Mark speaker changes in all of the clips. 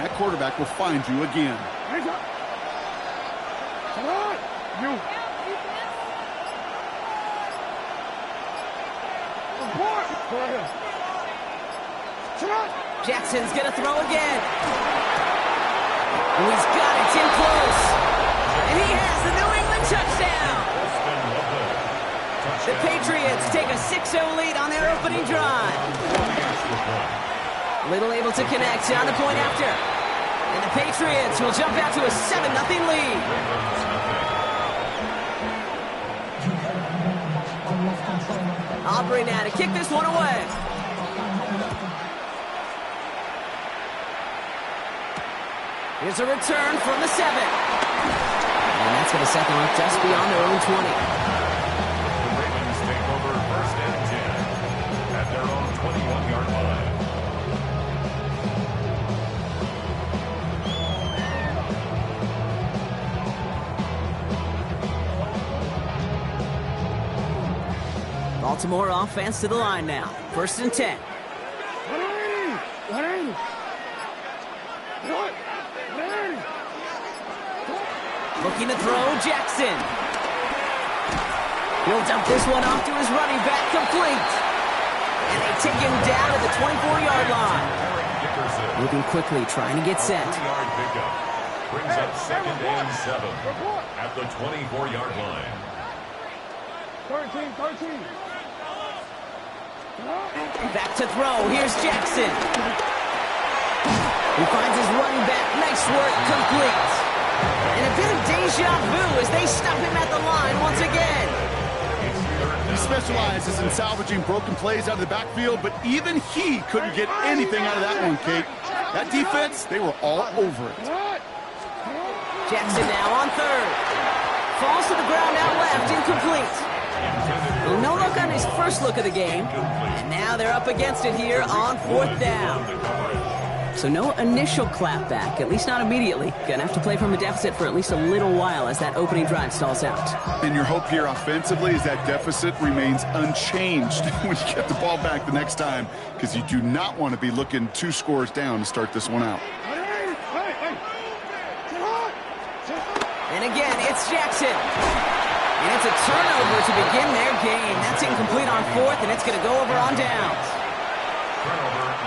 Speaker 1: that quarterback will find you again.
Speaker 2: Jackson's going to throw again. And he's got it in close. And he has the New England touchdown. The Patriots take a 6-0 lead on their opening drive. Little able to connect on the point after. And the Patriots will jump out to a 7-0 lead. Aubrey now to kick this one away. Here's a return from the 7. And that's going to set them up just beyond their own 20.
Speaker 3: The Ravens take over 1st and 10 at their own 21-yard line.
Speaker 2: Baltimore offense to the line now. 1st and 10. Looking to throw, Jackson. He'll dump this one off to his running back, complete. And they take him down at the 24-yard line. Moving quickly, trying to get set.
Speaker 3: 3-yard pickup brings up 2nd and 7 at the 24-yard line.
Speaker 4: 13.
Speaker 2: Back to throw. Here's Jackson. He finds his running back. Nice work, complete. And a bit of deja vu as they stop him at the line once again.
Speaker 1: He specializes in salvaging broken plays out of the backfield, but even he couldn't get anything out of that one, Kate. That defense, they were all over it.
Speaker 2: Jackson now on 3rd. Falls to the ground out left, incomplete. No look on his first look of the game. And now they're up against it here on 4th down. So no initial clapback, at least not immediately. Gonna have to play from a deficit for at least a little while as that opening drive stalls out.
Speaker 1: And your hope here offensively is that deficit remains unchanged when you get the ball back the next time, because you do not want to be looking 2 scores down to start this one out.
Speaker 2: And again, it's Jackson. And it's a turnover to begin their game. That's incomplete on 4th, and it's going to go over on downs.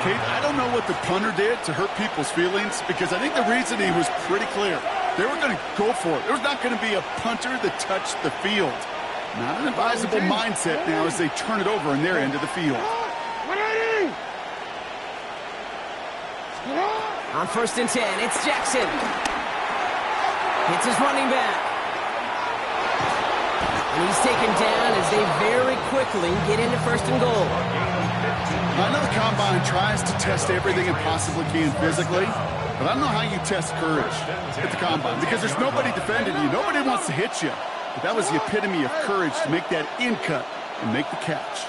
Speaker 1: Kate, I don't know what the punter did to hurt people's feelings, because I think the reasoning was pretty clear. They were going to go for it. There was not going to be a punter that touched the field. Not an advisable mindset now as they turn it over in their end of the field.
Speaker 2: On 1st and 10, it's Jackson. Hits his running back. And he's taken down as they very quickly get into 1st and goal.
Speaker 1: I know the Combine tries to test everything it possibly can physically, but I don't know how you test courage at the Combine, because there's nobody defending you. Nobody wants to hit you. But that was the epitome of courage to make that in cut and make the catch.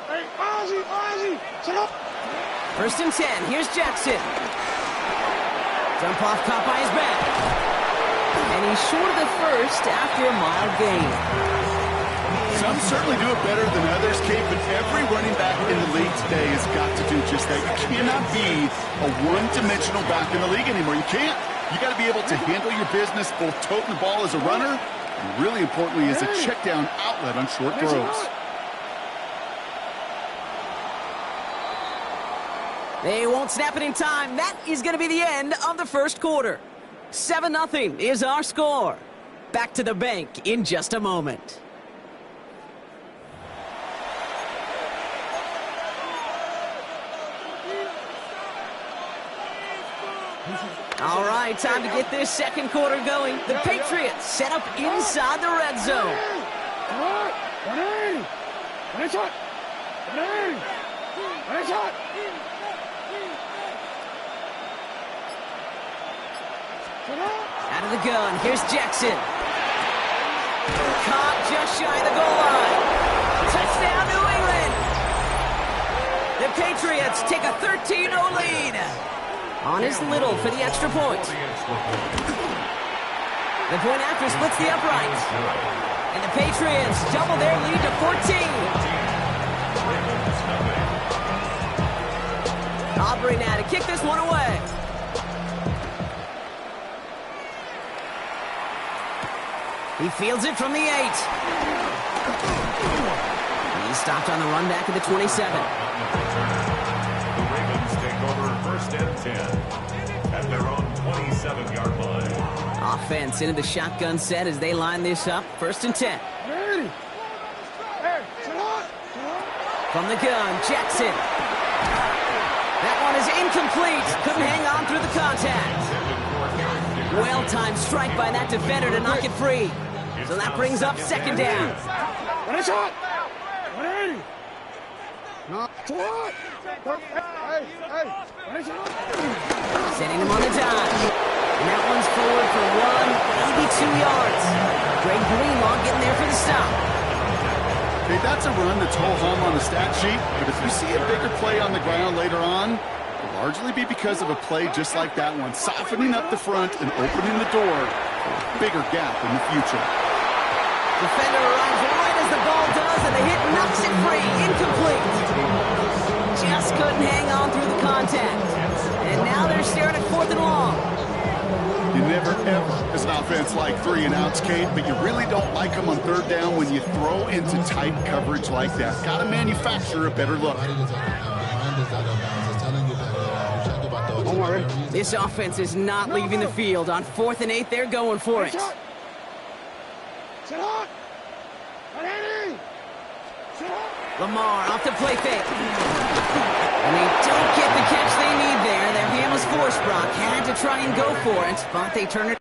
Speaker 4: Hey, Ozzie, set up.
Speaker 2: 1st and 10, here's Jackson. Dump off caught by his back. And he's short of the first after a mild gain.
Speaker 1: Some certainly do it better than others, Kate, but every running back in the league today has got to do just that. You cannot be a one-dimensional back in the league anymore. You can't. You got to be able to handle your business, both toting the ball as a runner, and really importantly as a check-down outlet on short throws.
Speaker 2: They won't snap it in time. That is going to be the end of the 1st quarter. 7-0 is our score. Back to the bank in just a moment. All right, time to get this 2nd quarter going. The Patriots set up inside the red zone. Out of the gun, here's Jackson. Caught just shy of the goal line. Touchdown, New England. The Patriots take a 13-0 lead. On is Little for the extra point. The point after splits the uprights. And the Patriots double their lead to 14. Aubrey now to kick this one away. He fields it from the 8. He's stopped on the run back at the 27.
Speaker 3: The Ravens take over first and 10 at their own 27-yard line.
Speaker 2: Offense into the shotgun set as they line this up. First and 10.
Speaker 4: Ready. Hey, sit on.
Speaker 2: From the gun, Jackson. That one is incomplete. Couldn't hang on through the contact. Well-timed strike by that defender to knock it free. So that brings up second down.
Speaker 4: Ready, shot. 180. No, shot. Hey, ready, shot.
Speaker 2: Setting him on the dime. And that one's forward for 182 yards. Greg Greenlaw getting there for the stop.
Speaker 1: Okay, that's a run that's ho-hum on the stat sheet, but if you see a bigger play on the ground later on, it'll largely be because of a play just like that one, softening up the front and opening the door for a bigger gap in the future.
Speaker 2: Defender arrives right as the ball does, and the hit knocks it free. Incomplete. Just couldn't hang on through the contact. And now they're staring at 4th and long.
Speaker 1: You never, ever, as an offense, like 3 and outs, Kate, but you really don't like them on 3rd down when you throw into tight coverage like that. Got to manufacture a better look.
Speaker 4: Don't worry.
Speaker 2: This offense is not leaving the field. On 4th and 8, they're going for it.
Speaker 4: Sit on. 180. Sit on.
Speaker 2: Lamar off the play fake. And they don't get the catch they need there. Their hand was forced, Brock. Had to try and go for it, but they turn it.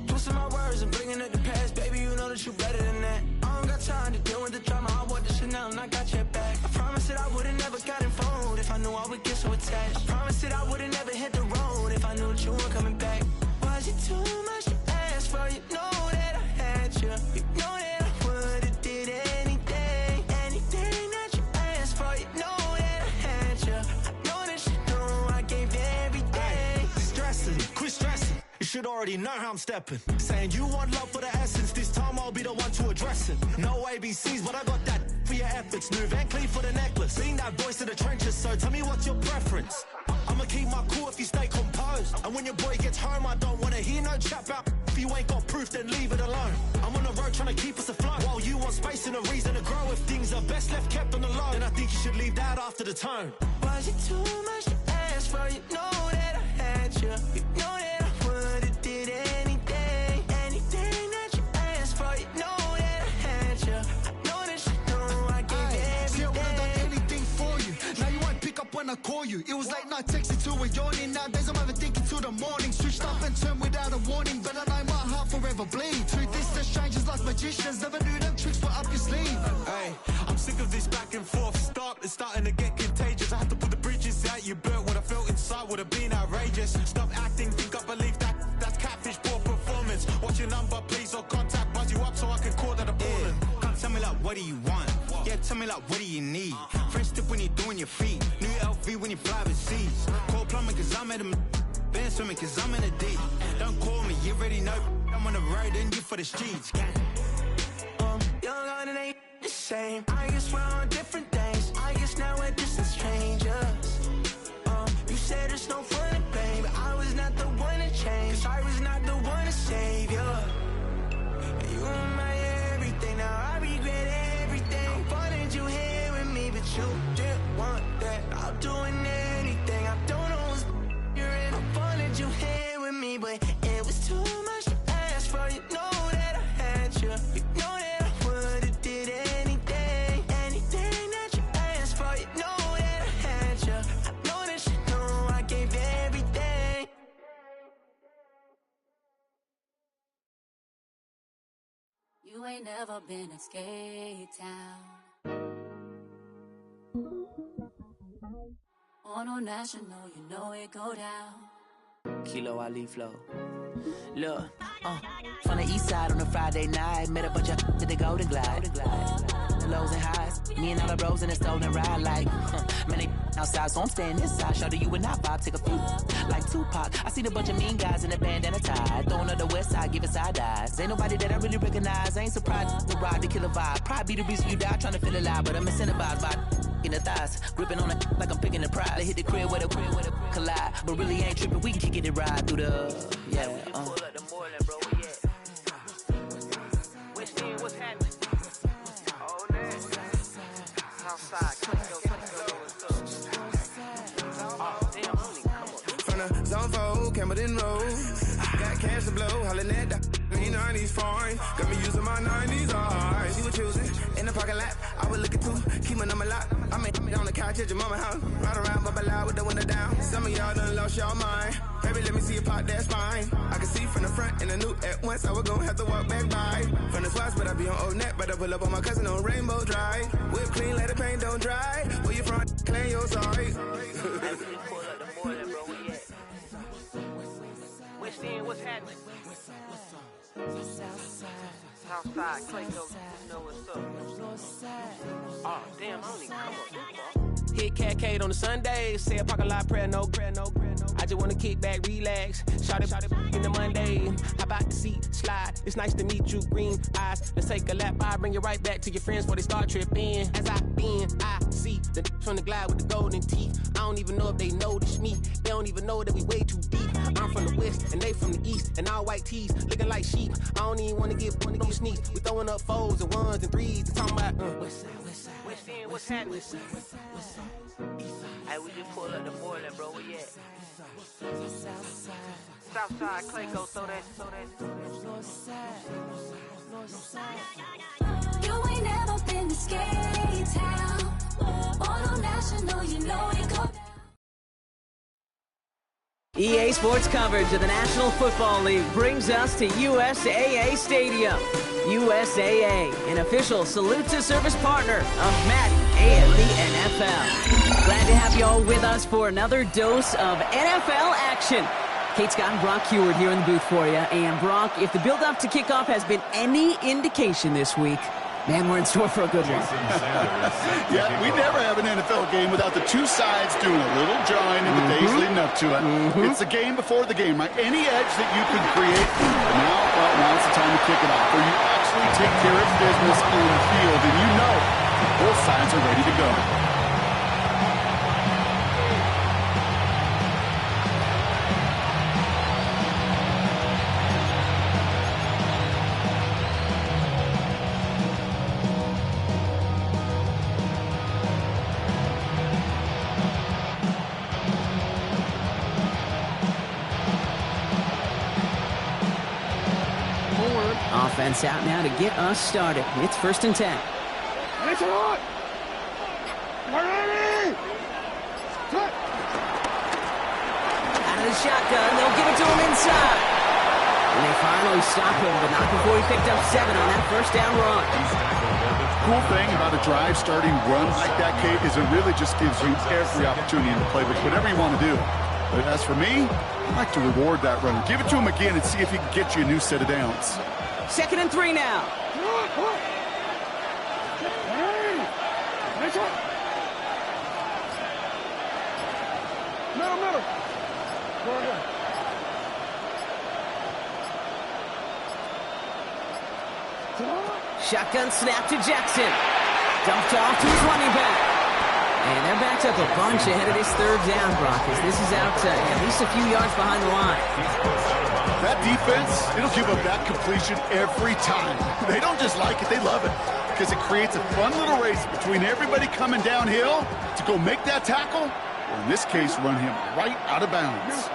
Speaker 5: Twisting my words and bringing it to pass. Baby, you know that you better than that. I don't got time to deal with the drama. I want the Chanel and I got your back. I promise that I would've never gotten phone if I knew I would get so attached. I promise that I would've never hit the road if I knew that you weren't coming back. Was it too much to ask for? You know that I had you. You know that I would've did anything, anything that you asked for. You know that I had you. I know that you know I gave everything.
Speaker 6: Stressing, quit stressing. You should already know how I'm stepping. Saying you want love for the essence. This time I'll be the one to address it. No ABCs, but I got that for your efforts. New Van Cleef for the necklace. Being that voice in the trenches, so tell me what's your preference. I'ma keep my cool if you stay composed. And when your boy gets home, I don't wanna hear no chat about. If you ain't got proof, then leave it alone. I'm on the road trying to keep us afloat. While you want space and a reason to grow. If things are best left kept on the low, then I think you should leave that after the tone.
Speaker 5: Was it too much to ask for? You know that I had you. You know that I would've did anything, anything that you asked for. You know that I had you. I know that you know I gave everything.
Speaker 6: See, I would've done anything for you. Now you won't pick up when I call you. It was late night texting till we're yawning. Nowadays I'm overthinking till the morning. Switched up and turned without a warning, but I know my heart forever bleeds. Truth is, the strangers like magicians. Never knew them tricks were up your sleeve. Hey, I'm sick of this back and forth. It's starting to get contagious. I had to put the bridges out you built. What I felt inside would have been outrageous. Stop acting, think I believe that. That's catfish, poor performance. What's your number, please, or contact. Buzz you up so I can call that appalling.
Speaker 7: Come tell me like, what do you want? Yeah, tell me like, what do you need? French tip when you're doing your feet. New LV when you fly overseas. Call plumbing cause I'm at a been swimming cause I'm in a deep. Don't call me, you already know. I'm on the road and you for the streets.
Speaker 5: Young and it ain't the same. I guess we're on different things. I guess now we're distant strangers. You said it's no fun to blame, but I was not the one to change. Cause I was not the one to save you. And you were my everything. Now I regret everything. I wanted you here with me, but you didn't want that. I'm doing anything. I don't know what's you're in. I wanted you here with me, but it was too much to ask for. You know that I had you. You know that.
Speaker 8: You ain't never been at Skate Town. On National, you know it go down.
Speaker 9: Kilo Ali Flow. Look, from the east side on a Friday night, met a bunch of to the Golden Glide. The lows and highs, me and all the bros in a stolen ride like outside, so I'm staying inside. Show you and I vibe, take a few like Tupac. I see the bunch of mean guys in a bandana tie, throwing up the west side, giving side eyes. Ain't nobody that I really recognize. I ain't surprised to ride the killer vibe. Probably be the reason you die trying to feel alive, but I'm incentivized by in the thighs, gripping on it like I'm picking the prize. They hit the crib with a collide, but really ain't tripping. We can kick it and ride through the
Speaker 10: Pull up the Moreland, bro. We at West End, what's happening? Oh, man. Southside,
Speaker 11: From the zone 4, Campbellton Road. Got cash to blow, hollering at the 90s foreign. Got me using my 90s, alright. She was choosing in the parking lot. I was looking too, keep my number locked. I'm on the couch at your mama house. Ride around, bubble loud with the window down. Some of y'all done lost y'all mind. Baby, let me see a pot, that's fine. I can see from the front and the new at once. I was gonna have to walk back by. From the spots, but I be on Old Net. But I pull up on my cousin on Rainbow Drive. Whip clean, let the paint don't dry. Where you from? Claim your sorry.
Speaker 10: pull up the Moreland, bro. We at West End, what's happening? Southside, Clayco, you know what's up. Oh, damn, I don't even come up.
Speaker 12: Hit Catcade on the Sundays, say a parking lot prayer, no. I just wanna kick back, relax, shout it in the Monday. How about the seat, slide, it's nice to meet you, green eyes. Let's take a lap by, bring you right back to your friends before they start tripping. As I see the from the glide with the golden teeth. I don't even know if they notice me, they don't even know that we way too deep. I'm from the west, and they from the east, and all white tees, looking like sheep. I don't even wanna get sneak. We throwing up fours and ones and threes, and talking about
Speaker 10: West End, what's happening? Hey, we just pull up the Moreland, bro. We at Southside, Clayco, so that.
Speaker 8: You ain't never been to Skate Town. Auto National, you know it go down.
Speaker 2: EA Sports coverage of the National Football League brings us to USAA Stadium. USAA, an official salute to service partner of Madden and the NFL. Glad to have you all with us for another dose of NFL action. Kate Scott and Brock Heward here in the booth for you. And Brock, if the build-up to kickoff has been any indication this week, man, we're in store for a good one.
Speaker 1: Yeah, we never have an NFL game without the two sides doing a little drawing in the days leading up to it. It's the game before the game, right? Any edge that you can create. Now it's the time to kick it off, where you actually take care of business on the field, and you know both sides are ready to go.
Speaker 2: Offense out now to get us started. It's 1st and 10.
Speaker 4: It's on! Ready!
Speaker 2: Out of the shotgun, they'll give it to him inside. And they finally stop him, but not before he picked up 7 on that first down run.
Speaker 1: Cool thing about a drive starting run like that, Kate, is it really just gives you every opportunity in the playbook, whatever you want to do. But as for me, I like to reward that runner. Give it to him again and see if he can get you a new set of downs.
Speaker 2: 2nd and 3 now.
Speaker 4: Middle. Go ahead.
Speaker 2: Shotgun snap to Jackson. Dumped off to his running back. And they're backed up a bunch ahead of this 3rd down, Brock, as this is out at least a few yards behind the line.
Speaker 1: That defense, it'll give up that completion every time. They don't just like it, they love it. Because it creates a fun little race between everybody coming downhill to go make that tackle, or in this case, run him right out of bounds.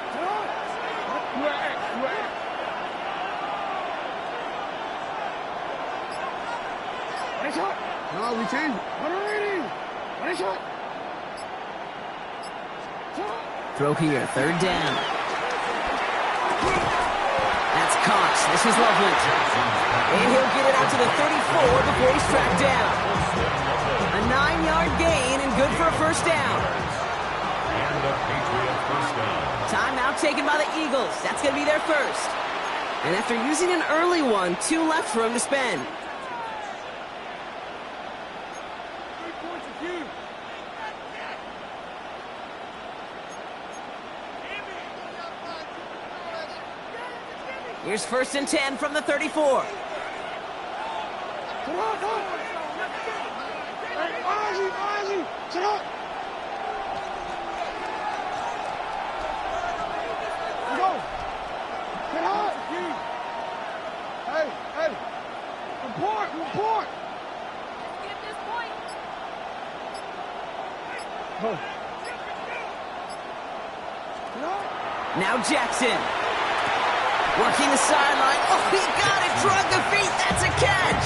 Speaker 4: No, we change.
Speaker 2: Throw here, 3rd down. That's Cox. This is Loveland. And he'll get it out to the 34 before he's tracked down. A 9-yard gain and good for a 1st down.
Speaker 3: And a Patriot 1st down.
Speaker 2: Timeout taken by the Eagles. That's going to be their first. And after using an early one, 2 left for him to spend. Here's 1st and 10 from the 34.
Speaker 4: Sit up, go. Hey, Ozzy, sit up. Go. Sit up. Hey. Report.
Speaker 8: Get this point.
Speaker 4: Go.
Speaker 2: Now Jackson. Working the sideline. Oh, he got it. Drug the feet. That's a catch.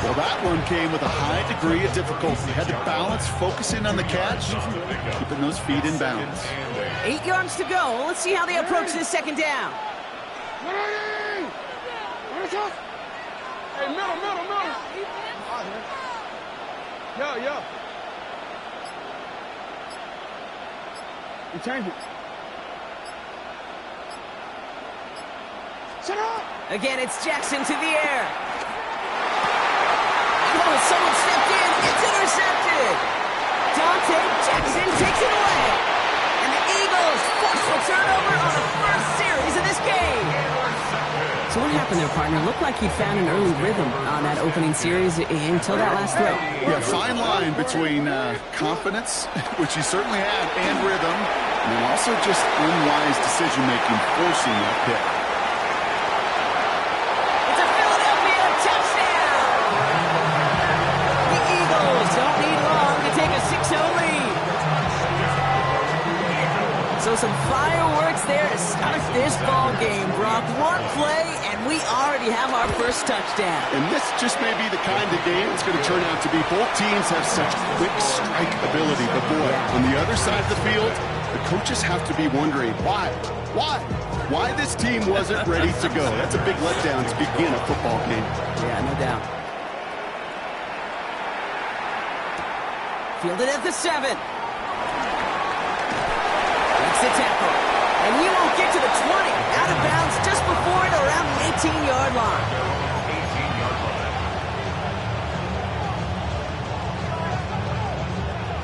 Speaker 1: Well, that one came with a high degree of difficulty. Had to balance, focusing on the catch, keeping those feet in bounds.
Speaker 2: 8 yards to go. Let's see how they approach this 2nd down.
Speaker 4: Hey, middle. Yeah. You change it. Sit up.
Speaker 2: Again, it's Jackson to the air. Oh, someone stepped in. It's intercepted. Dante Jackson takes it away. And the Eagles force a turnover on the first series of this game. So what happened there, partner? Looked like he'd found an early rhythm on that opening series until that last throw.
Speaker 1: Yeah, fine line between confidence, which he certainly had, and rhythm, and then also just unwise decision-making forcing that pick.
Speaker 2: It's a Philadelphia touchdown! The Eagles don't need long to take a 6-0 lead. So some fireworks there to start this ball game, Brock. One play, and we already have our first touchdown.
Speaker 1: And this just may be the kind of game it's going to turn out to be. Both teams have such quick strike ability, but boy, on the other side of the field, the coaches have to be wondering, why this team wasn't ready to go. That's a big letdown to begin a football game.
Speaker 2: Yeah, no doubt. Fielded at the 7. Makes the tackle. And he won't get to the 20. Out of bounds just before it around the 18-yard line.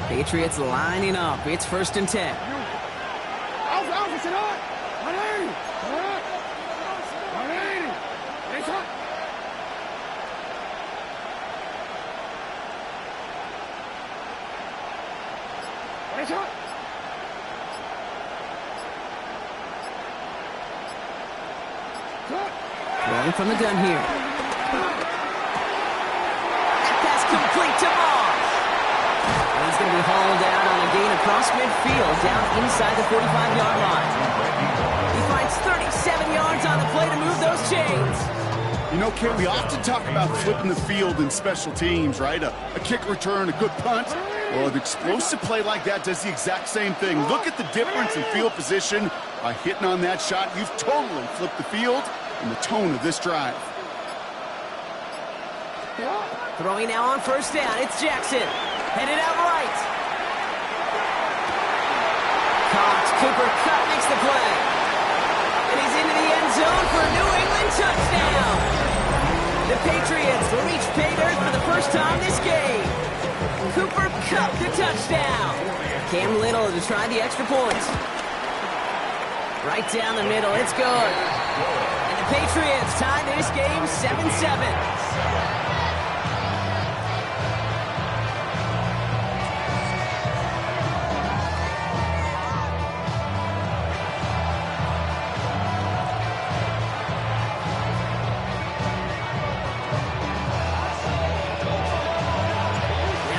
Speaker 2: Patriots lining up. It's 1st and 10.
Speaker 4: Alpha, sit up. 180. It's up. It's up.
Speaker 2: Rolling from the gun here. Pass complete to Moss. He's going to be hauled out on a gain across midfield, down inside the 45-yard line. He finds 37 yards on the play to move those chains.
Speaker 1: You know, Ken, we often talk about flipping the field in special teams, right? A kick return, a good punt. Well, an explosive play like that does the exact same thing. Look at the difference in field position. By hitting on that shot, you've totally flipped the field and the tone of this drive.
Speaker 2: Throwing now on 1st down, it's Jackson. Headed out right. Cooper Kupp makes the play. And he's into the end zone for a New England touchdown. The Patriots reach pay dirt for the first time this game. Cooper Kupp the touchdown. Cam Little to try the extra point. Right down the middle, it's good. And the Patriots tie this game 7-7.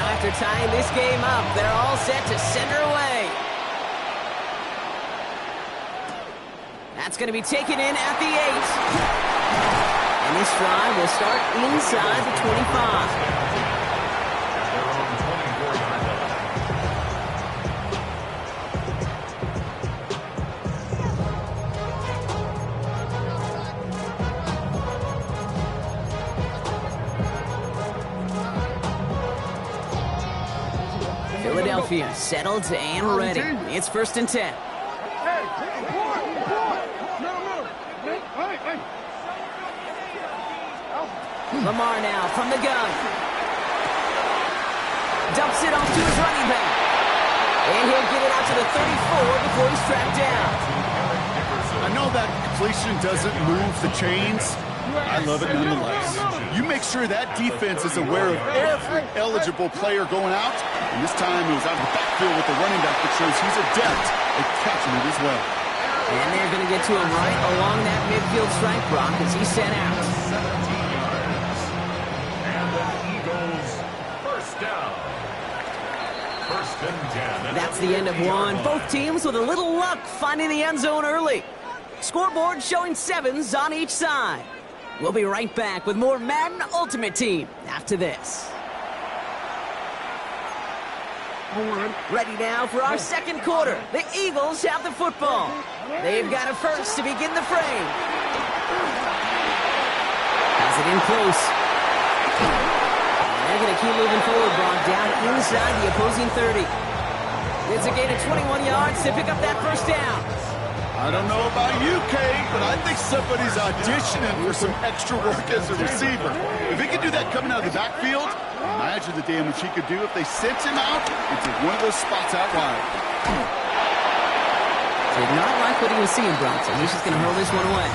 Speaker 2: After tying this game up, they're all set to send her away. That's going to be taken in at the 8. And this drive will start inside the 25. Philadelphia settled and ready. It's 1st and 10. Lamar now from the gun. Dumps it off to his running back. And he'll get it out to the 34 before he's tracked down.
Speaker 1: I know that completion doesn't move the chains. I love it nonetheless. You make sure that defense is aware of every eligible player going out. And this time it was out of the backfield with the running back that shows he's adept at catching it as well.
Speaker 2: And they're going to get to him right along that midfield stripe, Brock, as he's sent out.
Speaker 3: 17 yards. And the Eagles first down. First and 10.
Speaker 2: That's the end of one. Both teams with a little luck finding the end zone early. Scoreboard showing 7s on each side. We'll be right back with more Madden Ultimate Team after this. Ready now for our second quarter. The Eagles have the football. They've got it first to begin the frame. Has it in close. They're going to keep moving forward, Brock, down inside the opposing 30. It's a gain of 21 yards to pick up that first down.
Speaker 1: I don't know about you, Kate, but I think somebody's auditioning for some extra work as a receiver. If he could do that coming out of the backfield, imagine the damage he could do if they sent him out into one of those spots out wide.
Speaker 2: Did not like what he was seeing, Brock, so he's just going to hurl this one away.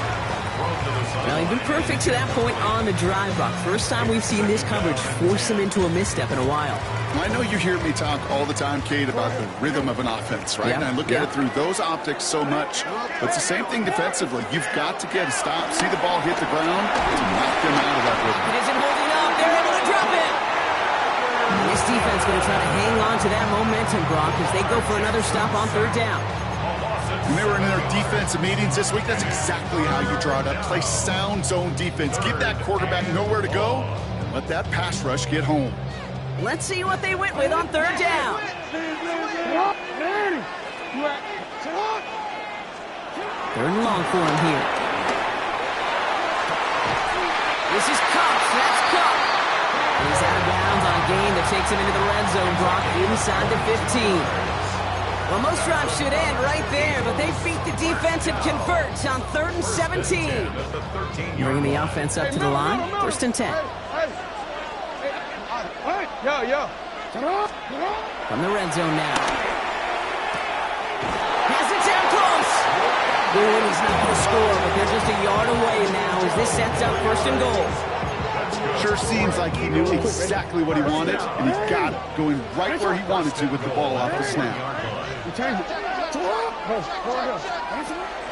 Speaker 2: Well, he's been perfect to that point on the drive, Brock. First time we've seen this coverage force him into a misstep in a while.
Speaker 1: I know you hear me talk all the time, Kate, about the rhythm of an offense, right? And I look at it through those optics so much. But it's the same thing defensively. You've got to get a stop, see the ball hit the ground, to knock them out of that rhythm.
Speaker 2: It isn't holding up. They're able to drop it. And this defense going to try to hang on to that momentum, Brock, as they go for another stop on third down.
Speaker 1: When they were in their defensive meetings this week, that's exactly how you draw it up. Play sound zone defense. Give that quarterback nowhere to go, and let that pass rush get home.
Speaker 2: Let's see what they went with on third down. Third and long for him here. This is Cups. That's Cup. He's out of bounds on a gain that takes him into the red zone, Brock, inside the 15. Well, most drives should end right there, but they beat the defense and convert on 3rd and 17. Bringing the offense up to the line. 1st and 10. From the red zone now. Has it down close. Good, he's not going to score, but they're just a yard away now as this sets up 1st and goal.
Speaker 1: Sure seems like he knew exactly what he wanted, and he got it going right where he wanted to with the ball off the snap.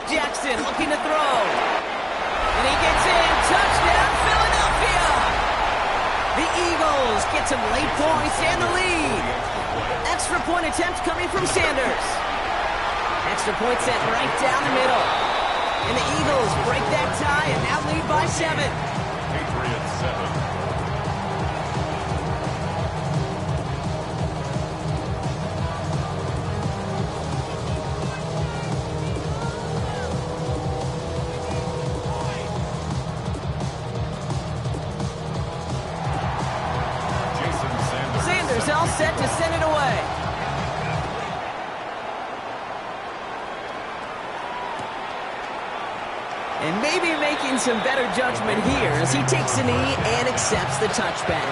Speaker 2: Jackson looking to throw. And he gets in. Touchdown, Philadelphia! The Eagles get some late points and the lead. Extra point attempt coming from Sanders. Extra point set right down the middle. And the Eagles break that tie and now lead by 7.
Speaker 3: Patriots 7.
Speaker 2: Sanders all set to send it away. And maybe making some better judgment here as he takes a knee and accepts the touchback.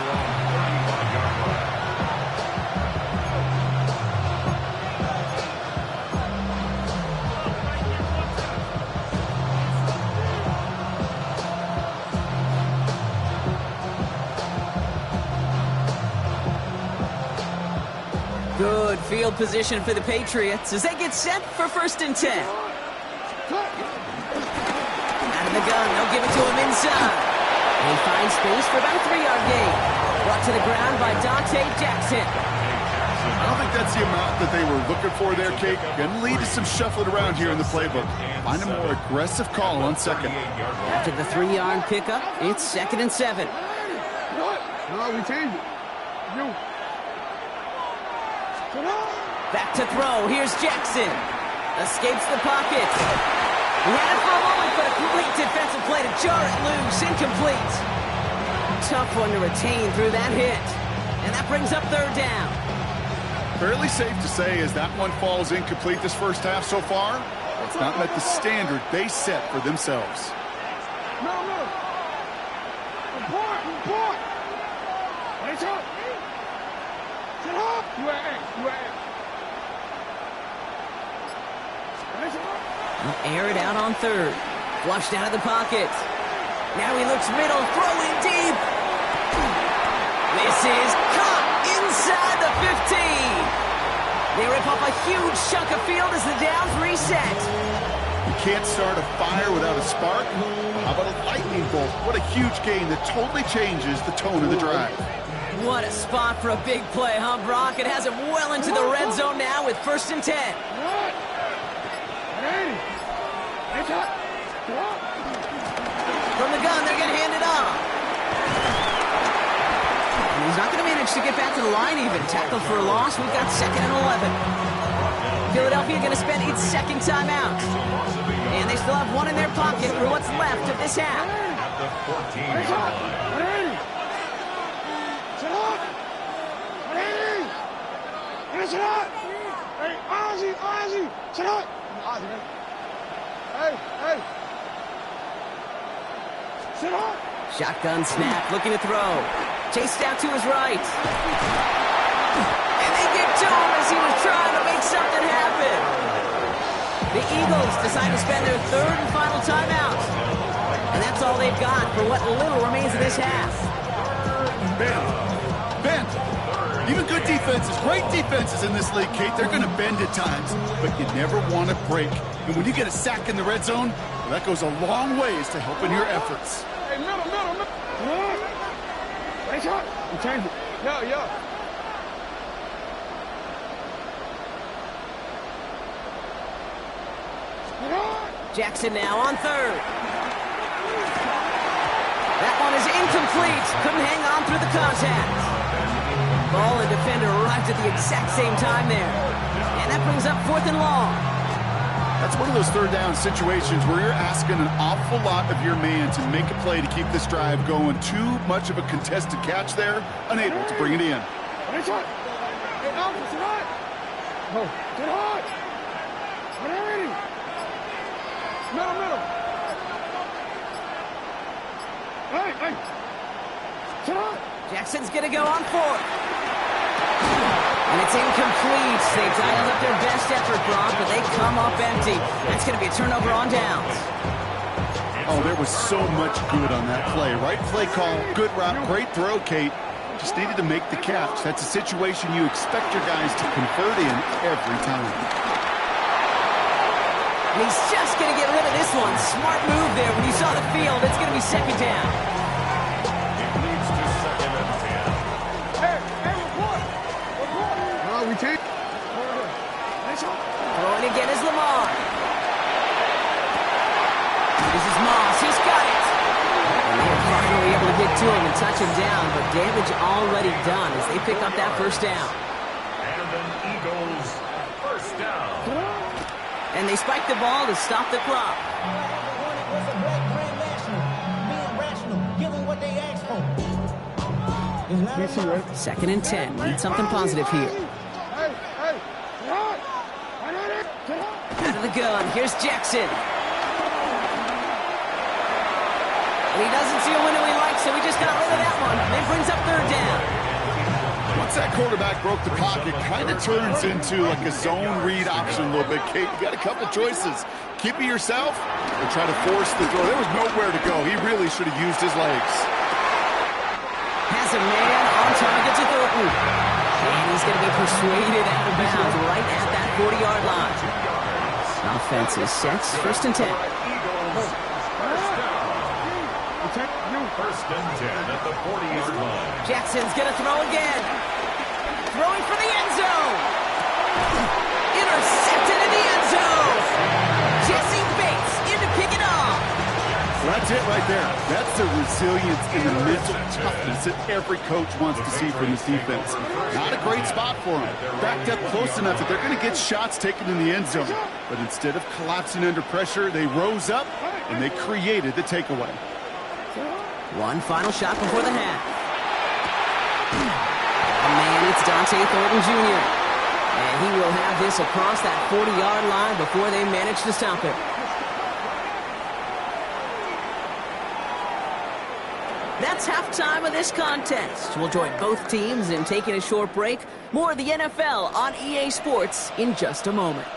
Speaker 2: Good field position for the Patriots as they get set for 1st and 10. Out of the gun, they'll give it to him inside. He finds space for about a 3-yard gain. Brought to the ground by Dante Jackson.
Speaker 1: I don't think that's the amount that they were looking for there, Kate. Going to lead to some shuffling around here in the playbook. Find a more aggressive call on 2nd.
Speaker 2: After the 3-yard pickup, it's 2nd and 7.
Speaker 4: No, we changed it. You.
Speaker 2: Back to throw. Here's Jackson. Escapes the pocket. He had it for a moment, but a complete defensive play to jar it loose. Incomplete. Tough one to retain through that hit. And that brings up 3rd down.
Speaker 1: Fairly safe to say as that one falls incomplete this first half so far, it's not met the standard they set for themselves.
Speaker 4: No. Report. Wait up. Sit up. You at.
Speaker 2: Air it out on third. Flushed out of the pocket. Now he looks middle, throwing deep. This is caught inside the 15. They rip off a huge chunk of field as the downs reset.
Speaker 1: You can't start a fire without a spark. How about a lightning bolt? What a huge game that totally changes the tone of the drive.
Speaker 2: What a spot for a big play, huh, Brock? It has him well into the red zone now with 1st and 10. From the gun, they're going to hand it off. And he's not going to manage to get back to the line even. Tackled for a loss. We've got 2nd and 11. Philadelphia going to spend its 2nd timeout. And they still have one in their pocket for what's left of this half.
Speaker 3: At the 14-yard line.
Speaker 2: Shotgun snap, looking to throw. Chased out to his right. And they get to him as he was trying to make something happen. The Eagles decide to spend their 3rd and final timeout. And that's all they've got for what little remains of this half.
Speaker 1: Bend. Even good defenses, great defenses in this league, Kate, they're going to bend at times, but you never want to break. And when you get a sack in the red zone, well, that goes a long ways to helping your efforts.
Speaker 4: Hey, middle. Hey, shot. You change it. Yeah.
Speaker 2: Jackson now on 3rd. That one is incomplete. Couldn't hang on through the contact. Ball and defender arrived at the exact same time there. And that brings up 4th and long.
Speaker 1: That's one of those 3rd down situations where you're asking an awful lot of your man to make a play to keep this drive going. Too much of a contested catch there, unable to bring it in.
Speaker 4: Hey, shot. Hey, Alpha, sit hard. Oh, get hard. Ready. Middle. Hey. Sit hard.
Speaker 2: Jackson's going to go on 4th. And it's incomplete. They dialed up their best effort, Brock, but they come up empty. That's going to be a turnover on downs.
Speaker 1: Oh, there was so much good on that play. Right play call, good route, great throw, Kate. Just needed to make the catch. That's a situation you expect your guys to convert in every time.
Speaker 2: And he's just going to get rid of this one. Smart move there. When you saw the field, it's going to be 2nd down.
Speaker 3: It leads to 2nd and 10.
Speaker 4: Hey, report. We take.
Speaker 2: Throwing again is Lamar. This is Moss. He's got it. And they're finally able to get to him and touch him down, but damage already done as they pick up that 1st down.
Speaker 3: And an Eagles 1st down.
Speaker 2: And they spike the ball to stop the clock. Second and 10. Need something positive here. Out of the gun. Here's Jackson. And he doesn't see a window he likes, so he just got rid of that one. And it brings up 3rd down.
Speaker 1: Once that quarterback broke the pocket, kind of turns into like a zone read option a little bit. Kate, you got a couple choices. Keep it yourself or try to force the throw. There was nowhere to go. He really should have used his legs.
Speaker 2: Has a man on target to Thornton. And he's going to be persuaded out of bounds right at that 40-yard line. Offense is set. 1st and 10.
Speaker 3: First and 10 at the 40-yard line.
Speaker 2: Jackson's going to throw again. Throwing for the end zone. Intercepted in the end zone. Jesse Bates in to pick it off.
Speaker 1: Well, that's it right there. That's the resilience and the mental toughness that every coach wants to see from this defense. Not a great spot for them. Backed up close enough that they're going to get shots taken in the end zone. But instead of collapsing under pressure, they rose up and they created the takeaway.
Speaker 2: One final shot before the half. Oh, man, it's Dante Thornton Jr. And he will have this across that 40-yard line before they manage to stop it. That's halftime of this contest. We'll join both teams in taking a short break. More of the NFL on EA Sports in just a moment.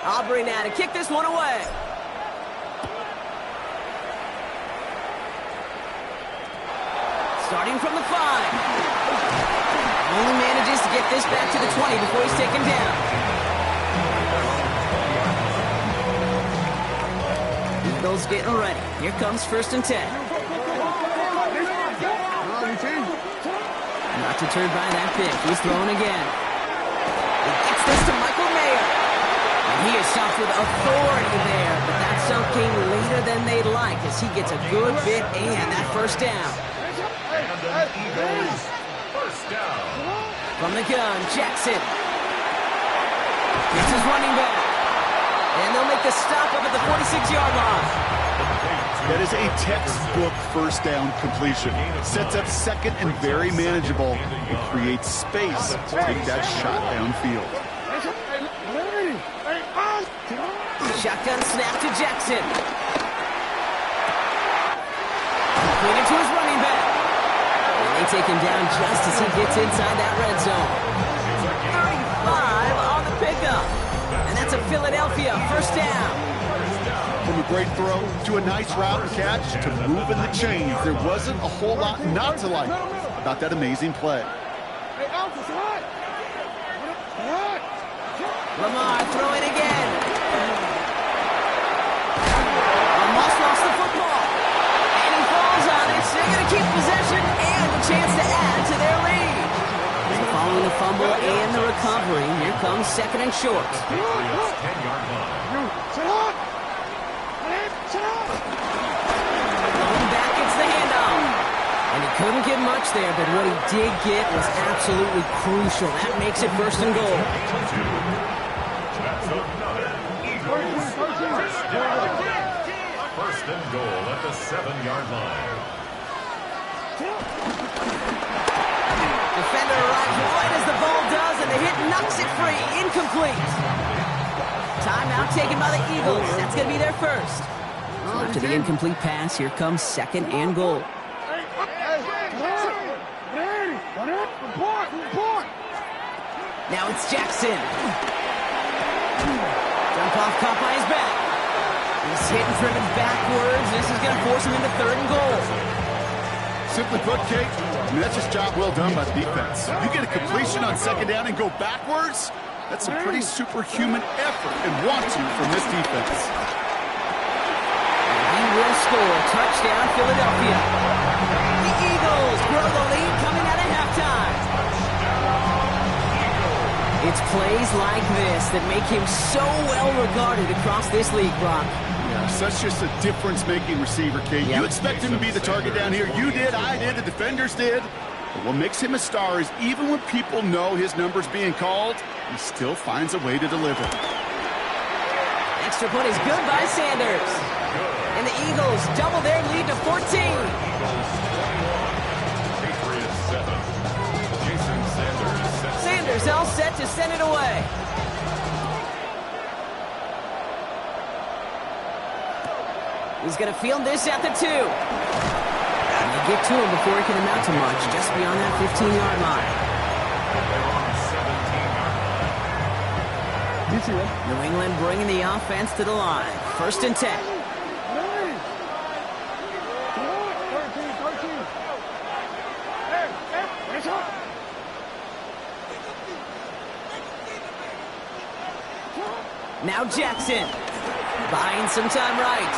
Speaker 2: Aubrey now to kick this one away. Starting from the 5. Only manages to get this back to the 20 before he's taken down. Eagles getting ready. Here comes 1st and 10. Not deterred by that pick. He's throwing again. He gets this to Michael Mayer. And he is stopped with authority there, but that sunk came later than they'd like as he gets a good bit and that 1st down.
Speaker 3: And Eagles, 1st down.
Speaker 2: From the gun, Jackson. Gets his running back. And they'll make the stop up at the 46-yard line.
Speaker 1: That is a textbook 1st down completion. Sets up 2nd and very manageable. It creates space to take that shot downfield.
Speaker 2: Shotgun snap to Jackson. Completed to his running back. And they take him down just as he gets inside that red zone. 35 on the pickup. And that's a Philadelphia 1st down.
Speaker 1: From a great throw to a nice route and catch to moving the chains, there wasn't a whole lot not to like about that amazing play.
Speaker 2: Lamar throwing again. Almost lost the football. And he falls on it. So they're going to keep possession and a chance to add to their lead. So following the fumble and the recovery, here comes 2nd and short. Going back, it's the handoff. And he couldn't get much there, but what he did get was absolutely crucial. That makes it 1st and goal.
Speaker 3: That's another Eagles 1st down. 1st and goal at the 7-yard line.
Speaker 2: Defender arrives right as the ball does, and the hit knocks it free. Incomplete. Timeout taken by the Eagles. That's going to be their 1st. After the incomplete pass, here comes 2nd and goal. Now it's Jackson. Jump off, caught by his back. He's hit and driven backwards. This is going to force him into 3rd and goal.
Speaker 1: Simply put, Kate, that's just job well done by the defense. You get a completion on 2nd down and go backwards, that's some pretty superhuman effort and want to from this defense.
Speaker 2: He will score. Touchdown, Philadelphia. The Eagles grow the lead coming out of halftime. It's plays like this that make him so well regarded across this league, Brock.
Speaker 1: Yeah, such just a difference-making receiver, Kate.
Speaker 2: Yep.
Speaker 1: You expect him to be the target down here. You did, I did, the defenders did. But what makes him a star is even when people know his number's being called, he still finds a way to deliver.
Speaker 2: Extra point is good by Sanders. And the Eagles double their lead to 14.
Speaker 3: Patriots 7. Jason Sanders.
Speaker 2: Sanders all set to send it away. He's going to field this at the 2. And they get to him before he can amount to much, just beyond that 15-yard line. New England bringing the offense to the line. 1st and 10. Now Jackson buying some time right.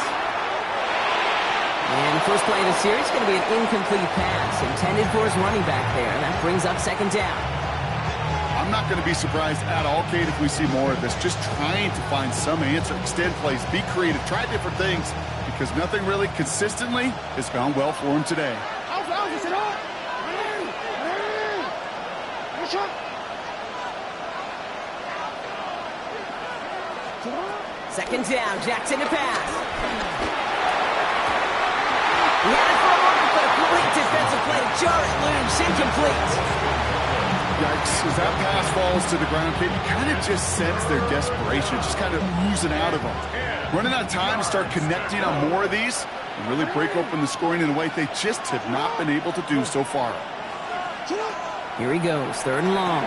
Speaker 2: And the first play of the series is going to be an incomplete pass intended for his running back there. That brings up 2nd down.
Speaker 1: I'm not going to be surprised at all, Kate, if we see more of this. Just trying to find some answer, extend plays, be creative, try different things, because nothing really consistently has gone well for him today.
Speaker 2: Second down, Jackson to pass. He had it for a moment, but a great defensive play to jar it loose, incomplete.
Speaker 1: Yikes, as that pass falls to the ground, Kate, you kind of just sense their desperation, just kind of oozing out of them. Running out of time to start connecting on more of these and really break open the scoring in a way they just have not been able to do so far.
Speaker 2: Here he goes, 3rd and long.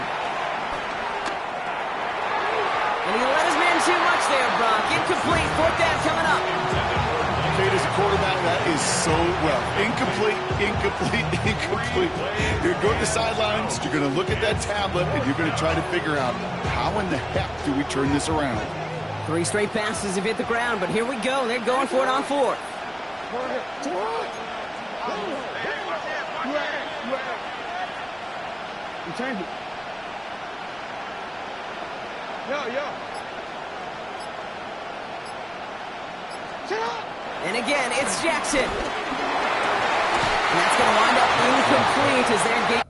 Speaker 2: And he let his man too much there, Brock. Incomplete. Fourth down coming up.
Speaker 1: Kate, as a quarterback, that is so rough. Incomplete, incomplete, incomplete. You're going to the sidelines, you're going to look at that tablet, and you're going to try to figure out how in the heck do we turn this around.
Speaker 2: 3 straight passes have hit the ground, but here we go. They're going for it on 4th.
Speaker 4: You change it. Yo. Shut up!
Speaker 2: And again, it's Jackson. And that's going to wind up incomplete as they're getting...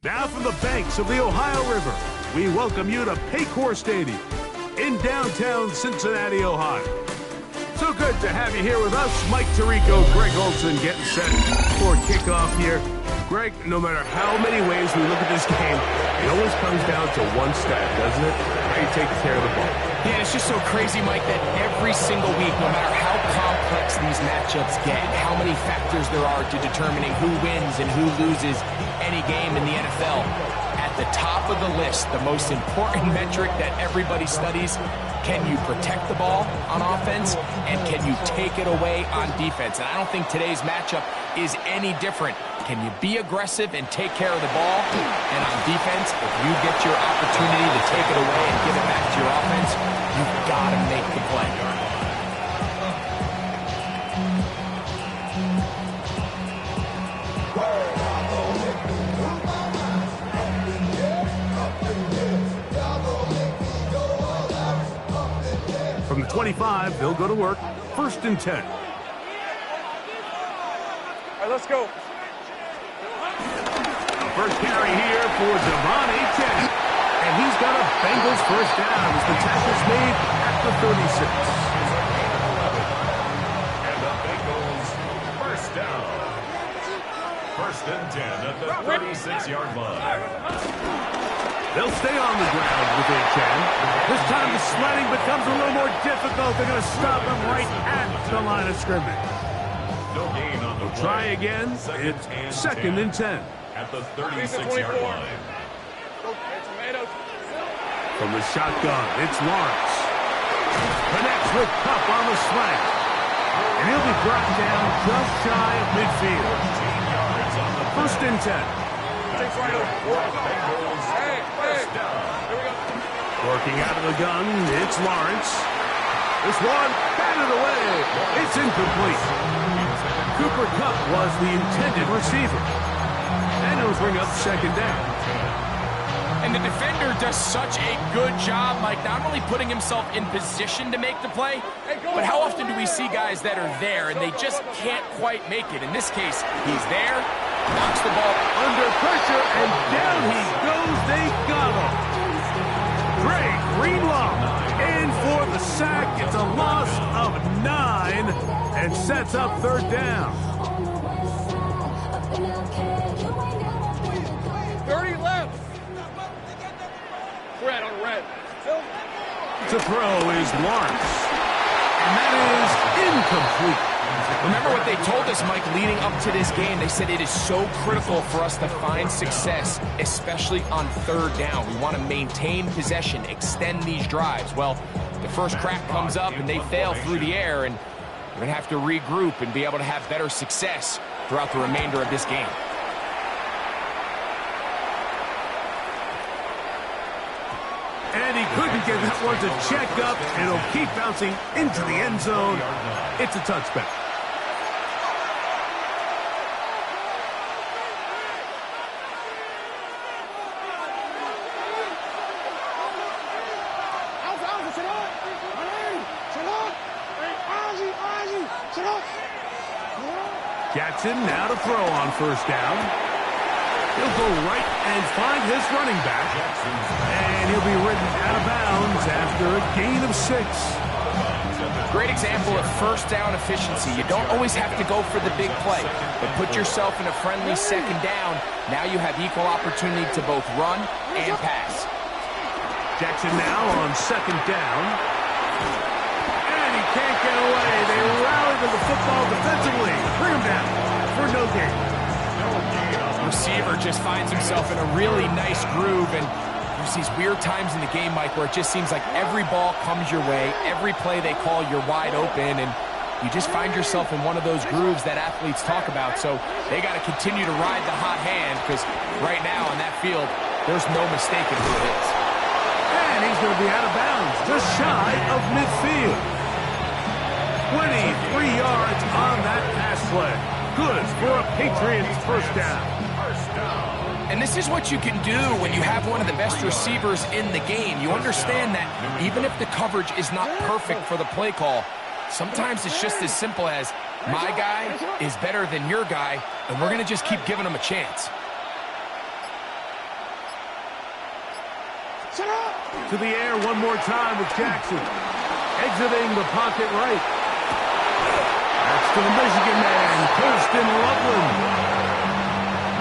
Speaker 13: Now from the banks of the Ohio River, we welcome you to Paycor Stadium in downtown Cincinnati, Ohio. So good to have you here with us. Mike Tirico, Greg Olson getting set for kickoff here. Greg, no matter how many ways we look at this game, it always comes down to one stat, doesn't it? How you take care of the ball.
Speaker 14: Yeah, it's just so crazy, Mike, that every single week, no matter how complex these matchups get, how many factors there are to determining who wins and who loses any game in the NFL, at the top of the list, the most important metric that everybody studies, can you protect the ball on offense and can you take it away on defense? And I don't think today's matchup is any different. Can you be aggressive and take care of the ball? And on defense, if you get your opportunity to take it away and give it back to your offense, you've got to make the play.
Speaker 13: From the 25, they'll go to work. 1st and 10.
Speaker 4: All right, let's go.
Speaker 13: First carry here for Devon Achane. And he's got a Bengals first down as the tackle's made at the 36.
Speaker 3: And the Bengals first down. 1st and 10 at the 36-yard line.
Speaker 13: They'll stay on the ground with Achane. This time the sledding becomes a little more difficult. They're going to stop him right at the line of scrimmage.
Speaker 3: No gain on the play.
Speaker 13: Try again. It's 2nd and 10.
Speaker 3: At the 36-yard line.
Speaker 13: From the shotgun, it's Lawrence. Connects with Kupp on the slant. And he'll be brought down just shy of midfield. 1st and 10. Working out of the gun, it's Lawrence. This one batted away. It's incomplete. Cooper Kupp was the intended receiver. And it'll bring up 2nd down.
Speaker 14: And the defender does such a good job, Mike, not only putting himself in position to make the play, but how often do we see guys that are there and they just can't quite make it? In this case, he's there, knocks the ball
Speaker 13: under pressure, and down he goes. They got him. Dre Greenlaw in for the sack. It's a loss of 9 and sets up 3rd down.
Speaker 4: 30 left. 40. red, on red.
Speaker 13: To throw is Lawrence. And that is incomplete.
Speaker 14: Remember what they told us, Mike, leading up to this game. They said it is so critical for us to find success, especially on third down. We want to maintain possession, extend these drives. Well, the first crack comes up and they fail through the air, and we're going to have to regroup and be able to have better success throughout the remainder of this game.
Speaker 13: And he couldn't get that one to check up, and it'll keep bouncing into the end zone. It's a touchback. Jackson now to throw on first down. He'll go right and find his running back. And he'll be ridden out of bounds after a gain of 6.
Speaker 14: Great example of first down efficiency. You don't always have to go for the big play, but put yourself in a friendly second down. Now you have equal opportunity to both run and pass.
Speaker 13: Jackson now on second down. And he can't get away. They rally to the football defensively. Bring him down for no gain.
Speaker 14: Receiver just finds himself in a really nice groove, and there's these weird times in the game, Mike, where it just seems like every ball comes your way, every play they call, you're wide open, and you just find yourself in one of those grooves that athletes talk about. So they got to continue to ride the hot hand, because right now on that field, there's no mistaking who it is.
Speaker 13: And he's going to be out of bounds, just shy of midfield. 23 yards on that pass play. Good for a Patriots first down.
Speaker 14: And this is what you can do when you have one of the best receivers in the game. You understand that even if the coverage is not perfect for the play call, sometimes it's just as simple as my guy is better than your guy, and we're going to just keep giving him a chance.
Speaker 13: To the air one more time with Jackson. Exiting the pocket right. That's to the Michigan man, Colston Loveland.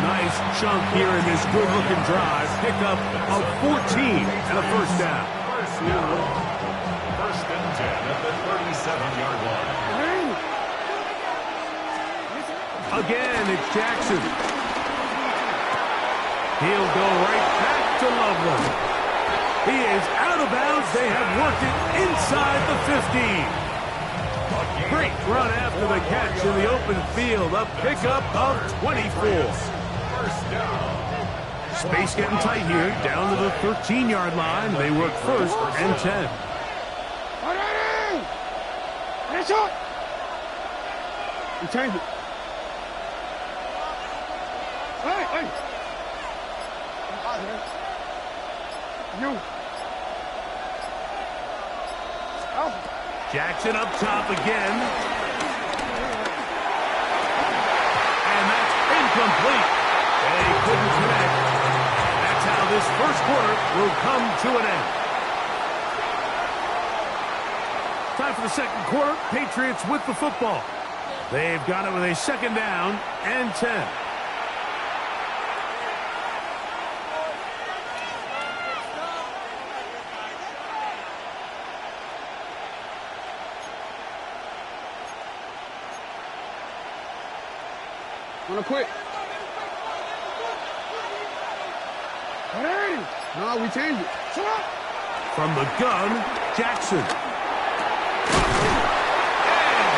Speaker 13: Nice chunk here in this good-looking drive. Pickup of 14 and a first down.
Speaker 3: First and 10 at the 37-yard line.
Speaker 13: Again, it's Jackson. He'll go right back to Loveland. He is out of bounds. They have worked it inside the 15. Great run after the catch in the open field. A pickup of 24. Space getting tight here. Down to the 13-yard line. They work first and 10.
Speaker 4: He changed it. Hey! You.
Speaker 13: Jackson up top again. And that's incomplete. They couldn't connect. That's how this first quarter will come to an end. Time for the second quarter. Patriots with the football. They've got it with a second down and 10.
Speaker 4: Wanna quit? Hey! No, we changed it. Shut up!
Speaker 13: From the gun, Jackson. And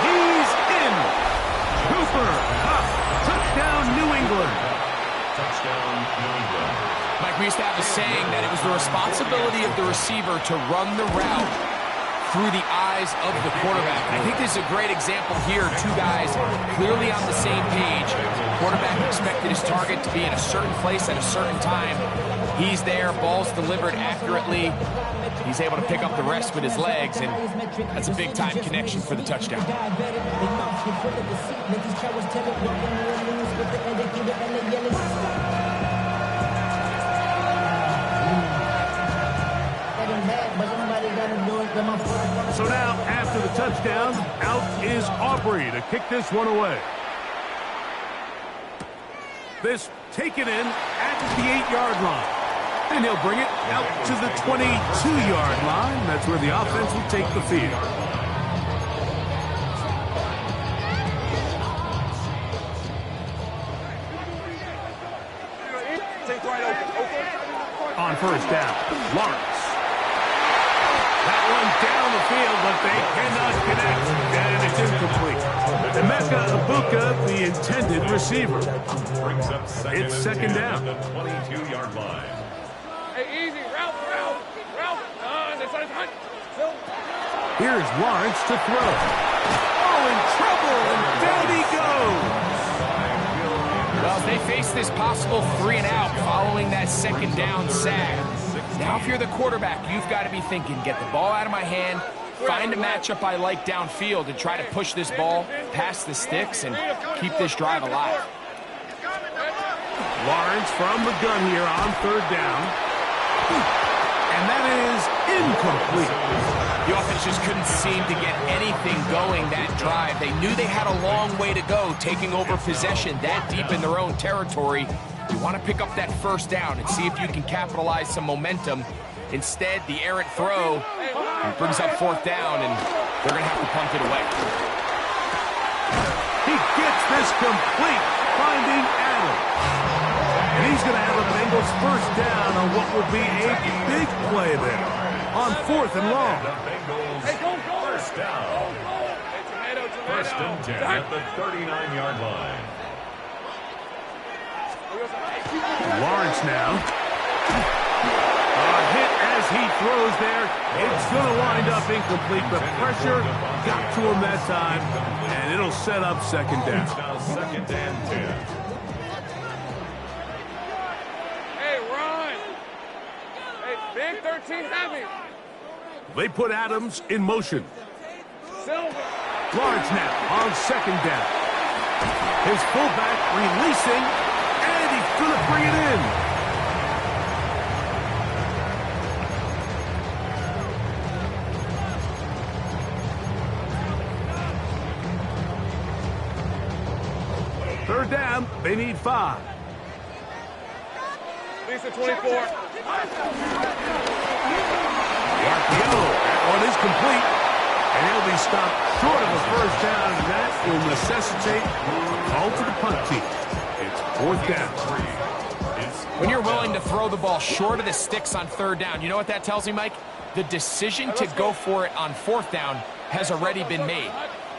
Speaker 13: he's in. Cooper up. Touchdown, New England.
Speaker 3: Touchdown, New England.
Speaker 14: Mike, we used to have a saying that it was the responsibility of the receiver to run the route through the eyes of the quarterback. And I think this is a great example here. Two guys clearly on the same page. Quarterback expected his target to be in a certain place at a certain time. He's there, ball's delivered accurately. He's able to pick up the rest with his legs, and that's a big-time connection for the touchdown.
Speaker 13: So now, after the touchdown, out is Aubrey to kick this one away. This taken in at the 8-yard line. And he'll bring it out to the 22-yard line. That's where the offense will take the field. On first down, Lawrence. That one down the field, but they cannot connect, and it's incomplete. Emeka Egbuka, the intended receiver. It's second down.
Speaker 3: The 22-yard line.
Speaker 4: Hey, easy, route.
Speaker 13: Here's Lawrence to throw. Oh, in trouble, and down he goes.
Speaker 14: Well, they face this possible 3-and-out following that second down sack. Now, if you're the quarterback, you've got to be thinking, get the ball out of my hand, find a matchup I like downfield, and try to push this ball past the sticks and keep this drive alive.
Speaker 13: Lawrence from the gun here on third down. And that is incomplete.
Speaker 14: The offense just couldn't seem to get anything going that drive. They knew they had a long way to go, taking over possession that deep in their own territory. You want to pick up that first down and see if you can capitalize some momentum. Instead, the errant throw brings up fourth down, and they're going to have to punt it away.
Speaker 13: He gets this complete, finding Adams. And he's going to have the Bengals first down on what will be a big play there on fourth and long.
Speaker 3: First down. First and 10 at the 39-yard line.
Speaker 13: Lawrence now. A hit as he throws there. It's going to wind up incomplete. The pressure got to him that time, and it'll set up second down.
Speaker 3: Now second and 10.
Speaker 4: Hey, run. Hey, big 13 heavy.
Speaker 13: They put Adams in motion.
Speaker 4: Silver.
Speaker 13: Lawrence now on second down. His fullback releasing, and he's going to bring it in. Third down, they need 5.
Speaker 4: Lisa 24.
Speaker 13: The RPO, that one is complete. And he'll be stopped short of a first down, and that will necessitate a call to the punt team. It's fourth down.
Speaker 14: When you're willing to throw the ball short of the sticks on third down, you know what that tells me, Mike? The decision to go for it on fourth down has already been made.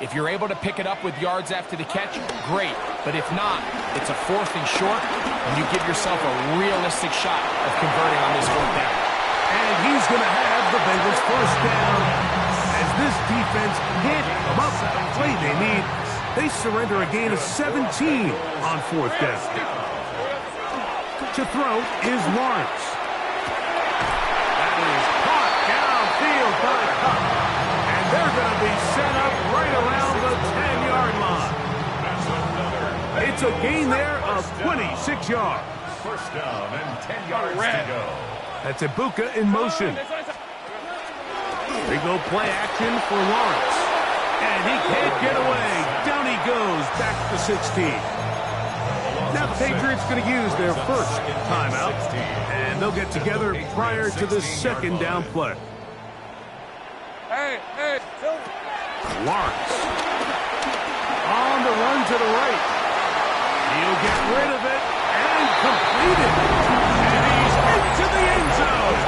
Speaker 14: If you're able to pick it up with yards after the catch, great. But if not, it's a fourth and short, and you give yourself a realistic shot of converting on this fourth down.
Speaker 13: And he's going to have the Bengals first down. As this defense can't come up with the play they need, they surrender a gain of 17 on fourth down. To throw is Lawrence. That is caught downfield by Kupp. And they're going to be set up right around the 10-yard line. It's a gain there of 26 yards.
Speaker 3: First down and 10 yards to go.
Speaker 13: That's Egbuka in motion. They go play action for Lawrence. And he can't get away. Down he goes, back to 16. Now the Patriots going to use their first timeout. And they'll get together prior to the second down play.
Speaker 4: Hey.
Speaker 13: Lawrence. On the run to the right. He'll get rid of it and complete it. And he's into the end zone.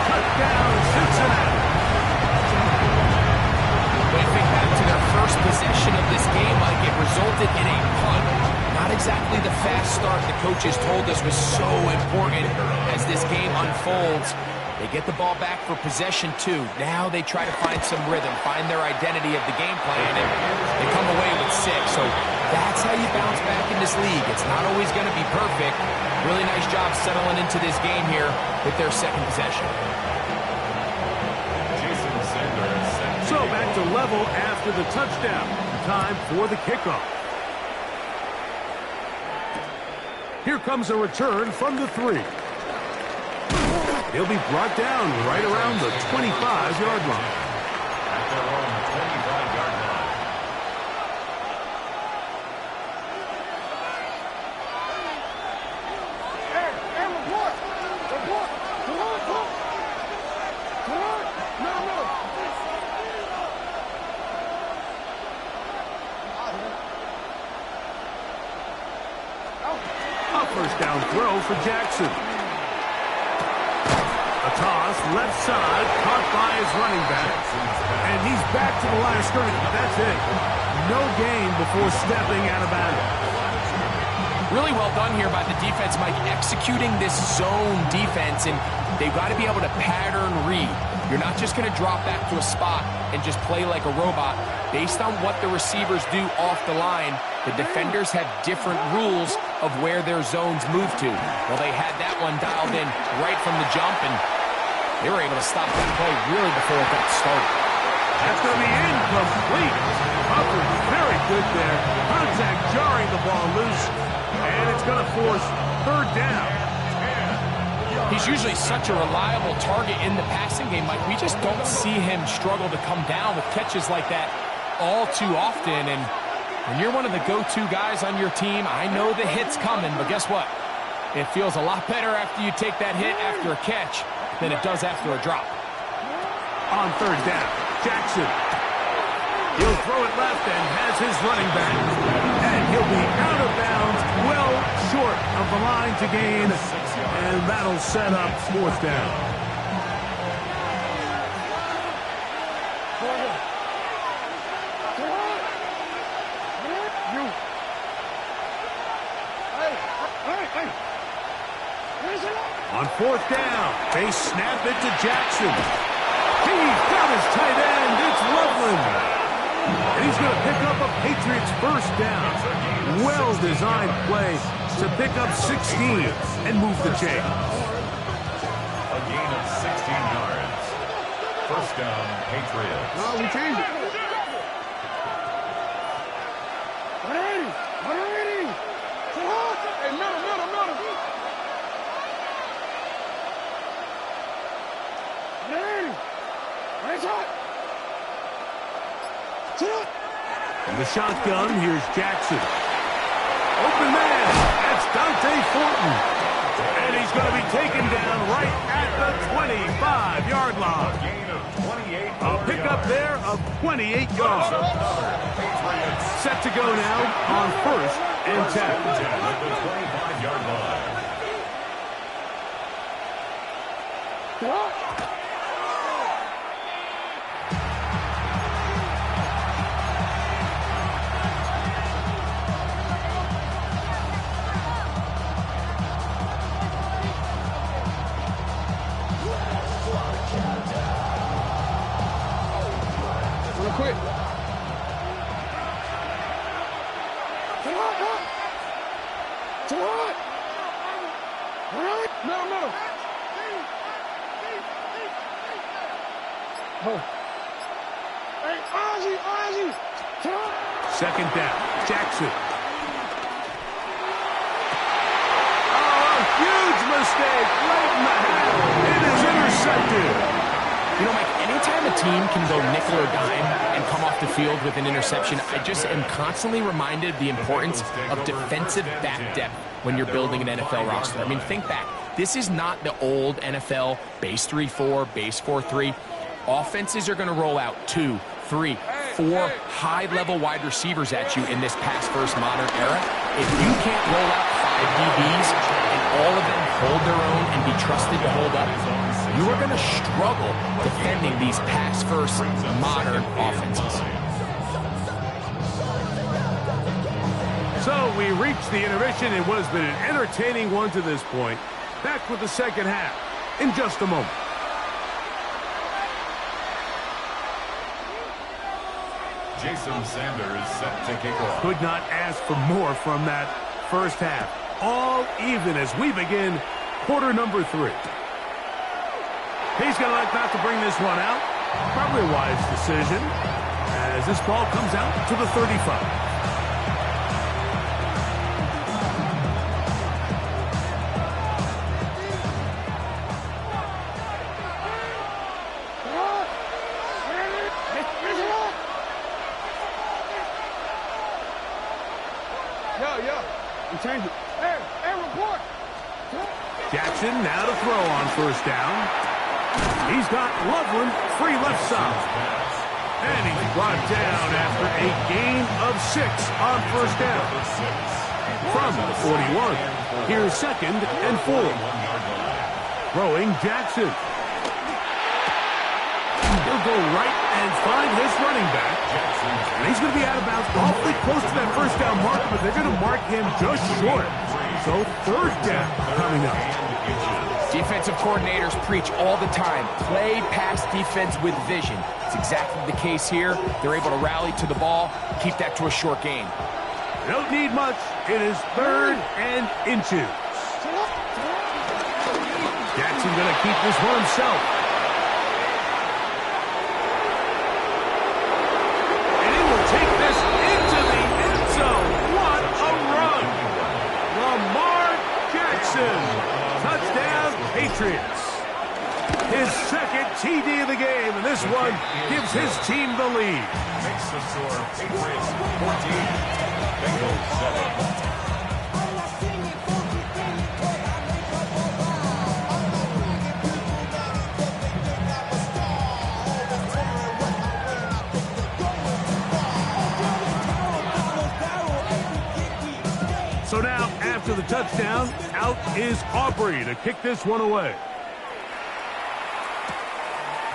Speaker 13: Touchdown, Cincinnati.
Speaker 14: When you think back to their first possession of this game, Mike, it resulted in a punt. Not exactly the fast start the coaches told us was so important as this game unfolds. They get the ball back for possession 2. Now they try to find some rhythm, find their identity of the game plan, and they come away with 6. So that's how you bounce back in this league. It's not always going to be perfect. Really nice job settling into this game here with their second possession.
Speaker 13: So back to level after the touchdown. Time for the kickoff. Here comes a return from the 3. He'll be brought down right around the 25-yard line.
Speaker 3: At their own 25-yard line.
Speaker 4: Hey, report.
Speaker 13: for Jackson. A toss, left side, caught by his running back. And he's back to the line of scrimmage, but that's it. No gain before stepping out of bounds.
Speaker 14: Really well done here by the defense, Mike, executing this zone defense, and they've got to be able to pattern read. You're not just going to drop back to a spot and just play like a robot. Based on what the receivers do off the line, the defenders have different rules of where their zones move to. Well, they had that one dialed in right from the jump, and they were able to stop that play really before it got started.
Speaker 13: That's going to be incomplete. Hubbard, very good there. Contact jarring the ball loose, and it's going to force third down.
Speaker 14: He's usually such a reliable target in the passing game, Mike. We just don't see him struggle to come down with catches like that all too often. And when you're one of the go-to guys on your team, I know the hit's coming, but guess what? It feels a lot better after you take that hit after a catch than it does after a drop.
Speaker 13: On third down, Jackson. He'll throw it left and has his running back. And he'll be out of bounds, well short of the line to gain. And that'll set up fourth down. On fourth down, they snap it to Jackson. He's got his tight end. It's Loveland. And he's going to pick up a Patriots first down. Well-designed play to pick up 16 and move the chains.
Speaker 3: A gain of 16 yards. First down, Patriots.
Speaker 4: No, we changed it. 180. 180. Hey, middle. 180. Right side.
Speaker 13: In the shotgun, here's Jackson. Open man, that's Dante Fortin. And he's going to be taken down right at the 25-yard line. A pickup there of 28 yards. Set to go now on first and 10.
Speaker 3: At the 25-yard line.
Speaker 4: Quick. Too hot. All right. Middle. Oh. Hey, Ozzie.
Speaker 13: Second down, Jackson. Oh, a huge mistake right in the half. It is intercepted.
Speaker 14: You know, Mike, anytime a team can go nickel or dime and come off the field with an interception, I just am constantly reminded of the importance of defensive back depth when you're building an NFL roster. I mean, think back. This is not the old NFL base 3-4, base 4-3. Offenses are going to roll out 2, 3, 4 high-level wide receivers at you in this pass-first modern era. If you can't roll out 5 DBs and all of them hold their own and be trusted to hold up, you are going to struggle defending these pass-first modern offenses.
Speaker 13: So we reached the intermission. It has been an entertaining one to this point. Back with the second half in just a moment.
Speaker 3: Jason Sanders set to kick off.
Speaker 13: Could not ask for more from that first half. All even as we begin quarter number 3. He's going to like not to bring this one out. Probably a wise decision as this ball comes out to the 35.
Speaker 4: Change it. Hey, report.
Speaker 13: Jackson now to throw on first down. He's got Loveland free left side. And he's brought down after a gain of 6 on first down. From the 41. Here's 2nd and 4. Throwing Jackson. He'll go right and find his running back. And he's going to be out of bounds awfully close to that first down marker, but they're going to mark him just short. So 3rd down coming up.
Speaker 14: Defensive coordinators preach all the time, play pass defense with vision. It's exactly the case here. They're able to rally to the ball, keep that to a short game.
Speaker 13: They don't need much. It is 3rd and inches. Jackson going to keep this one himself. And he will take this into the end zone. What a run! Lamar Jackson. Touchdown, Patriots. His 2nd TD of the game, and this one gives his team the lead.
Speaker 3: Makes the score Patriots 14, Bengals 7.
Speaker 13: So now, after the touchdown, out is Aubrey to kick this one away.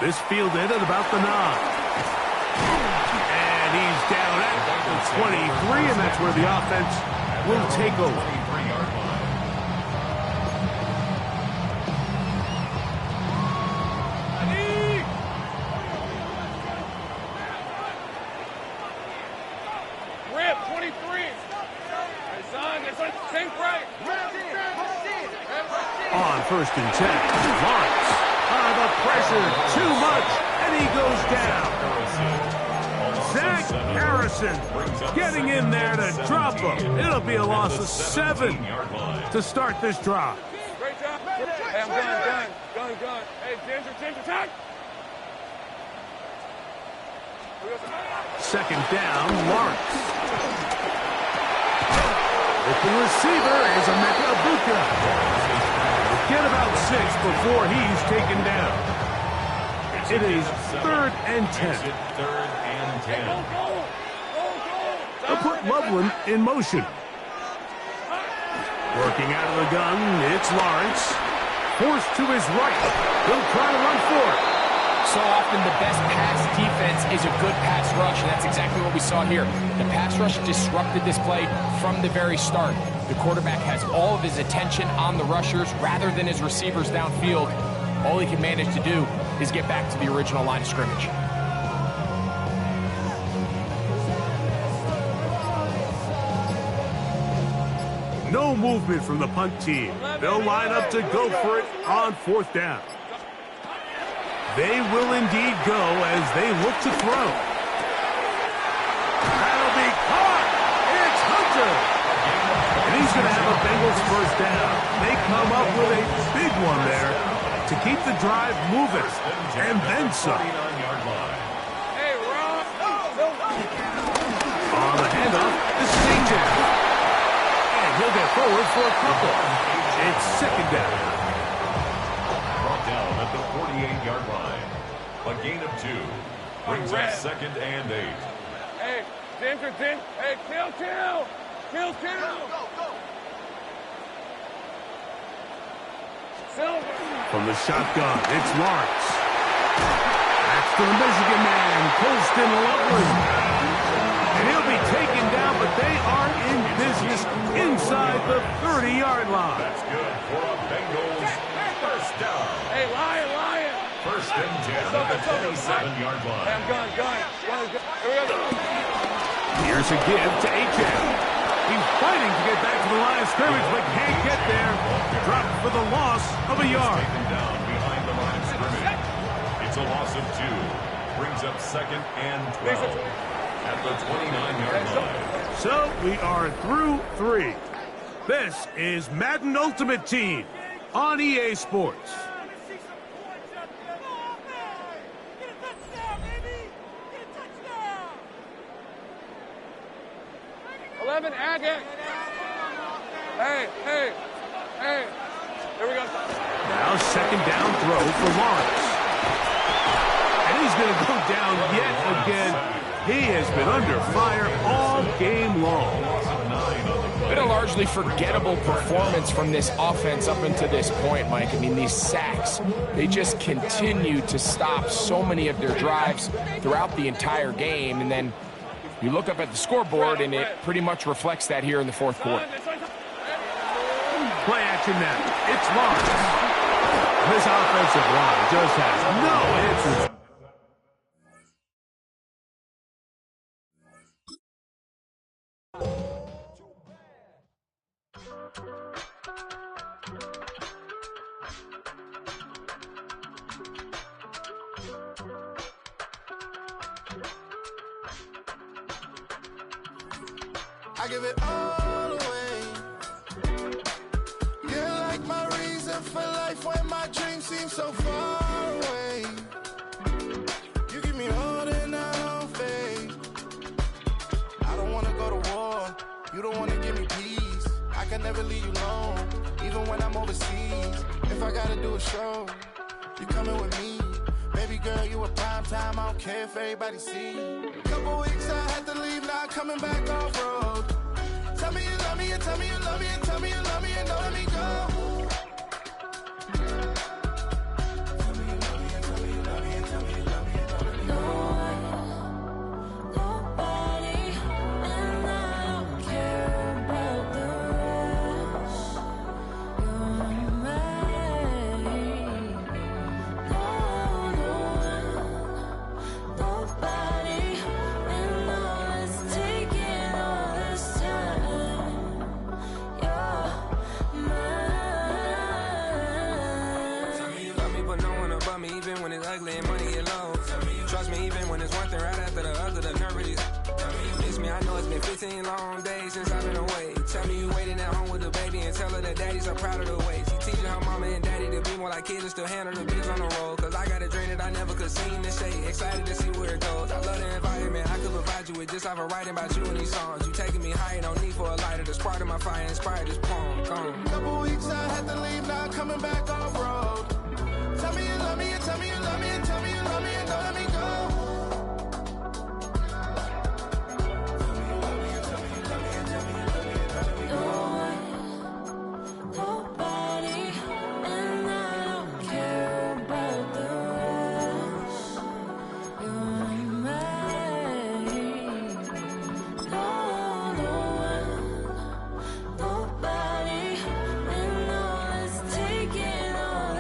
Speaker 13: This fielded at about the 9. And he's down at the 23, and that's where the offense will take over. On 1st and 10, Lawrence. The pressure too much, and he goes down. Zach Harrison getting in there to drop him. It'll be a loss of 7 to start this drive.
Speaker 4: Great job. Hey, I'm gun. Hey, Ginger, attack.
Speaker 13: 2nd down, Lawrence. Open receiver is Emeka Egbuka. Get about 6 before he's taken down. It is 3rd and 10.
Speaker 3: 3rd and 10.
Speaker 13: They'll put Loveland in motion. Working out of the gun, it's Lawrence. Forced to his right. He'll try to run for it.
Speaker 14: So often the best pass defense is a good pass rush, and that's exactly what we saw here. The pass rush disrupted this play from the very start. The quarterback has all of his attention on the rushers rather than his receivers downfield. All he can manage to do is get back to the original line of scrimmage.
Speaker 13: No movement from the punt team. They'll line up to go for it on 4th down. They will indeed go as they look to throw. That'll be caught. It's Hunter. And he's going to have a Bengals 1st down. They come up with a big one there to keep the drive moving. And then some. On the handoff, this is AJ. And he'll get forward for a couple. It's 2nd down.
Speaker 3: Brought down at the 48-yard line. A gain of 2. Brings up 2nd and 8.
Speaker 4: Hey, Ginger. Hey, kill. Go.
Speaker 13: From the shotgun, it's Lawrence. That's the Michigan man, Colston Loveland. And he'll be taken down, but they are in business inside the 30-yard line.
Speaker 3: That's good for a Bengals 1st down.
Speaker 4: Hey, Lion.
Speaker 3: 1st and 10 at the 27-yard line.
Speaker 4: Hey, I'm gun. Here we go.
Speaker 13: Here's a give to A.J. He's fighting to get back to the line of scrimmage, but can't get there. Dropped for the loss of a yard.
Speaker 3: Taken down behind the line of scrimmage. It's a loss of 2. Brings up 2nd and 12 at the 29-yard line.
Speaker 13: So we are through 3. This is Madden Ultimate Team on EA Sports.
Speaker 4: 11, Agate. Hey. Here we go.
Speaker 13: Now 2nd down throw for Lawrence. And he's going to go down yet again. He has been under fire all game long.
Speaker 3: Loss of 9 on the play.
Speaker 14: Been a largely forgettable performance from this offense up until this point, Mike. I mean, these sacks, they just continue to stop so many of their drives throughout the entire game. And then you look up at the scoreboard, and it pretty much reflects that here in the fourth quarter.
Speaker 13: Play action now. It's Lawrence. This offensive line just has no answers.
Speaker 11: I give it all away. You're like my reason for life when my dreams seem so far away. You give me all that I don't fade. I don't wanna go to war. You don't wanna give me peace. I can never leave you alone, even when I'm overseas. If I gotta do a show, you coming with me. Baby girl, you a prime time. I don't care if everybody see. Couple weeks I had to leave, now I'm coming back off road. Tell me you love me, and tell me you love me, and tell me you love me, and don't let me go. Tell me you love me, and tell me you love me, and tell me you love me, and don't let me go.
Speaker 8: Nobody, and I don't care about the rest. You're mine. Nobody, and all it's taking all this time. You're mine.
Speaker 15: Tell me you love me, but no one above me, even when it's ugly and money get low. Trust me, even when it's one thing right after the other, the nerve really. You miss me, I know it's been 15 long days since I've been away. Tell me you waiting at home with the baby and tell her that daddy's so proud of the way. She teaching her mama and daddy to be more like kids and still handle the biz on the road. Cause I got a dream that I never could see in the shade. Excited to see where it goes. I love the environment. I could provide you with just off of writing about you in these songs. You taking me higher, no need for a lighter. The spark of my fire inspired this poem. Gone.
Speaker 11: Couple weeks I had to leave, now I'm coming back off road. Tell me you love me, and tell me you love me, and tell me you love me, and don't let me go.
Speaker 8: Nobody, and I don't care about the rest. You're mine. Nobody, and all it's taking all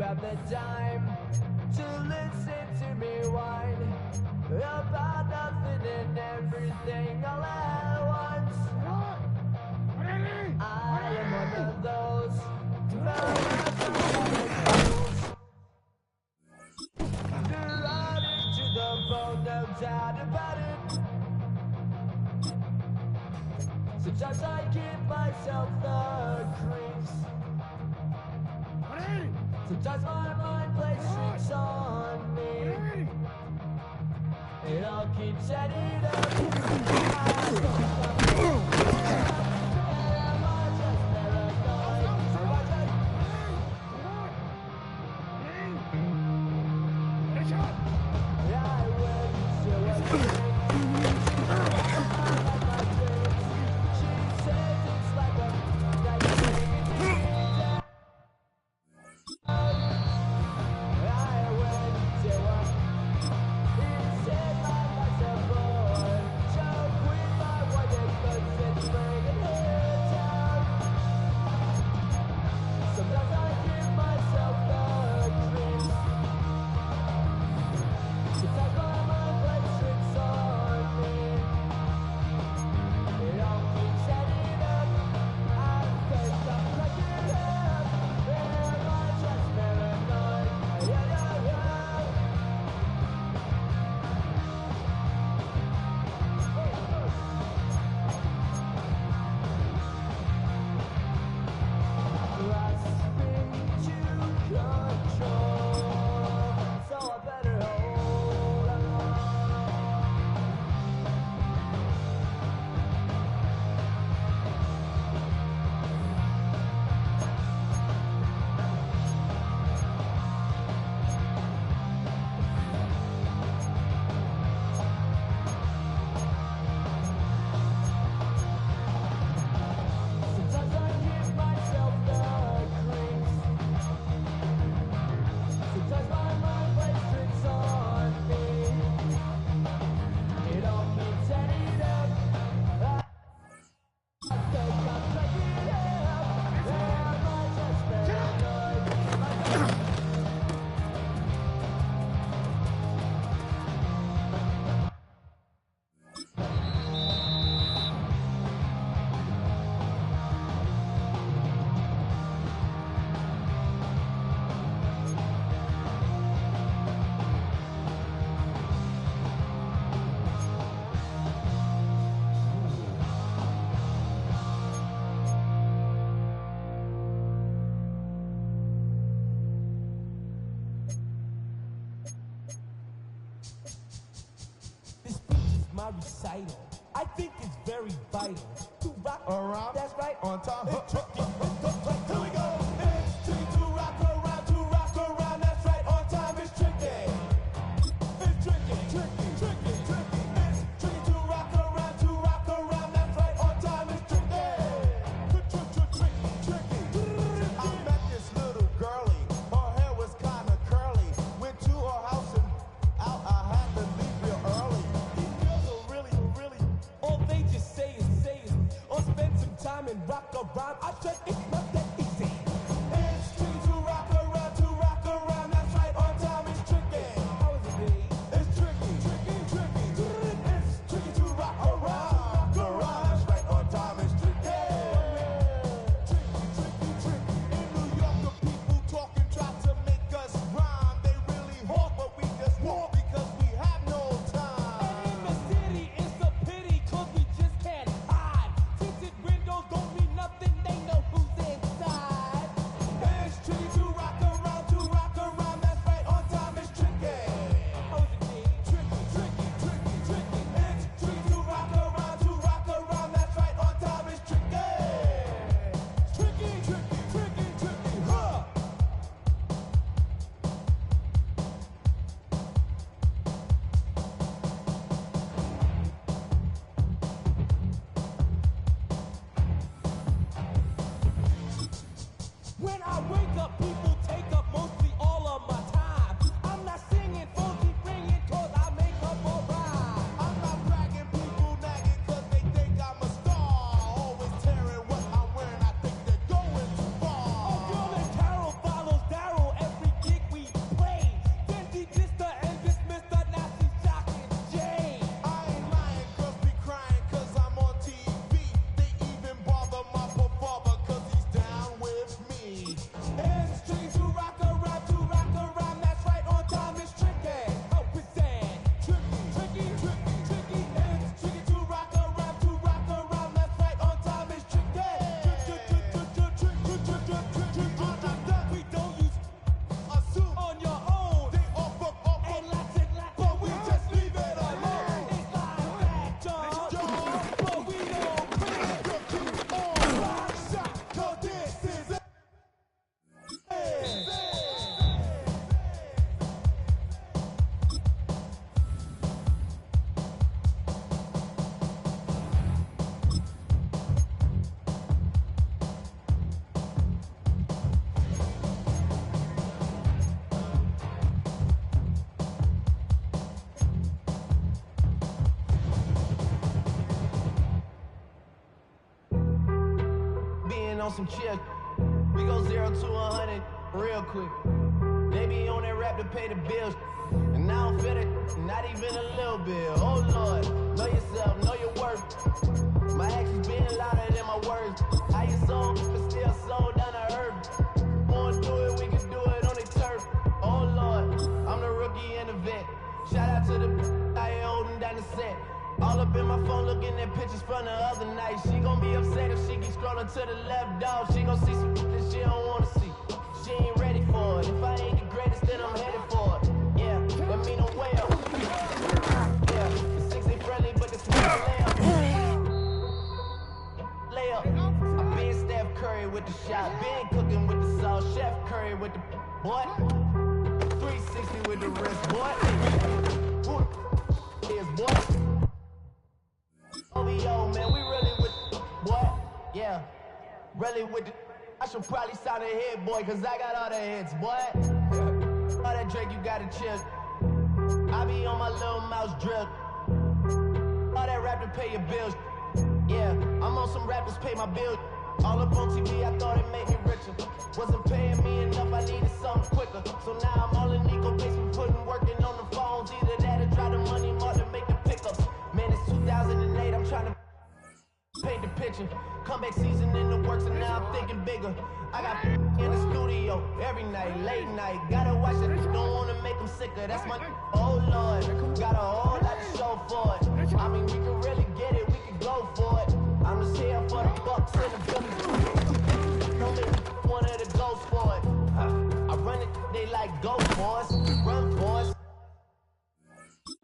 Speaker 16: grab the time to listen to me whine about nothing and everything all at once. I am one of those neurotic to the bone, no doubt about it. Sometimes I give myself the creeps. Sometimes my mind plays tricks on me. It all keeps adding up.
Speaker 17: My recital, I think it's very vital to rock around. That's right, on time. It's tricky. Here we go. It's tricky to rock around. That's right, on time. It's tricky. It's tricky. It's tricky to rock around. That's right, on time. It's tricky.
Speaker 18: I met this little girlie. Her hair was kind of curly. Went to her house and out. I had to leave real early.
Speaker 17: All they just say is, or spend some time and rock around. I said it's not that
Speaker 16: some chill. We go 0 to 100 real quick. They be on that rap to pay the bills. And I don't feel it, not even a little bit. Oh Lord, know yourself, know your worth. My actions being louder than my words. How you sold, but still sold down to earth. Wanna do it, we can do it on the turf. Oh Lord, I'm the rookie and the vet. Shout out to the I ain't holding down the set. All up in my phone looking at pictures from the other night. She gon' be upset if she keep scrolling to the left, dog. She gon' see some that she don't wanna see. She ain't ready for it. If I ain't the greatest, then I'm headed for it. Yeah, that mean I'm way up. Yeah, the 6 ain't friendly, but the 12 layup. I been Steph Curry with the shot. Been cooking with the sauce. Chef Curry with the boy. 360 with the wrist, boy. Here's boy. OVO, man, we really with what? Yeah, really with the. I should probably sign a hit, boy, cause I got all the hits, boy. All that Drake, you gotta chill. I be on my little mouse drip. All that rap to pay your bills. Yeah, I'm on some rappers pay my bills. All up on TV, I thought it made me richer. Wasn't paying me enough, I needed something quicker. So now I'm all in Nico basement, putting working on the phones. Either that or try the money more to make the pickups. Man, it's 2008, I'm trying to paint the picture. Comeback season in the works and now I'm thinking bigger. I got in the studio every night, late night. Gotta watch it, don't wanna make them sicker. That's my, oh Lord. Got a whole lot to show for it. I mean, we can really get it, we can go for it. I'm just here for the bucks and the billies. Don't make me one of the ghosts for it. I run it, they like go for us, run for us.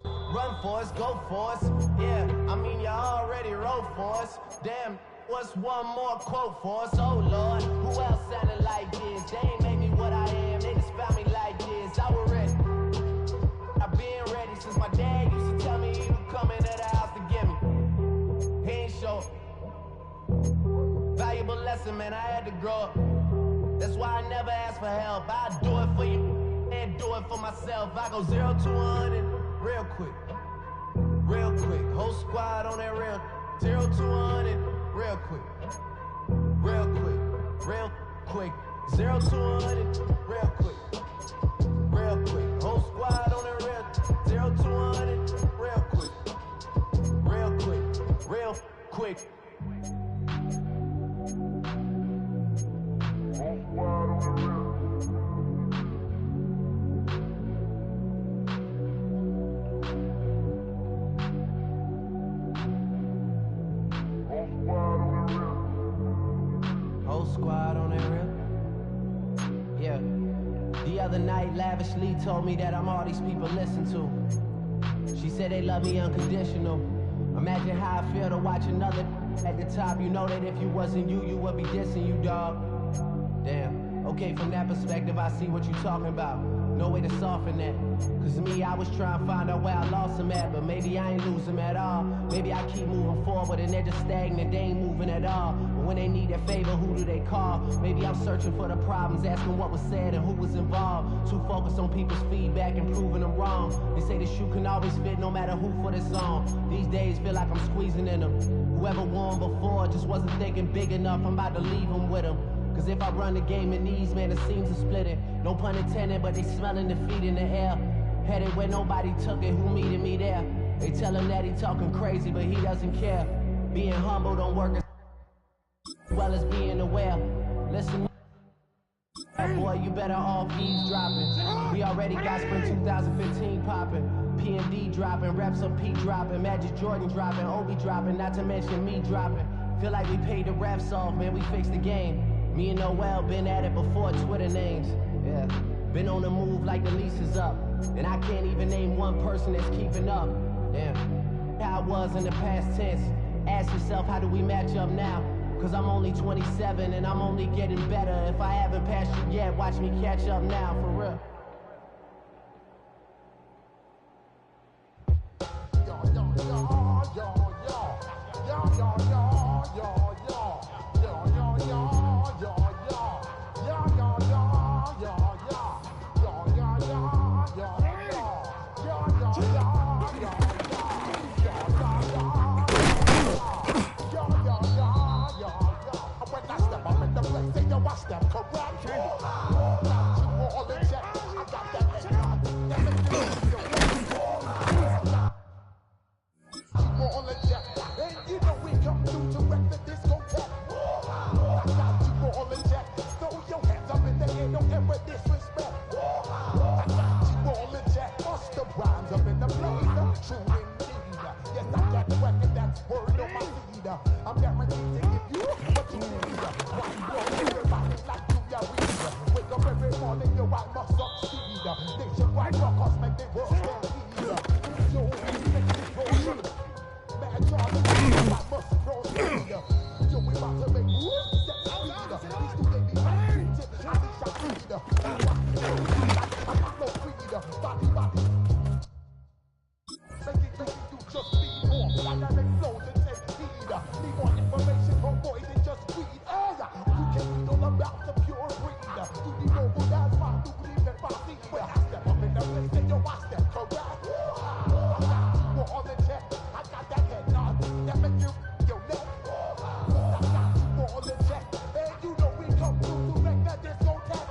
Speaker 16: Run for us, go for us. Yeah, I mean, you already wrote for us. Damn, what's one more quote for us? Oh Lord, who else sounded like this? They ain't made me what I am, they just found me like this. I was ready. I've been ready since my dad used to tell me he would come into the house to get me. He ain't show. Valuable lesson, man, I had to grow up. That's why I never ask for help. I do it for you and do it for myself. I go 0 to 100 real quick. Real quick. Whole squad on that real 0 to 100 real quick. Real quick. Real quick. 0 to 100 real quick. Real quick. Whole squad on that real 0 to 100 real quick. Real quick. Real quick. Whole squad on that real? Yeah. The other night, Lavishly told me that I'm all these people listen to. She said they love me unconditional. Imagine how I feel to watch another at the top. You know that if you wasn't you, you would be dissing you, dog. Damn. Okay, from that perspective, I see what you're talking about. No way to soften that. Cause me, I was trying to find out where I lost them at, but maybe I ain't lose them at all. Maybe I keep moving forward and they're just stagnant, they ain't moving at all. But when they need their favor, who do they call? Maybe I'm searching for the problems, asking what was said and who was involved. Too focused on people's feedback and proving them wrong. They say the shoe can always fit no matter who for this song. These days feel like I'm squeezing in them. Whoever won before just wasn't thinking big enough, I'm about to leave them with them. Cause if I run the game in these, man, the seams are splitting. No pun intended, but they smelling defeat in the air. Headed where nobody took it, who meeted me there? They tell him that he talking crazy, but he doesn't care. Being humble don't work as well as being aware. Listen, boy, you better off eavesdropping. We already got Spring 2015 popping. P&D dropping, Reps on P dropping, Magic Jordan dropping, Obi dropping, not to mention me dropping. Feel like we paid the refs off, man, we fixed the game. Me and Noel been at it before Twitter names. Yeah, been on the move like the lease is up. And I can't even name one person that's keeping up. Damn, how I was in the past tense. Ask yourself, how do we match up now? Cause I'm only 27 and I'm only getting better. If I haven't passed you yet, watch me catch up now, for real.
Speaker 18: white rockers make the world stand easier. Yo, make this roll. Mad Charles, I must roll speeder. Yo, we about to make whoop step speeder. These two baby tips, I think shot speeder. I'm not no speeder. Body. Make it you just speed off. Dynamic flows and take heed. Need more information from boy than just weed. You can read all about the pure breed. You need mobile, that's why you believe that my seed. When I step up in the place, then you watch them correct. I got you on the check. I got that head nod that make you your neck. I got you on the check. And you know we come through to wreck that discotheque.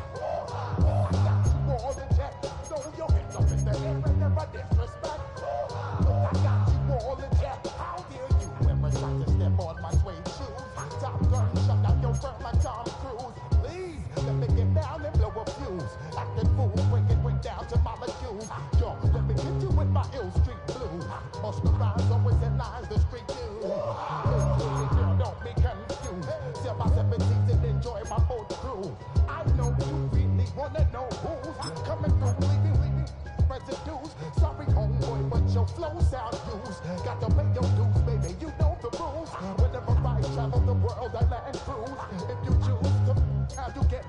Speaker 18: I got you on the check. Throw your hands up in the air and never disrespect. I got you all in check. How dare you ever try to step on my suede shoes? Top gun, shut out your firm like Tom Cruise. Please, let me get down and blow a fuse. Acting fool, break it down to molecules. Yo, let me get you with my ill street blues. Most the rhymes always in lines, the street news. Girl, don't be confused. Sell my 17s and enjoy my boat cruise. I know you really wanna know who's coming through, leaving residues. Sorry, homeboy, but your flow sound used. Got to pay your dues, baby, you know the rules. Whenever I travel the world, I land cruise. If you choose to, how you get?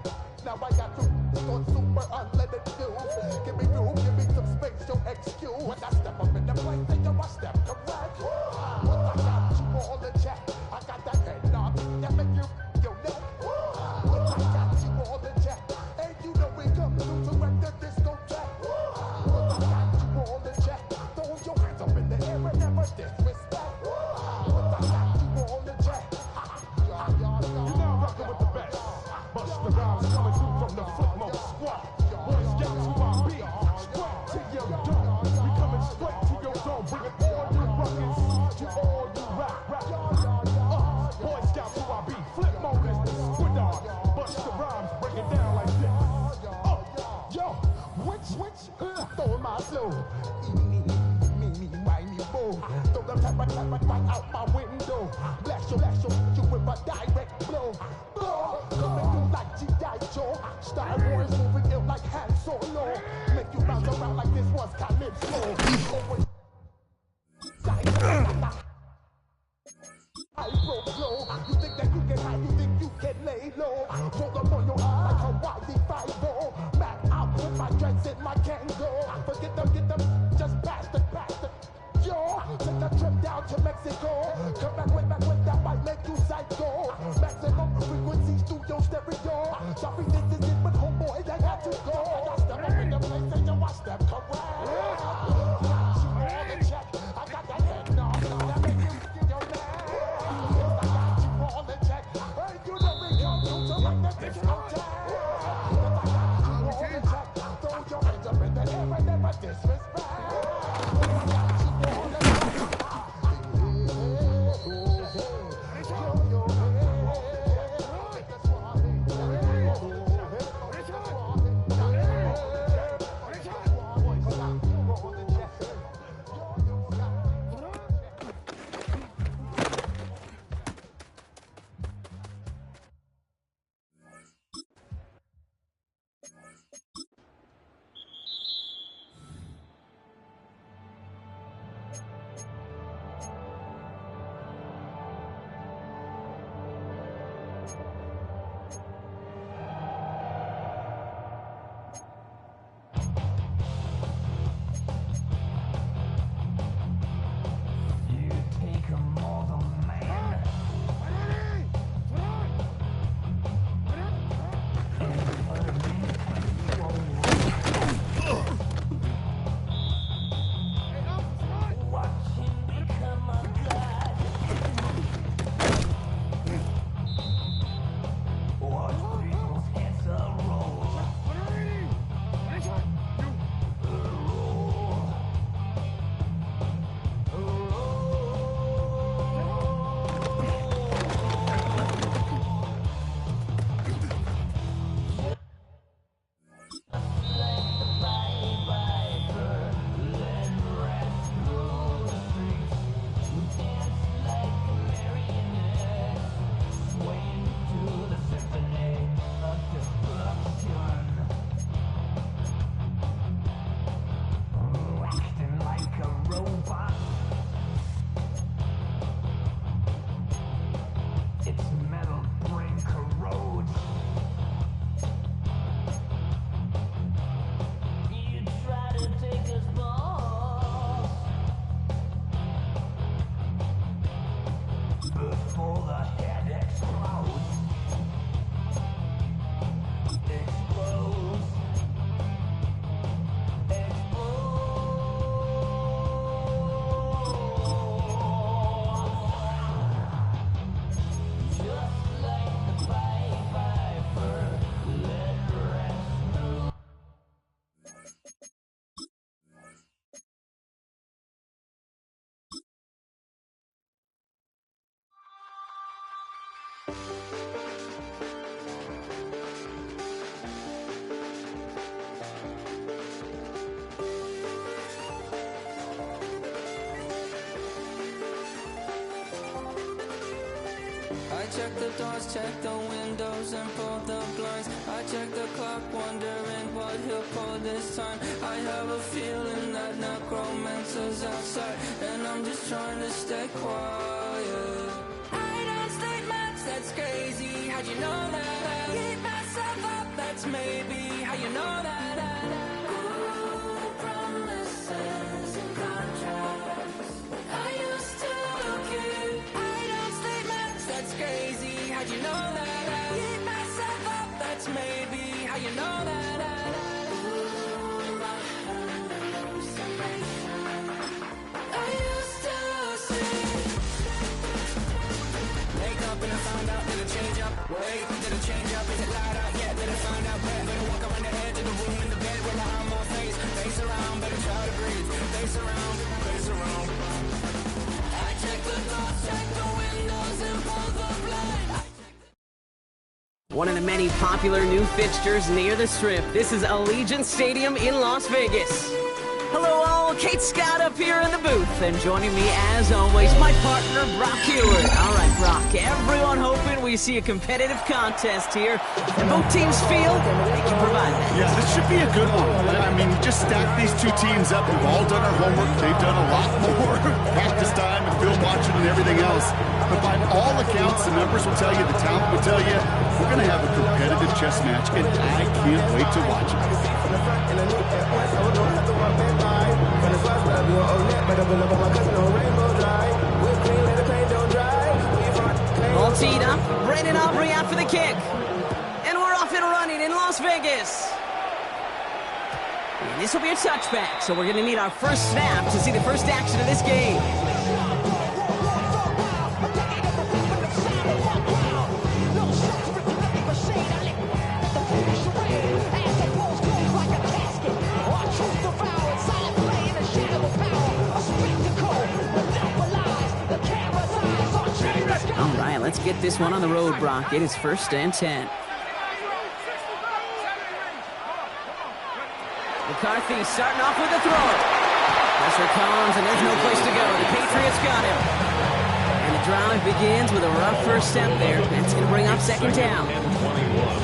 Speaker 18: Now I got to on super unleaded dudes. Give me room, give me some space, your excuse. When I step up in the place, then you must step correct. But I got you all in check. I got that head knob that make you your neck. But I got you all in check. And you know we come through to wreck the discotheque. But I got you all in check. Throw your hands up in the air and never disrespect. But I got you all in check.
Speaker 17: You're now rocking with the best. Busta Rhymes coming through from the footmost squad. Boy Scouts who I be. Straight to your dome. We coming straight to your dome. Bringing all you ruckus to all you rap. Boy Scouts who I be. Flip mode is the squid dog. Busta Rhymes break it down like this.
Speaker 18: Yo, which, throw my flow. Me, whiny boo. Throw them tap right out my window. Blast you with a direct blow. Coming through like G.I. Joe. Star Wars moving ill like Han Solo. Make you bounce around like this was Calypso. I broke low. You think that you can hide, you think you can lay low. Roll up on your eye like Hawaii Five-O. Back out with my dreads in my Kango. Forget them, get them, just pass the. Yo, take a trip down to Mexico. Come back with that might make you psycho. Maximum frequency studio stereo. Sorry, this is it, but homeboy, I got to go. I got step up in the place and you watch them correct. Got you all in check. I got that head knob that make you get your neck. I got you all in check. Hey, you know we come through to like the discotheque. I got you all in check. Throw your hands up in the air and never disrespect.
Speaker 5: check the doors, check the windows, and pull the blinds. I check the clock, wondering what he'll pull this time. I have a feeling that necromancer's outside, and I'm just trying to stay quiet. I don't state much, that's crazy. How'd you know that? I keep myself up, that's maybe how you know that. Ooh, promises and contracts. I used to keep. I don't state much, that's crazy. How'd you know that? I keep myself up, that's maybe how you know that. Ooh, my hallucination. I used to see. Wake up and I found out, did it change up? Wait, did it change up? Is it light up? Yeah, did it find out? Better walk around the edge of the room in the bed with my arm on face around, better try to breathe. Face around, face around. I check the doors, check the windows, and pull the blind.
Speaker 2: One of the many popular new fixtures near the Strip. This is Allegiant Stadium in Las Vegas. Hello all, Kate Scott up here in the booth, and joining me as always, my partner Brock Huard. All right, Brock, everyone hoping we see a competitive contest here, and both teams feel they can provide that.
Speaker 1: Yeah, this should be a good one. I mean, just stack these two teams up. We've all done our homework. They've done a lot more practice time and film watching and everything else. But by all accounts, the numbers will tell you, the talent will tell you, we're going to have a competitive chess match, and I can't wait to watch it.
Speaker 2: All teed up, Brandon Aubrey out for the kick. And we're off and running in Las Vegas. And this will be a touchback, so we're going to need our first snap to see the first action of this game. All right, let's get this one on the road, Brock. It is 1st and 10. McCarthy starting off with a throw. Pressure comes, and there's no place to go. The Patriots got him. And the drive begins with a rough first step there. That's going to bring up 2nd down.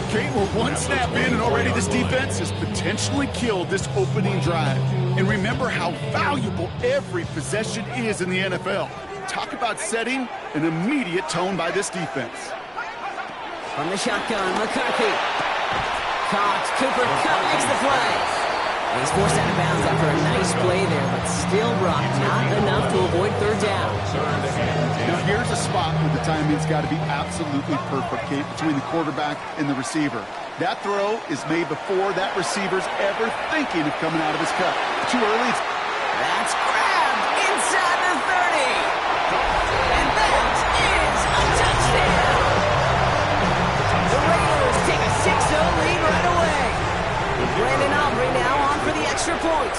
Speaker 1: Kate, we're one snap in, and already this defense has potentially killed this opening drive. And remember how valuable every possession is in the NFL. Talk about setting an immediate tone by this defense.
Speaker 2: From the shotgun, McCarthy. Caught. Cooper Kupp makes the play. He's forced out of bounds after a nice play there, but still, Brock, not enough to avoid 3rd down.
Speaker 1: Now here's a spot where the timing's got to be absolutely perfect, Kate, between the quarterback and the receiver. That throw is made before that receiver's ever thinking of coming out of his cut. Too early.
Speaker 2: That's grabbed inside the 30. And that is a touchdown. The Raiders take a 6-0 lead right away. Brandon Aubrey now on for the extra point.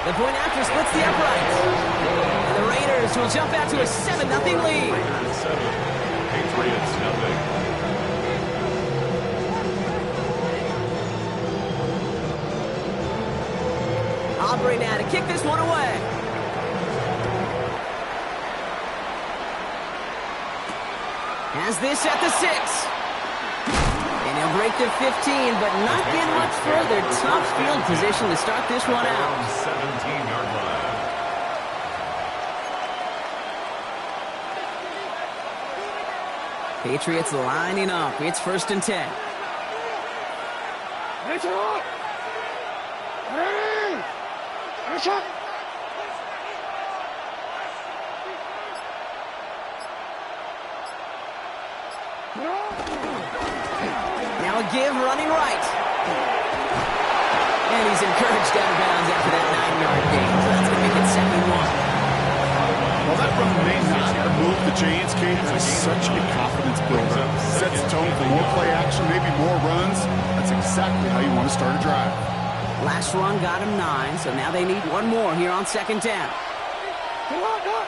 Speaker 2: The point after splits the uprights. And the Raiders will jump out to a 7-0 lead.
Speaker 3: Patriots nothing.
Speaker 2: Aubrey now to kick this one away. Has this at the 6. And he'll break the 15, but not get much further. Tough field position to start this one out.
Speaker 3: 17-yard line.
Speaker 2: Patriots lining up. It's 1st and 10.
Speaker 18: It's up. Ready. It's up.
Speaker 2: Now a give running right. And he's encouraged out of bounds after that 9-yard gain. So that's going to make it 2nd and 1.
Speaker 1: Well, that run may not have moved the chains, Kate. That is such a confidence builder. Sets the tone for more play action, maybe more runs. That's exactly how you want to start a drive.
Speaker 2: Last run got him 9, so now they need one more here on 2nd down.
Speaker 18: Come on, come on.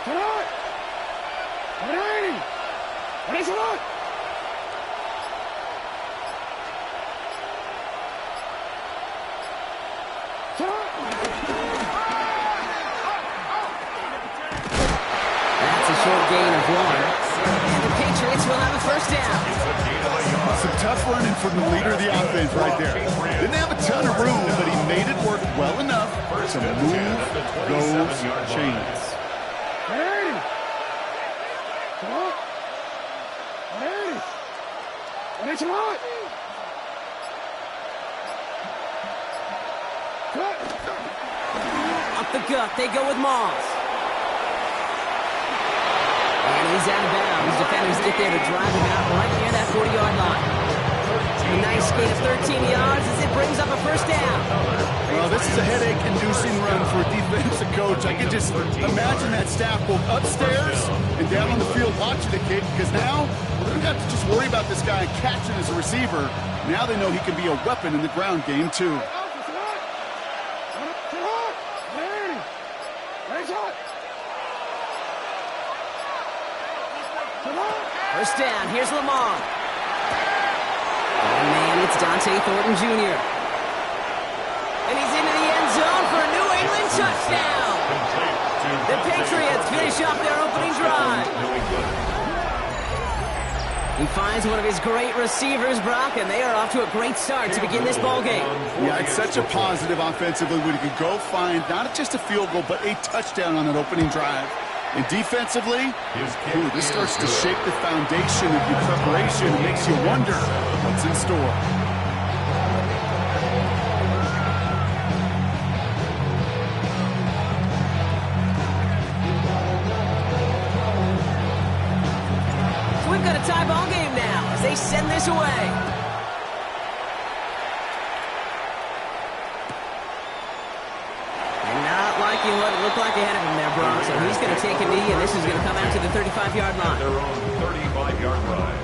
Speaker 18: Come on. Ready. Ready, come on.
Speaker 2: That's a short gain of a first down.
Speaker 1: Some tough running from the leader of the offense right there. Didn't have a ton of room, but he made it work well enough to move those chains.
Speaker 4: Hey! Come on! Hey! That's right!
Speaker 2: Up the gut, they go with Moss. And he's out of bounds. Defenders get there to drive him out right near that 40-yard line. A nice gain of 13 yards as it brings up a first down.
Speaker 1: Well, this is a headache-inducing run for a defensive coach. I can just imagine that staff both upstairs and down on the field watching the kid, because now they don't have to just worry about this guy catching as a receiver. Now they know he can be a weapon in the ground game, too.
Speaker 2: First down, here's Lamar. Oh, man, it's Dante Thornton Jr. And he's into the end zone for a New England touchdown. The Patriots finish off their opening drive. He finds one of his great receivers, Brock, and they are off to a great start to begin this ball game.
Speaker 1: Yeah, it's such a positive offensively when you can go find not just a field goal, but a touchdown on that opening drive. And defensively, this starts to shape the foundation of your preparation. It makes you wonder what's in store.
Speaker 2: So we've got a tie ball game now as they send this away. Liking what it looked like ahead of him there, Brock. So he's going to take a knee, and this is going to come out to the 35-yard line.
Speaker 3: Their own 35-yard line.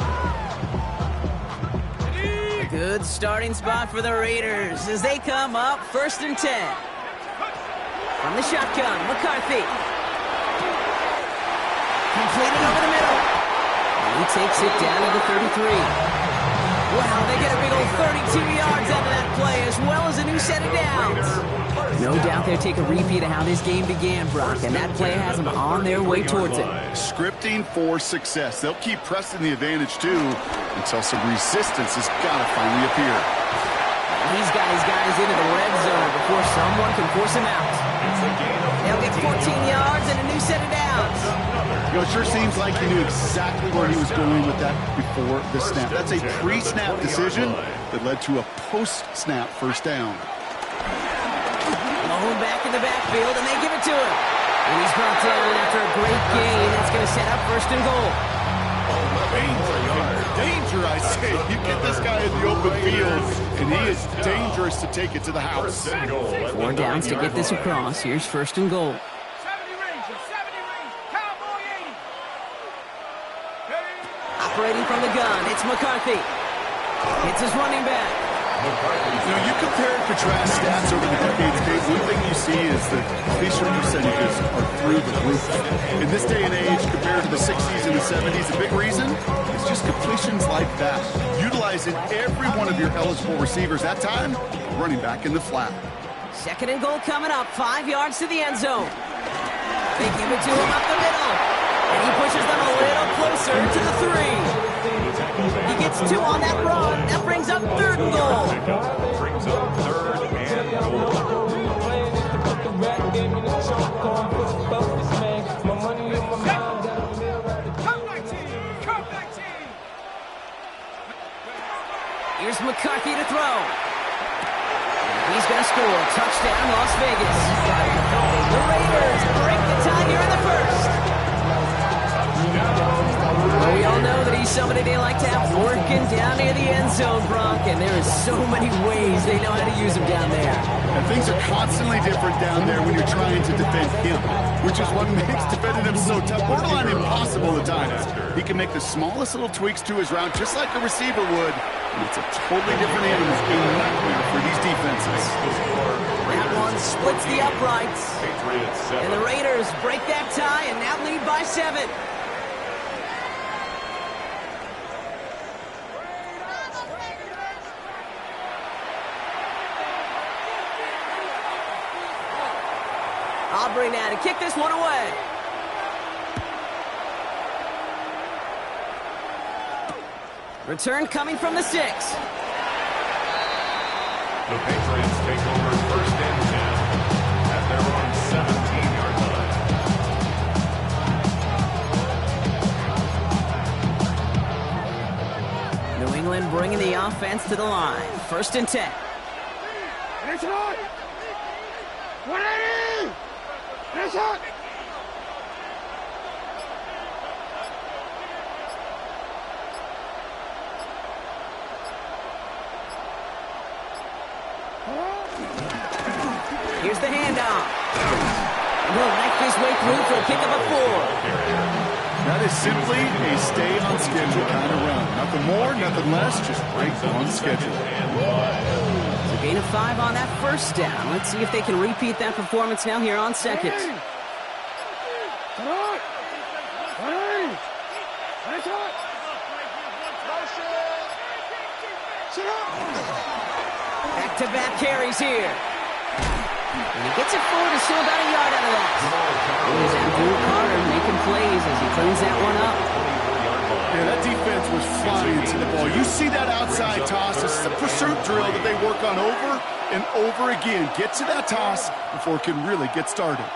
Speaker 2: Good starting spot for the Raiders as they come up 1st and 10. From the shotgun, McCarthy. Completed over the middle. And he takes it down to the 33. Wow, they get a big old 32 yards out of that play, as well as a new set of downs. No doubt they'll take a repeat of how this game began, Brock, and that play has them on their way towards it.
Speaker 1: Scripting for success. They'll keep pressing the advantage, too, until some resistance has got to finally appear.
Speaker 2: He's got his guys into the red zone before someone can force him out. They'll get 14 yards and a new set of downs.
Speaker 1: You know, it sure seems like he knew exactly where he was going with that before the snap. That's a pre-snap decision that led to a post-snap first down.
Speaker 2: Malone back in the backfield, and they give it to him. And he's brought down after a great gain. That's going to set up 1st and goal.
Speaker 1: Danger, I say. You get this guy in the open field, and he is dangerous to take it to the house.
Speaker 2: 4 downs to get this across. Here's 1st and goal.
Speaker 4: 70 range, Cowboy 80.
Speaker 2: Operating from the gun, it's McCarthy. It's his running back.
Speaker 1: You know, you compare and contrast stats over the decades, Dave. One thing you see is that completion percentages are through the roof. In this day and age, compared to the 60s and the 70s, a big reason is just completions like that. Utilizing every one of your eligible receivers. That time, running back in the flat.
Speaker 2: 2nd and goal coming up, 5 yards to the end zone. They give it to him up the middle. And he pushes them a little closer to the 3. He gets 2 on that run. That brings up 3rd and goal.
Speaker 3: Brings up 3rd and goal.
Speaker 2: Here's McCarthy to throw. He's going to score. Touchdown, Las Vegas. The Raiders break the tie here in the 1st. Well, we all know that he's somebody they like to have working down near the end zone, Bronk, and there is so many ways they know how to use him down there.
Speaker 1: And things are constantly different down there when you're trying to defend him, which is what makes defending him so tough, borderline impossible at times. He can make the smallest little tweaks to his route, just like a receiver would, and it's a totally different animal, a nightmare for these defenses.
Speaker 2: That one splits the uprights, and the Raiders break that tie and now lead by 7. Aubrey now to kick this one away. Return coming from the 6.
Speaker 3: The Patriots take over 1st and 10 at their own 17-yard line.
Speaker 2: New England bringing the offense to the line. 1st and 10.
Speaker 4: It's hot! 180! It's hot!
Speaker 2: Here's the handoff. He'll make his way through for a pickup of 4.
Speaker 1: That is simply a stay-on-schedule kind of run. Nothing more, nothing less, just right on schedule.
Speaker 2: So gain of 5 on that 1st down. Let's see if they can repeat that performance now here on 2nd. Back-to-back carries here. And he gets it forward to show about a yard out of that. Here's Abdul Carter making plays as he cleans that one up.
Speaker 1: Yeah, that defense was flying to the ball. You see that outside toss. This is a pursuit drill that they work on over and over again. Get to that toss before it can really get started.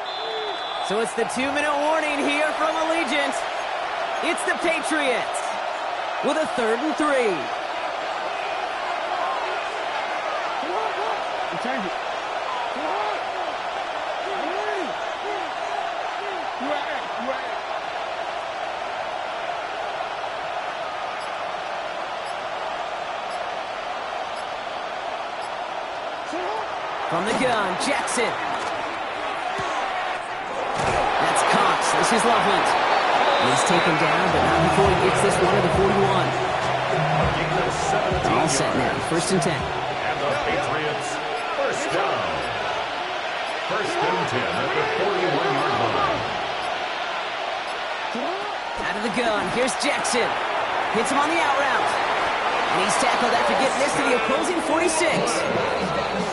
Speaker 2: So it's the 2-minute warning here from Allegiant. It's the Patriots with a 3rd and 3.
Speaker 4: Change it.
Speaker 2: From the gun, Jackson. That's Cox. This is Loveland. He's taken down, but not before he gets this one to the 41. All set now. 1st and 10.
Speaker 3: And the Patriots, 1st down. 1st and 10 at the 41-yard line.
Speaker 2: Out of the gun. Here's Jackson. Hits him on the out route. And he's tackled after getting this to the opposing 46.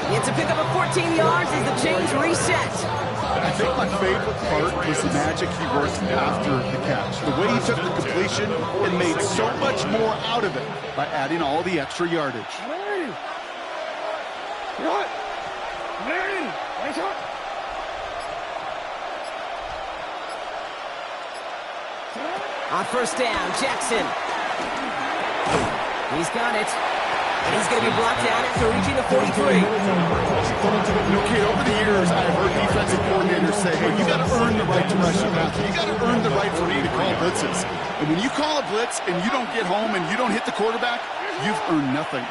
Speaker 2: It's a pickup of 14 yards as the chains reset.
Speaker 1: I think my favorite part was the magic he worked after the catch. The way he took the completion and made so much more out of it by adding all the extra yardage.
Speaker 2: On 1st down, Jackson. He's got it. And he's going to be blocked out after reaching the 43.
Speaker 1: Okay, over the years, I've heard defensive coordinators say, hey, you got to earn the right to rush your path. You got to earn the right for me to call blitzes. And when you call a blitz and you don't get home and you don't hit the quarterback, you've earned nothing.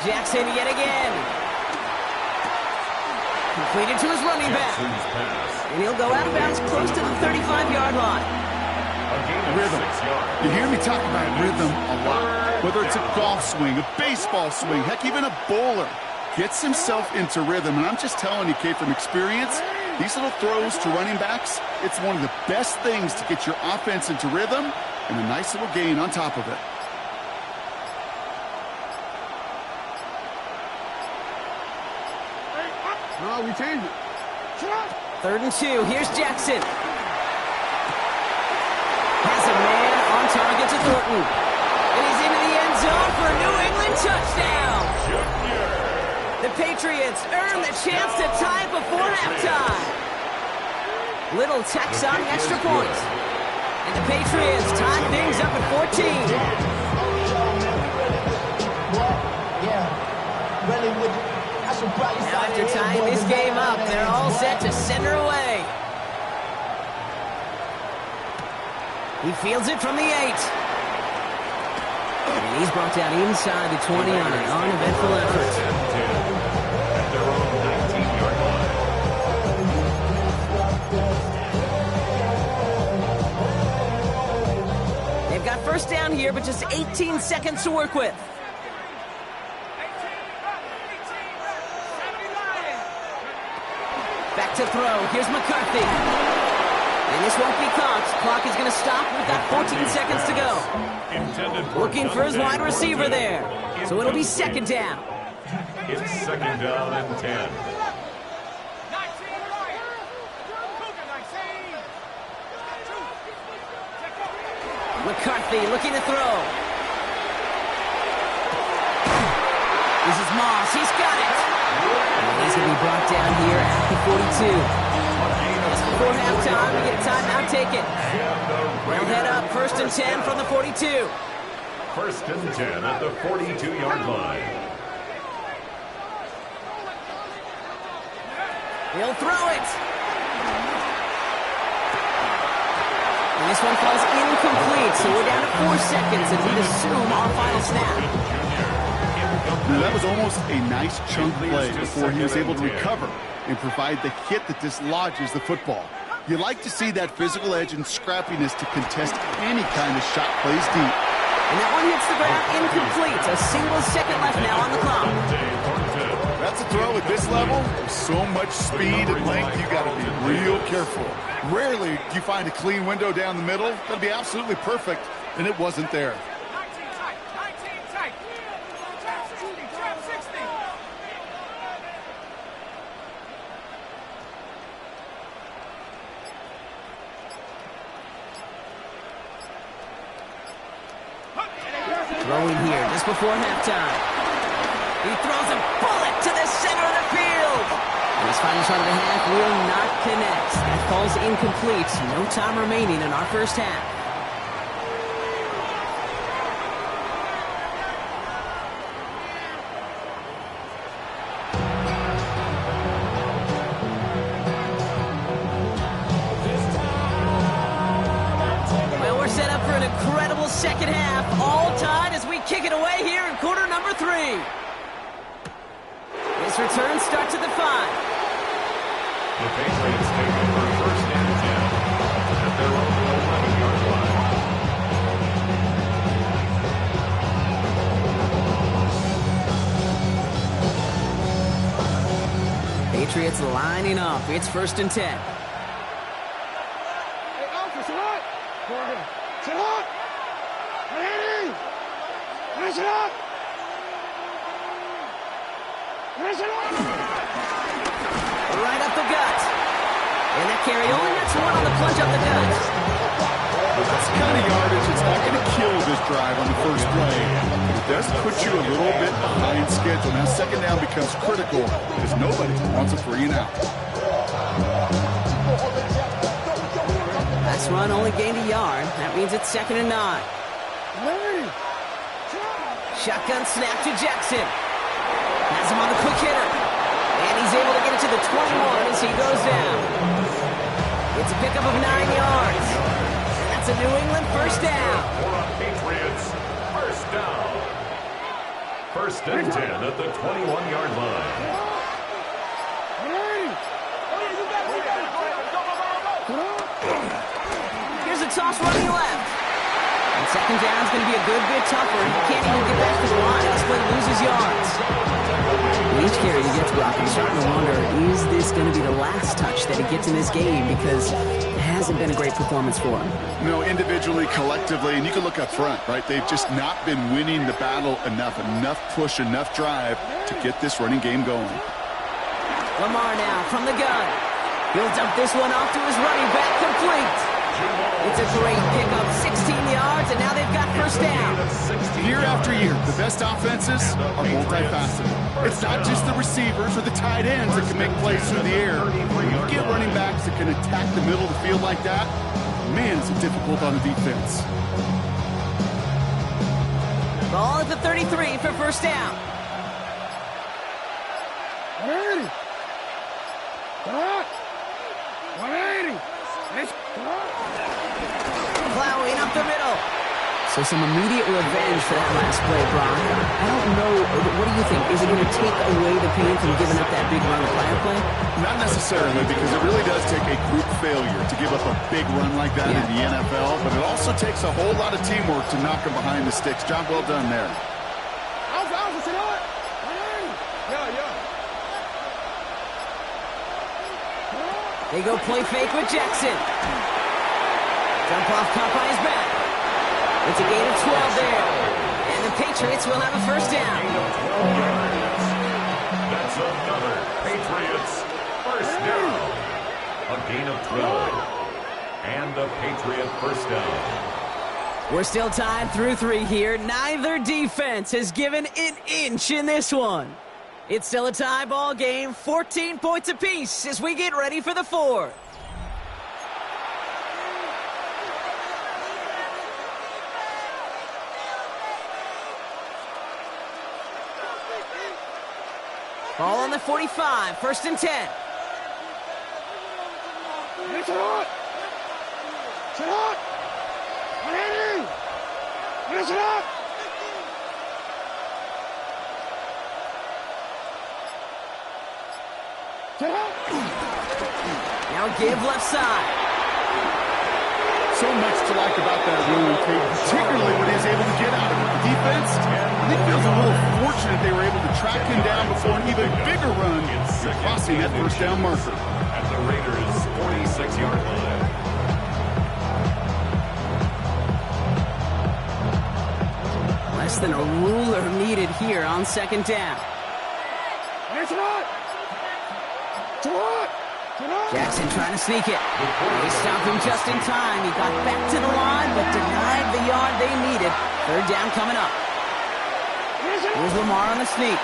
Speaker 2: Jackson yet again. Completed to his running back. And he'll go out of bounds close to the 35-yard line.
Speaker 1: Rhythm. You hear me talk about rhythm a lot. Whether it's a golf swing, a baseball swing, heck, even a bowler gets himself into rhythm. And I'm just telling you, Kate, from experience, these little throws to running backs, it's one of the best things to get your offense into rhythm and a nice little gain on top of it.
Speaker 4: No, we changed it.
Speaker 2: 3rd and 2. Here's Jackson. Has a man on target to Thornton. And he's into the end zone for a New England touchdown. The Patriots earn the chance to tie it before halftime. Little tacks on the extra point. And the Patriots tie things up at 14. Now after tying this game up, they're all set to send her away. He fields it from the 8. And he's brought down inside the 20 on an uneventful effort.
Speaker 3: At their own 19-yard line.
Speaker 2: They've got 1st down here, but just 18 seconds to work with. Back to throw. Here's McCarthy. And this won't be caught. Clock is going to stop. We've got 14 seconds to go. Looking for his wide receiver there. So it'll be 2nd down.
Speaker 3: It's 2nd down and 10.
Speaker 2: McCarthy looking to throw. This is Moss. He's got it. And he's going to be brought down here at the 42. Just before halftime, we get a timeout taken. We'll head up 1st and 10 from the 42.
Speaker 3: 1st and 10 at the 42-yard line.
Speaker 2: He'll throw it. And this one falls incomplete, so we're down to 4 seconds, and we assume our final snap.
Speaker 1: Now, that was almost a nice chunk play before he was able to recover and provide the hit that dislodges the football. You like to see that physical edge and scrappiness to contest any kind of shot plays deep.
Speaker 2: And that one hits the ground incomplete. A single second left now on the clock.
Speaker 1: That's a throw at this level. So much speed and length, you got to be real careful. Rarely do you find a clean window down the middle. That'd be absolutely perfect, and it wasn't there.
Speaker 2: Throwing here just before halftime. He throws a bullet to the center of the field. And his final shot of the half will not connect. That falls incomplete. No time remaining in our first half. Well, we're set up for an incredible second half. All tied as we kick it away here in quarter number 3. This return starts at the 5.
Speaker 3: The Patriots take over 1st and 10 at their own 11-yard line.
Speaker 2: Patriots lining up. It's 1st and 10.
Speaker 4: Hey, Alpha, sit up. Go ahead. Sit up. Ready? Raise it up. Raise it up.
Speaker 2: Right up the gut. And that carry only gets one on the plunge up the gut.
Speaker 1: That's the kind of yardage that's not going to kill this drive on the first play. It does put you a little bit behind schedule. Now, second down becomes critical because nobody wants a 3 and out.
Speaker 2: Last run only gained a yard. That means it's 2nd and 9. Shotgun snap to Jackson. Has him on the quick hitter. And he's able to get it to the 21 as he goes down. It's a pickup of 9 yards. That's a New England first down.
Speaker 3: For a Patriots first down. 1st and 10 at the 21-yard line.
Speaker 2: Here's a toss running left. And second down is going to be a good bit tougher. He can't even get back to the line. This play loses yards. Each carry he gets, Brock, I'm starting to wonder, is this going to be the last touch that he gets in this game? Because it hasn't been a great performance for him.
Speaker 1: You know, individually, collectively, and you can look up front, right? They've just not been winning the battle enough push, enough drive to get this running game going.
Speaker 2: Lamar now from the gun. He'll dump this one off to his running back, complete. It's a great pickup, 16 yards, and now they've got first down.
Speaker 1: Year after year, the best offenses are multifaceted. It's not just the receivers or the tight ends that can make plays through the air. When you get running backs that can attack the middle of the field like that, man, is it difficult on the defense.
Speaker 2: Ball at the 33 for first down.
Speaker 4: Ready? Cut. 180. Let's go.
Speaker 2: Plowing up the middle. So some immediate revenge for that last play, Brock. I don't know, what do you think? Is it going to take away the pain from giving up that big run the prior play?
Speaker 1: Not necessarily, because it really does take a group failure to give up a big run like that in the NFL, but it also takes a whole lot of teamwork to knock them behind the sticks. Job well done there.
Speaker 4: Alpha, sit up. Yeah.
Speaker 2: They go play fake with Jackson. Jump off caught by his back. It's a gain of 12 there. And the Patriots will have a first down.
Speaker 3: That's another Patriots first down. A gain of 12. And a Patriot first down.
Speaker 2: We're still tied through 3 here. Neither defense has given an inch in this one. It's still a tie ball game, 14 points apiece as we get ready for the 4th. Ball on the 45, 1st and 10.
Speaker 4: It's hot! It's hot! Ready! It's hot!
Speaker 2: Now give left side.
Speaker 1: So much to like about that run, particularly when he's able to get out of it. The defense, I think, feels a little fortunate they were able to track him down before an even bigger run, crossing that 1st down marker.
Speaker 3: At the Raiders' 46-yard line.
Speaker 2: Less than a ruler needed here on 2nd down.
Speaker 4: It's hot! It's hot!
Speaker 2: Jackson trying to sneak it. They stopped him just in time. He got back to the line, but denied the yard they needed. 3rd down coming up. Here's Lamar on the sneak.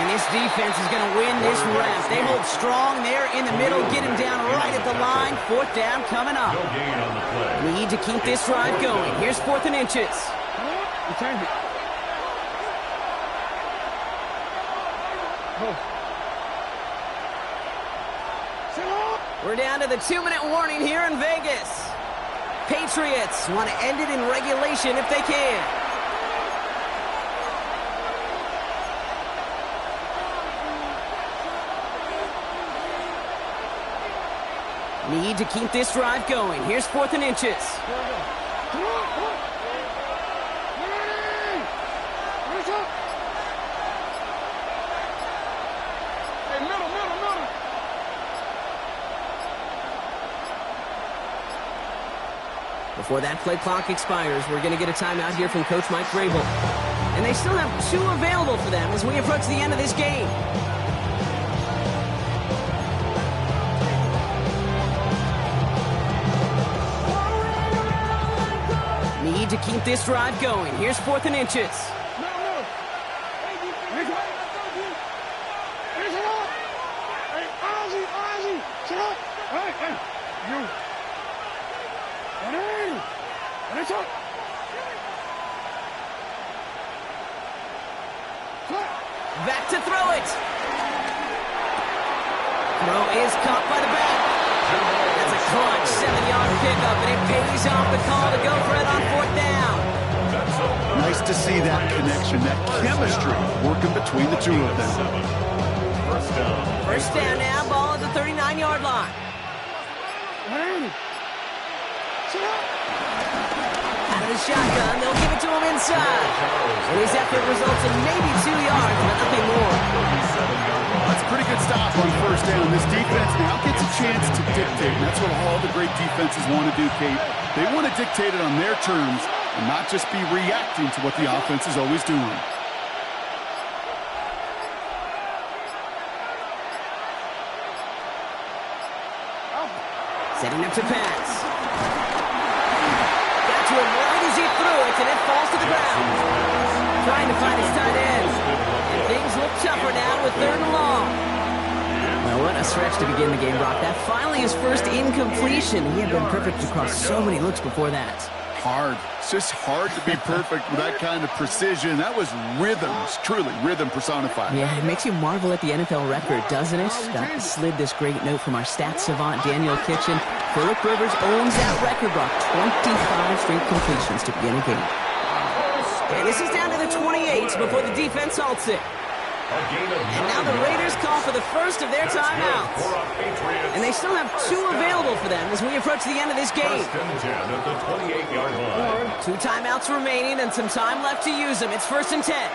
Speaker 2: And this defense is going to win this round. They hold strong there in the middle, get him down right at the line. 4th down coming up.
Speaker 3: No gain on the play.
Speaker 2: Need to keep this drive going. Here's 4th and inches. We're down to the 2-minute warning here in Vegas. Patriots want to end it in regulation if they can. Need to keep this drive going. Here's 4th and inches. Before that play clock expires, we're going to get a timeout here from Coach Mike Vrabel. And they still have 2 available for them as we approach the end of this game. Need to keep this drive going. Here's 4th and inches. Back to throw it. Throw is caught by the back. That's a clutch 7-yard pickup, and it pays off the call to go for it on 4th down.
Speaker 1: Nice to see that connection, that chemistry working between the 2 of them.
Speaker 2: 1st down now, ball at the 39-yard line. Out of the shotgun, they'll give it to him inside. And his effort results in maybe 2 yards, but nothing more.
Speaker 1: That's a pretty good stop on 1st down. This defense now gets a chance to dictate, and that's what all the great defenses want to do, Kate. They want to dictate it on their terms and not just be reacting to what the offense is always doing.
Speaker 2: Setting up to pass. Got to him right as he threw it, and it falls to the ground. Trying to find his tight end. And things look tougher now with 3rd and long. Well, what a stretch to begin the game, Brock. That finally his first incompletion. He had been perfect across so many looks before that.
Speaker 1: Hard. It's just hard to be perfect with that kind of precision. That was rhythm. It's truly rhythm personified.
Speaker 2: Yeah, it makes you marvel at the NFL record, doesn't it? Slid this great note from our stats savant, Daniel Kitchen. Phillip Rivers owns that record, Brock. 25 straight completions to begin a game. And this is down to the 28 before the defense halts it. And now the Raiders call for the first of their timeouts. And they still have 2 available for them as we approach the end of this game. 2 timeouts remaining and some time left to use them. It's 1st and 10.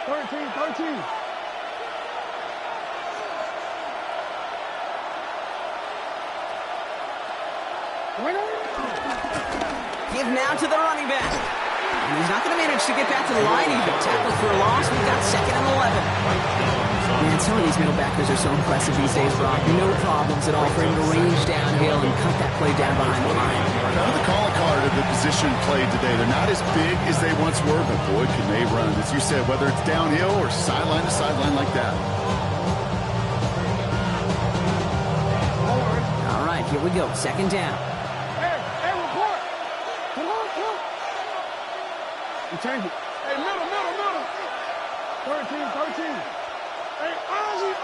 Speaker 4: 13.
Speaker 2: Give now to the running back. And he's not going to manage to get back to the line even. Tackled for a loss. We've got 2nd and 11. Man, some of these middle backers are so impressive these days, Rob. No problems at all for him to range downhill and cut that play down behind the line.
Speaker 1: Kind of the call card of the position played today. They're not as big as they once were, but boy, can they run. As you said, whether it's downhill or sideline to sideline like that.
Speaker 2: All right, here we go. Second down.
Speaker 4: Hey, report. Come on. You change it. Hey, middle. 13. Hey, Ozzie,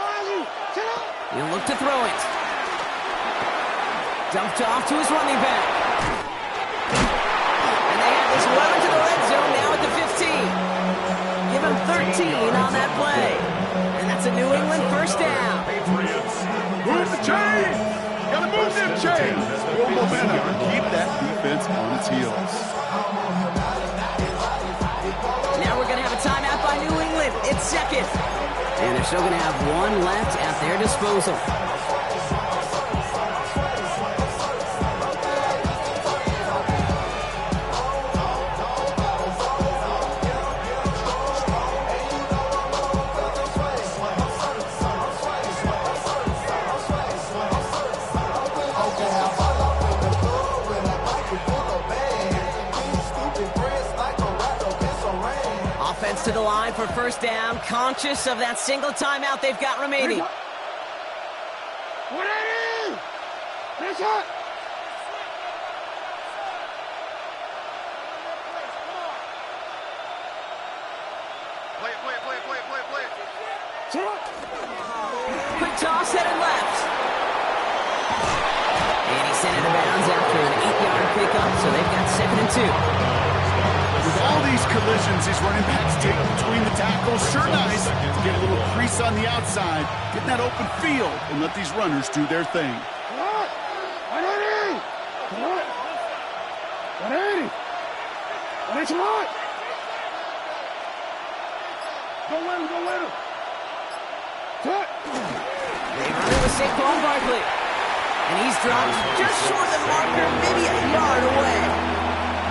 Speaker 4: sit up.
Speaker 2: He'll look to throw it. Dumped off to his running back. And they have this well into the red zone now at the 15. Give him 13 on that play. And that's a New England first down.
Speaker 1: Move the chains. Gotta move them chains. More momentum. Keep that defense on its heels.
Speaker 2: Now we're going to have a timeout by New England. It's second. And they're still going to have one left at their disposal. To the line for first down, conscious of that single timeout they've got remaining.
Speaker 4: 180! Finish up! Play it.
Speaker 2: Quick toss, headed left. And he sent it out of bounds after an 8-yard pickup, so they've got 2nd and 2.
Speaker 1: With all these collisions these running backs take between the tackles, sure nice to get a little crease on the outside, get in that open field, and let these runners do their thing.
Speaker 4: 180! 180! That's a lot! Go with him! Cut!
Speaker 2: They run it with Saquon Barkley. And he's dropped just short of the marker, maybe a yard away.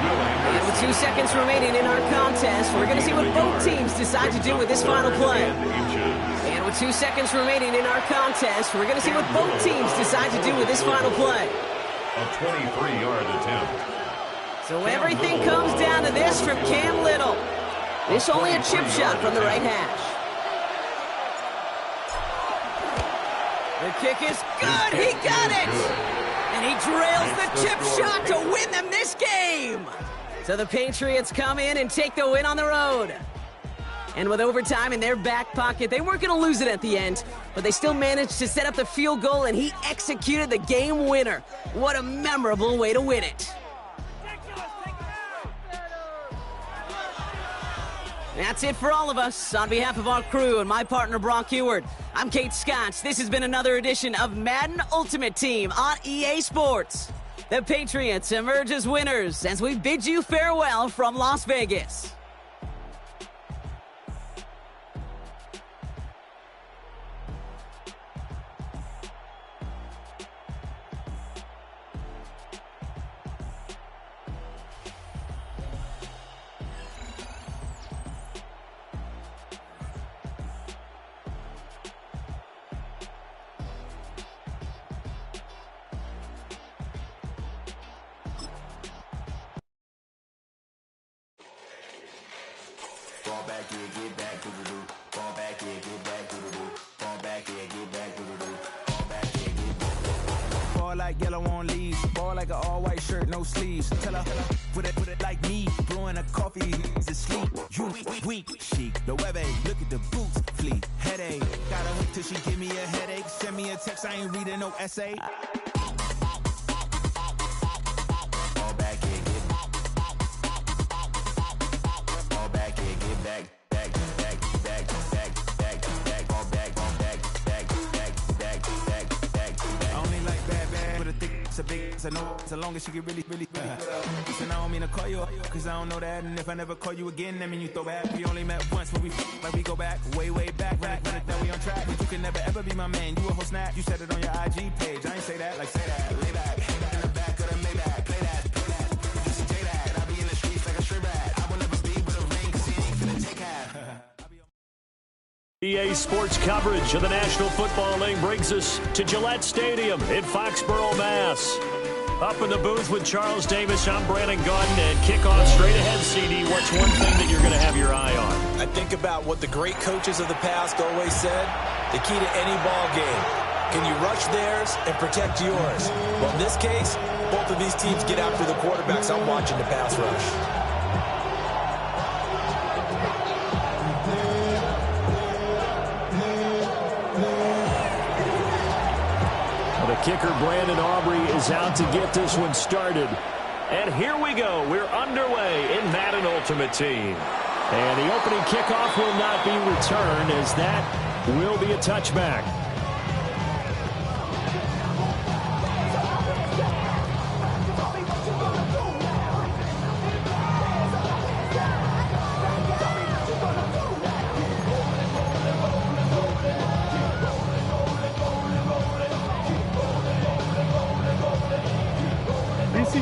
Speaker 2: And with 2 seconds remaining in our contest, we're going to see what both teams decide to do with this final play. And with 2 seconds remaining in our contest, we're going to see what both teams decide to do with this final play.
Speaker 3: A 23-yard attempt.
Speaker 2: So everything comes down to this from Cam Little. This only a chip shot from the right hash. The kick is good. He got it. And he drills the chip shot to win them this game. So the Patriots come in and take the win on the road. And with overtime in their back pocket, they weren't going to lose it at the end, but they still managed to set up the field goal, and he executed the game winner. What a memorable way to win it. That's it for all of us. On behalf of our crew and my partner, Brock Heward, I'm Kate Scott. This has been another edition of Madden Ultimate Team on EA Sports. The Patriots emerge as winners as we bid you farewell from Las Vegas.
Speaker 7: Fall back, yeah, get back, do-do-do. Fall back, yeah, get back, do-do-do. Fall back, yeah, get back, do-do-do. Fall back, yeah, get back.
Speaker 19: Fall like yellow on leaves. Fall like an all-white shirt, no sleeves. Tell her, put it like me. Blowing a coffee, to sleep. You weak, chic. The web look at the boots, fleet. Headache. Gotta wait till she give me a headache. Send me a text, I ain't reading no essay. I know so long as she get really Listen, I don't mean to call you cause I don't know that. And if I never call you again, that mean you throw back. We only met once when we like we go back way back. Run it down, we on track. But you can never ever be my man. You a whole snap. You said it on your IG page. I ain't say that, like say that. Lay back in the back of the Maybach. Play that. Just say that. I be in the streets like a stray rat. I will never be with a ring cause he ain't finna take half.
Speaker 20: EA Sports coverage of the National Football League brings us to Gillette Stadium in Foxborough, Mass. Up in the booth with Charles Davis, I'm Brandon Gaudin, and kickoff straight ahead, CD. What's one thing that you're going to have your eye on?
Speaker 21: I think about what the great coaches of the past always said. The key to any ball game. Can you rush theirs and protect yours? Well, in this case, both of these teams get after the quarterbacks. I'm watching the pass rush.
Speaker 20: Kicker Brandon Aubrey is out to get this one started. And here we go. We're underway in Madden Ultimate Team. And the opening kickoff will not be returned, as that will be a touchback.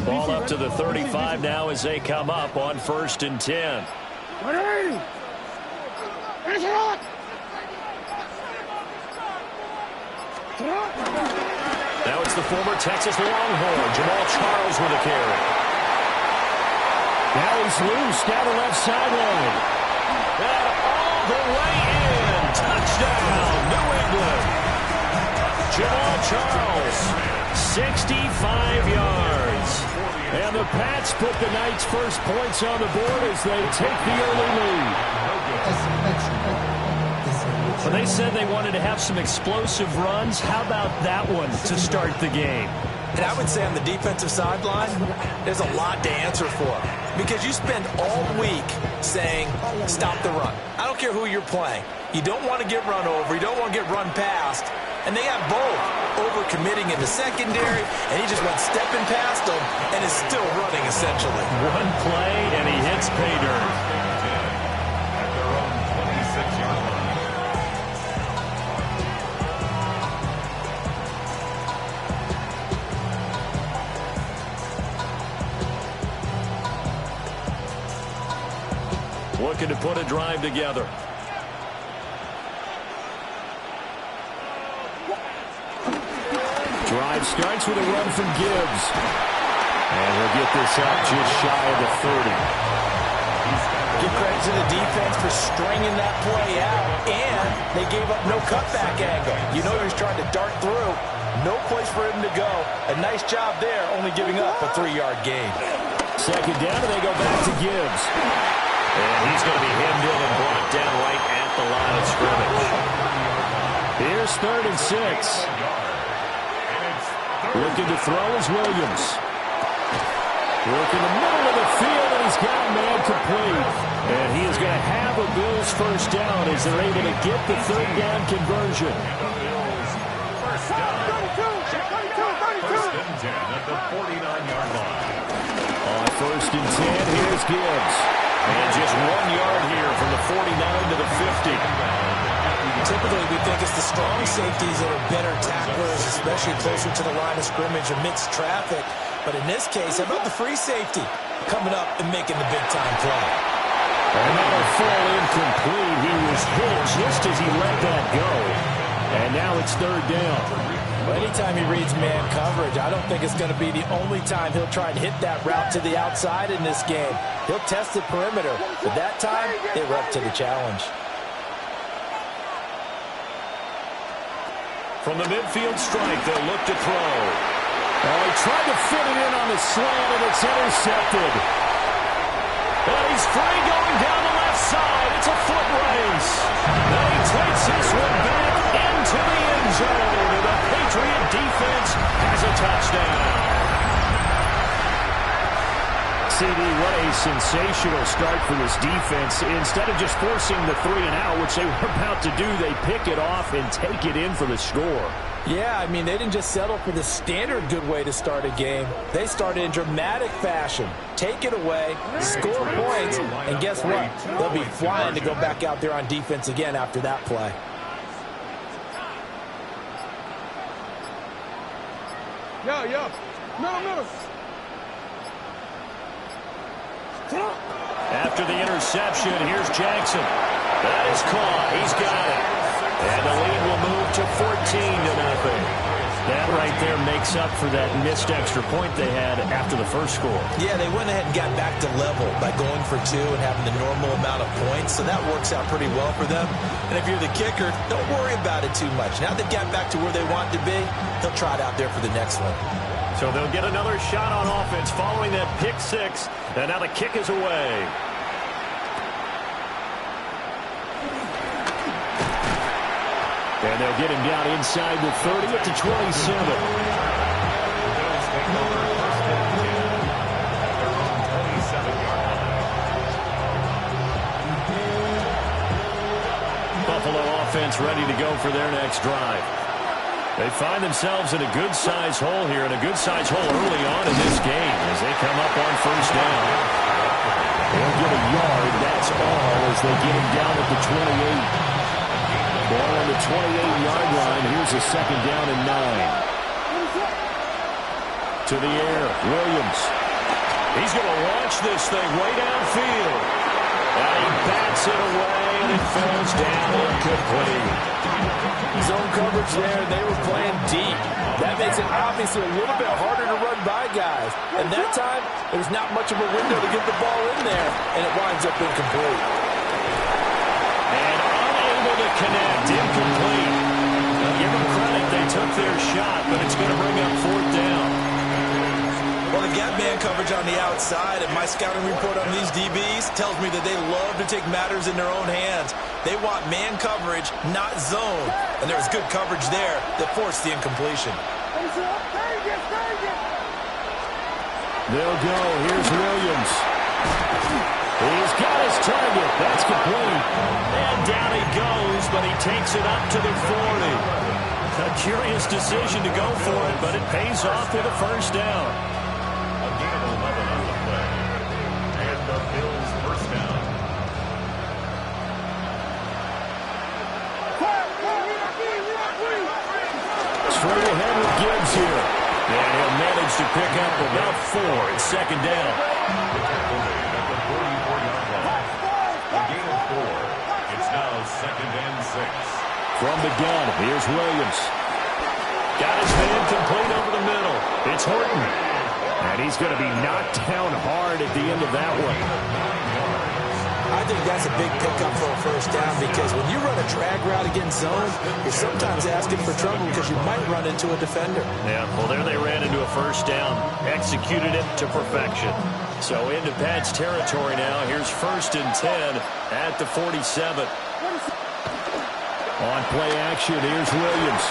Speaker 20: Ball up to the 35 now as they come up on 1st and 10. Now it's the former Texas Longhorn, Jamal Charles, with a carry. Now he's loose down the left sideline. And all the way in. Touchdown, New England. Jamal Charles, 65 yards. And the Pats put the Knights' first points on the board as they take the early lead. Well, they said they wanted to have some explosive runs. How about that one to start the game?
Speaker 21: And I would say on the defensive sideline, there's a lot to answer for. Because you spend all week saying, stop the run. I don't care who you're playing. You don't want to get run over. You don't want to get run past. And they got both over-committing in the secondary, and he just went stepping past them and is still running, essentially.
Speaker 20: One play, and he hits pay dirt.
Speaker 3: At their own 26-yard line.
Speaker 20: Looking to put a drive together. Drive starts with a run from Gibbs. And he'll get this up just shy of the 30.
Speaker 21: Give credit to the defense for stringing that play out, and they gave up no cutback angle. You know he was trying to dart through. No place for him to go. A nice job there, only giving up a 3-yard gain.
Speaker 20: Second down, and they go back to Gibbs. And he's going to be hemmed in and brought down right at the line of scrimmage. Here's 3rd and 6. Looking to throw is Williams. Work in the middle of the field, and he's got a man complete. And he is going to have a Bills first down as they're able to get the 3rd down conversion.
Speaker 3: First and 10 at the 49-yard line.
Speaker 20: On 1st and 10, here's Gibbs. And just 1 yard here from the 49 to the 50.
Speaker 21: Typically, we think it's the strong safeties that are better tacklers, especially closer to the line of scrimmage amidst traffic. But in this case, how about the free safety coming up and making the big-time play?
Speaker 20: Another full incomplete. He was hit just as he let that go. And now it's 3rd down.
Speaker 21: Well, anytime he reads man coverage, I don't think it's going to be the only time he'll try and hit that route to the outside in this game. He'll test the perimeter, but that time, they were up to the challenge.
Speaker 20: From the midfield strike, they'll look to throw. He tried to fit it in on the slant, and it's intercepted. And he's free going down the left side. It's a foot race. Now he takes this one back into the end zone, and the Patriot defense has a touchdown. CD, what a sensational start for this defense. Instead of just forcing the 3-and-out, which they were about to do, they pick it off and take it in for the score.
Speaker 21: Yeah, I mean, they didn't just settle for the standard good way to start a game. They started in dramatic fashion. Take it away, score points, and guess what? They'll be flying to go back out there on defense again after that play.
Speaker 4: Yo. Middle.
Speaker 20: After the interception, here's Jackson. That is caught. He's got it. And the lead will move to 14-0. That right there makes up for that missed extra point they had after the first score.
Speaker 21: Yeah, they went ahead and got back to level by going for 2 and having the normal amount of points, so that works out pretty well for them. And if you're the kicker, don't worry about it too much. Now they've got back to where they want to be, they'll try it out there for the next one.
Speaker 20: So they'll get another shot on offense following that pick 6, and now the kick is away. And they'll get him down inside the 30 at the 27. Buffalo offense ready to go for their next drive. They find themselves in a good-sized hole here, and a good-sized hole early on in this game as they come up on first down. They'll get a yard, that's all, as they get him down at the 28. Ball on the 28-yard line. Here's a second down and 9. To the air, Williams. He's going to launch this thing way downfield. And he bats it away, and it falls down incomplete.
Speaker 21: Zone coverage there, they were playing deep. That makes it obviously a little bit harder to run by guys. And that time, there's not much of a window to get the ball in there, and it winds up incomplete. To connect, incomplete. Now give them credit, they took their shot, but it's going to bring up 4th down. Well, the gap man coverage on the outside, and my scouting report on these DBs tells me that they love to take matters in their own hands. They want man coverage, not zone. And there was good coverage there that forced the incompletion.
Speaker 20: They'll go. Here's Williams. He's got his target. That's complete. And down he goes, but he takes it up to the 40. A curious decision to go for it, but it pays off with a first down.
Speaker 3: A gain of 11 on the play. And the Bills first down.
Speaker 20: Straight ahead with Gibbs here. And he'll manage to pick up about 4 at second down.
Speaker 3: Second and 6.
Speaker 20: From the gun, here's Williams. Got his man complete over the middle. It's Horton. And he's going to be knocked down hard at the end of that one.
Speaker 21: I think that's a big pickup for a first down because when you run a drag route against zone, you're sometimes asking for trouble because you might run into a defender.
Speaker 20: Yeah, well, there they ran into a first down. Executed it to perfection. So into Pat's territory now. Here's 1st and 10 at the 47. On play action, here's Williams.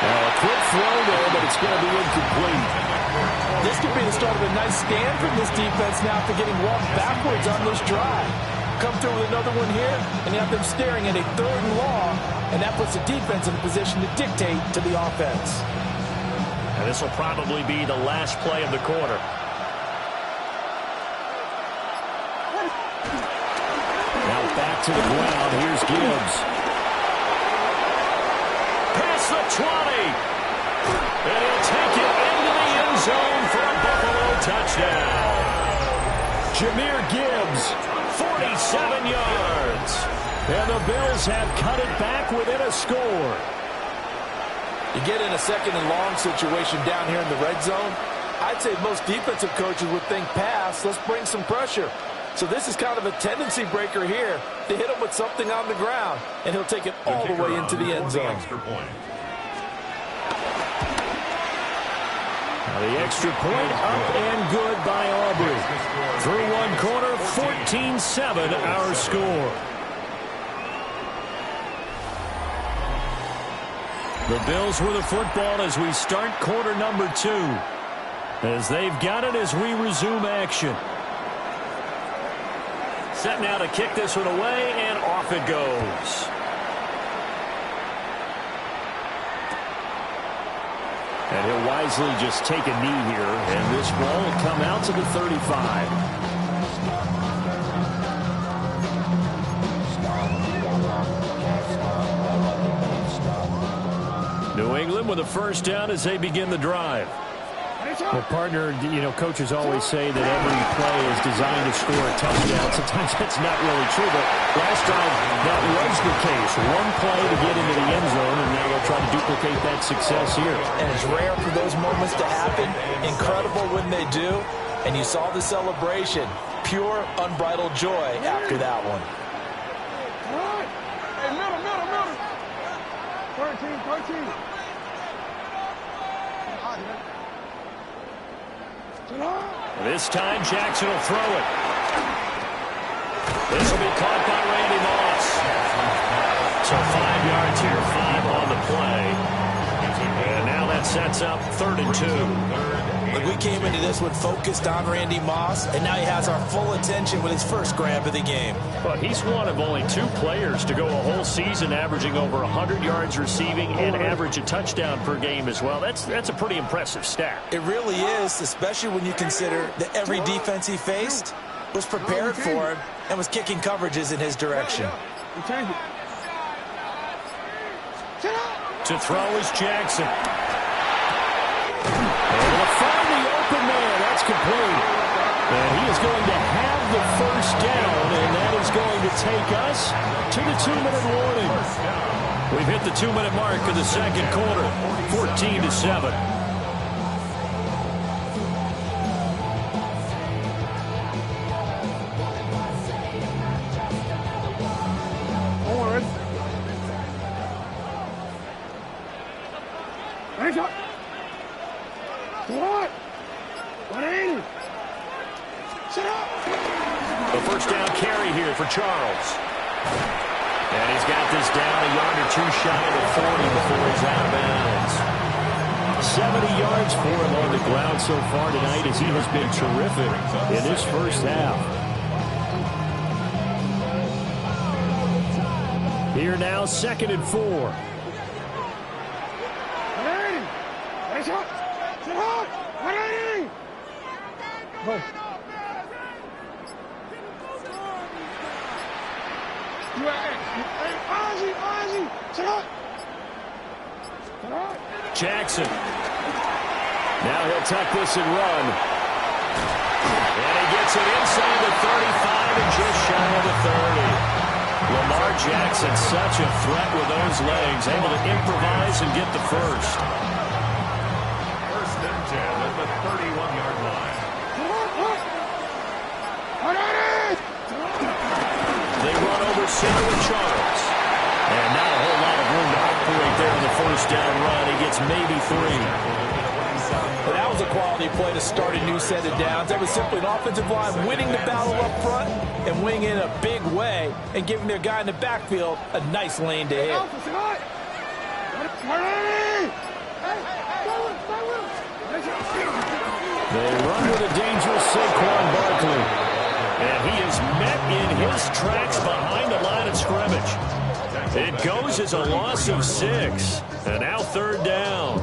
Speaker 20: A quick throw there, but it's going to be incomplete.
Speaker 21: This could be the start of a nice stand from this defense now after getting walked backwards on this drive. Come through with another one here, and you have them staring at a 3rd and long, and that puts the defense in a position to dictate to the offense.
Speaker 20: And this will probably be the last play of the quarter. Now back to the ground. Here's Gibbs. Past the 20. And he'll take it into the end zone for a Buffalo touchdown. Jahmyr Gibbs, 47 yards. And the Bills have cut it back within a score.
Speaker 21: You get in a 2nd and long situation down here in the red zone, I'd say most defensive coaches would think pass, let's bring some pressure. So this is kind of a tendency breaker here to hit him with something on the ground, and he'll take it all the way into the end zone.
Speaker 20: Now the extra point up and good by Aubrey. Through one quarter, 14-7 our score. The Bills with the football as we start quarter number 2. As they've got it as we resume action. Set now to kick this one away, and off it goes. And he'll wisely just take a knee here, and this ball will come out to the 35. New England with a first down as they begin the drive. Well, partner, you know, coaches always say that every play is designed to score a touchdown. Sometimes that's not really true, but last time that was the case. One play to get into the end zone, and now they'll try to duplicate that success here.
Speaker 21: And it's rare for those moments to happen. Incredible when they do. And you saw the celebration. Pure, unbridled joy after that one.
Speaker 4: Hey, middle. 13.
Speaker 20: This time, Jackson will throw it. This will be caught by Randy Moss. So 5 yards here, 5 on the play. And now that sets up 3rd and 2.
Speaker 21: Look, we came into this one focused on Randy Moss, and now he has our full attention with his first grab of the game.
Speaker 20: But he's one of only 2 players to go a whole season averaging over 100 yards receiving and average a touchdown per game as well. That's a pretty impressive stat.
Speaker 21: It really is, especially when you consider that every defense he faced was prepared for him and was kicking coverages in his direction.
Speaker 20: To throw is Jackson. And to find the open man, that's complete. And he is going to have the first down, and that is going to take us to the 2-minute warning. We've hit the 2-minute mark of the second quarter, 14-7. The first down carry here for Charles. And he's got this down a yard or 2 shy of the 40 before he's out of bounds. 70 yards for him on the ground so far tonight as he has been terrific in this first half. Here now, 2nd and 4.
Speaker 4: Go.
Speaker 20: Jackson. Now he'll tuck this and run. And he gets it inside the 35 and just shy of the 30. Lamar Jackson, such a threat with those legs, able to improvise and get the first.
Speaker 3: 1st and 10 at the 31-yard line.
Speaker 20: They run over center with Charles. And not a whole lot of room to operate there on the first down run. He gets maybe 3.
Speaker 21: But that was a quality play to start a new set of downs. That was simply an offensive line winning the battle up front and winning in a big way and giving their guy in the backfield a nice lane to hit.
Speaker 20: They run with a dangerous Saquon Barkley. And he is met in his tracks behind the line of scrimmage. It goes as a loss of 6. And now 3rd down.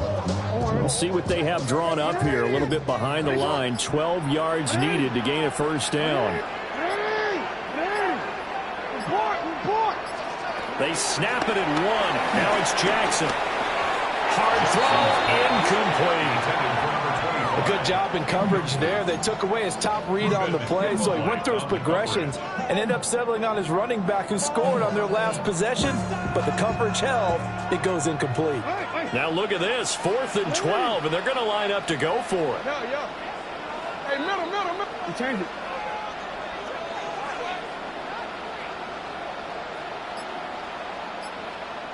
Speaker 20: We'll see what they have drawn up here. A little bit behind the line. 12 yards needed to gain a first down. They snap it at 1. Now it's Jackson. Hard throw, incomplete.
Speaker 21: A good job in coverage there. They took away his top read on the play, so he went through his progressions and ended up settling on his running back who scored on their last possession, but the coverage held. It goes incomplete.
Speaker 20: Now look at this, 4th and 12, and they're going to line up to go for it.
Speaker 4: Hey, middle. You change it.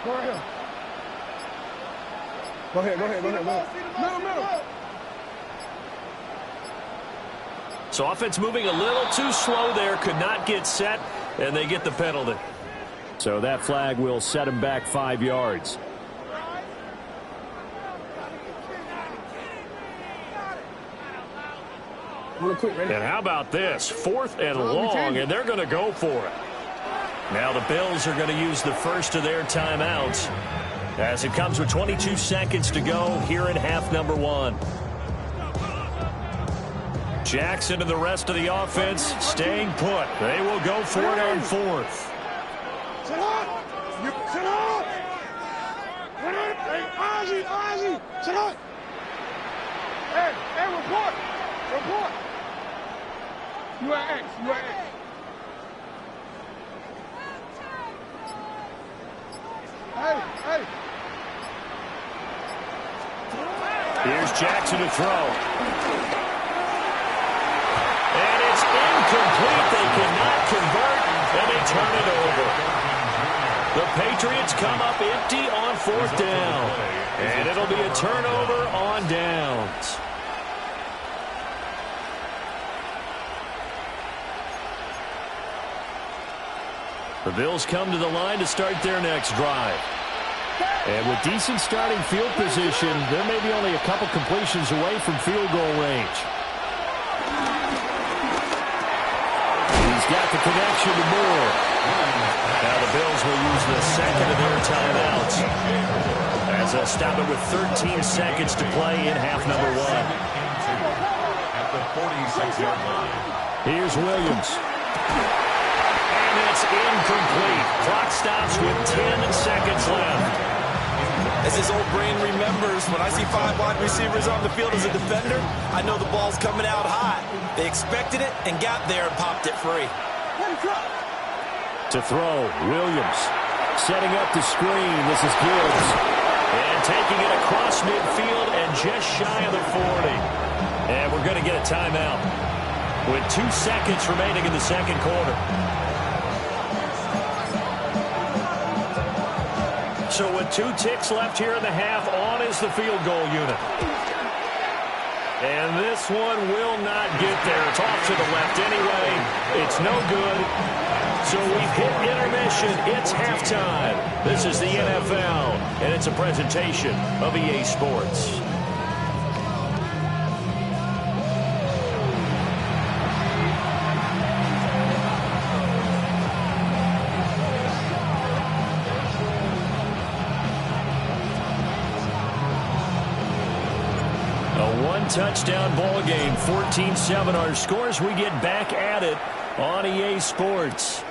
Speaker 4: Go ahead. Middle.
Speaker 20: So offense moving a little too slow there, could not get set, and they get the penalty. So that flag will set him back 5 yards. And how about this? 4th and long, and they're going to go for it. Now the Bills are going to use the first of their timeouts as it comes with 22 seconds to go here in half number 1. Jackson and the rest of the offense staying put. They will go for it on 4th.
Speaker 4: Sit up! Hey, Ozzie! Sit up! Hey! Hey, report. Report. You are X. You are X. Hey, hey.
Speaker 20: Here's Jackson to throw. And it's incomplete. They cannot convert, and they turn it over. The Patriots come up empty on 4th down. And it'll be a turnover on downs. The Bills come to the line to start their next drive. And with decent starting field position, there may be only a couple completions away from field goal range. He's got the connection to Moore. Now the Bills will use the second of their timeouts as they'll stop it with 13 seconds to play in half number 1.
Speaker 3: At the 46-yard line.
Speaker 20: Here's Williams. And it's incomplete. Clock stops with 10 seconds left.
Speaker 21: As his old brain remembers, when I see 5 wide receivers on the field as a defender, I know the ball's coming out hot. They expected it and got there and popped it free.
Speaker 20: To throw, Williams. Setting up the screen. This is Gibbs. And taking it across midfield and just shy of the 40. And we're going to get a timeout with 2 seconds remaining in the second quarter. So with 2 ticks left here in the half, on is the field goal unit. And this one will not get there. It's off to the left anyway. It's no good. So we've hit intermission. It's halftime. This is the NFL, and it's a presentation of EA Sports. Touchdown ball game, 14-7 our scores. We get back at it on EA Sports.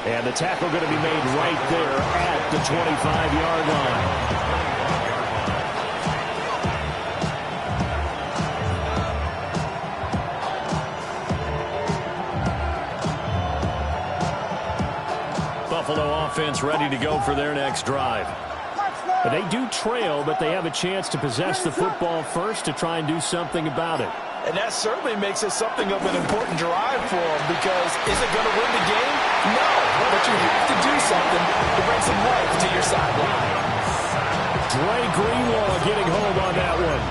Speaker 20: And the tackle going to be made right there at the 25-yard line. Buffalo offense ready to go for their next drive. But they do trail, but they have a chance to possess the football first to try and do something about it.
Speaker 21: And that certainly makes it something of an important drive for them, because is it going to win the game? No, but you have to do something to bring some life to your sideline.
Speaker 20: Dre Greenlaw getting home on that one.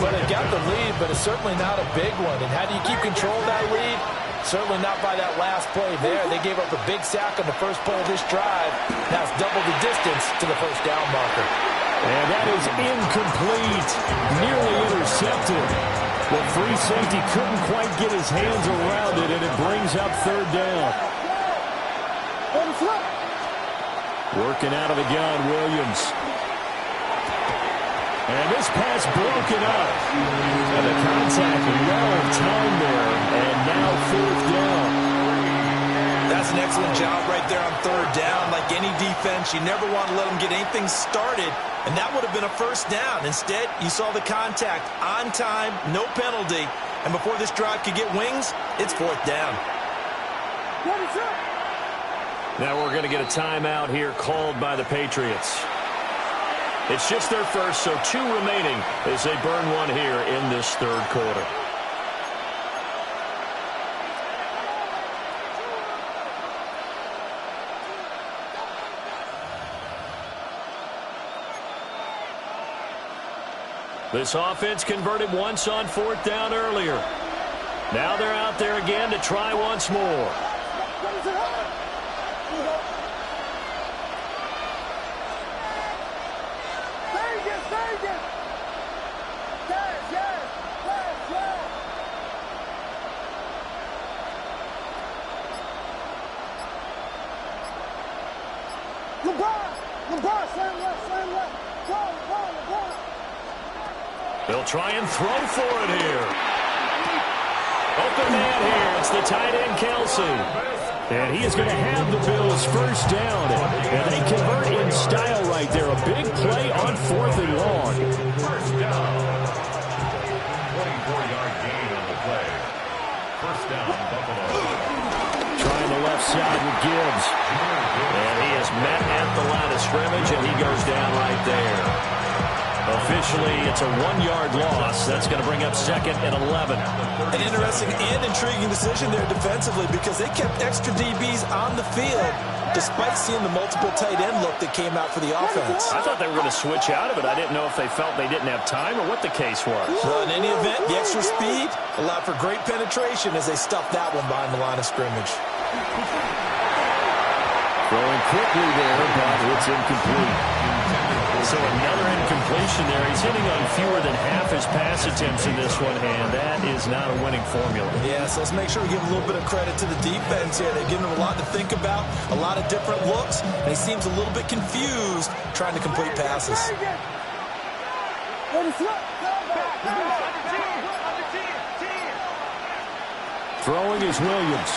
Speaker 21: Well, they got the lead, but it's certainly not a big one. And how do you keep control of that lead? Certainly not by that last play there. They gave up a big sack on the first play of this drive. Now it's double the distance to the first down marker.
Speaker 20: And that is incomplete. Nearly intercepted. The free safety couldn't quite get his hands around it, and it brings up 3rd down. Working out of the gun, Williams. And this pass broken up. And the contact well of time there. And now 4th down.
Speaker 21: That's an excellent job right there on 3rd down. Like any defense, you never want to let them get anything started. And that would have been a 1st down. Instead, you saw the contact on time, no penalty. And before this drive could get wings, it's 4th down.
Speaker 20: Now we're going to get a timeout here called by the Patriots. It's just their first, so 2 remaining as they burn one here in this 3rd quarter. This offense converted once on 4th down earlier. Now they're out there again to try once more. They'll try and throw for it here. Open man here. It's the tight end, Kelsey. And he is going to have the Bills' first down. And they convert in style right there. A big play on 4th and left side with Gibbs. And he is met at the line of scrimmage, and he goes down right there. Officially, it's a 1-yard loss. That's going to bring up 2nd and 11.
Speaker 21: An interesting and intriguing decision there defensively because they kept extra DBs on the field despite seeing the multiple tight end look that came out for the offense.
Speaker 20: I thought they were going to switch out of it. I didn't know if they felt they didn't have time or what the case was.
Speaker 21: Well, in any event, the extra speed allowed for great penetration as they stuffed that one behind the line of scrimmage.
Speaker 20: Throwing quickly there, but it's incomplete. So another incompletion there. He's hitting on fewer than half his pass attempts in this one, and that is not a winning formula.
Speaker 21: Yeah, so let's make sure we give a little bit of credit to the defense here. They've given him a lot to think about, a lot of different looks, and he seems a little bit confused trying to complete passes.
Speaker 20: Throwing is Williams.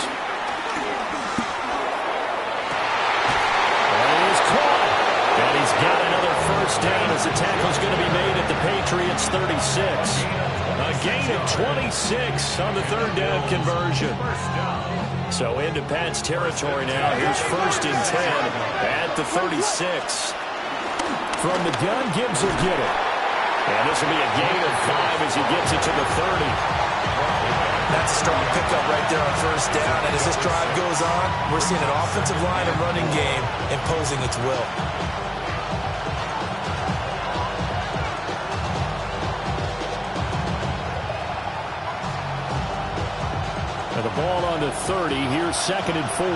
Speaker 20: And he's got another first down as the tackle's going to be made at the Patriots 36. A gain of 26 on the 3rd down conversion. So into Pat's territory now. Here's 1st and 10 at the 36. From the gun, Gibbs will get it. And this will be a gain of 5 as he gets it to the 30.
Speaker 21: That's a strong pickup right there on 1st down. And as this drive goes on, we're seeing an offensive line and running game imposing its will.
Speaker 20: And the ball on to 30. Here's 2nd and 4.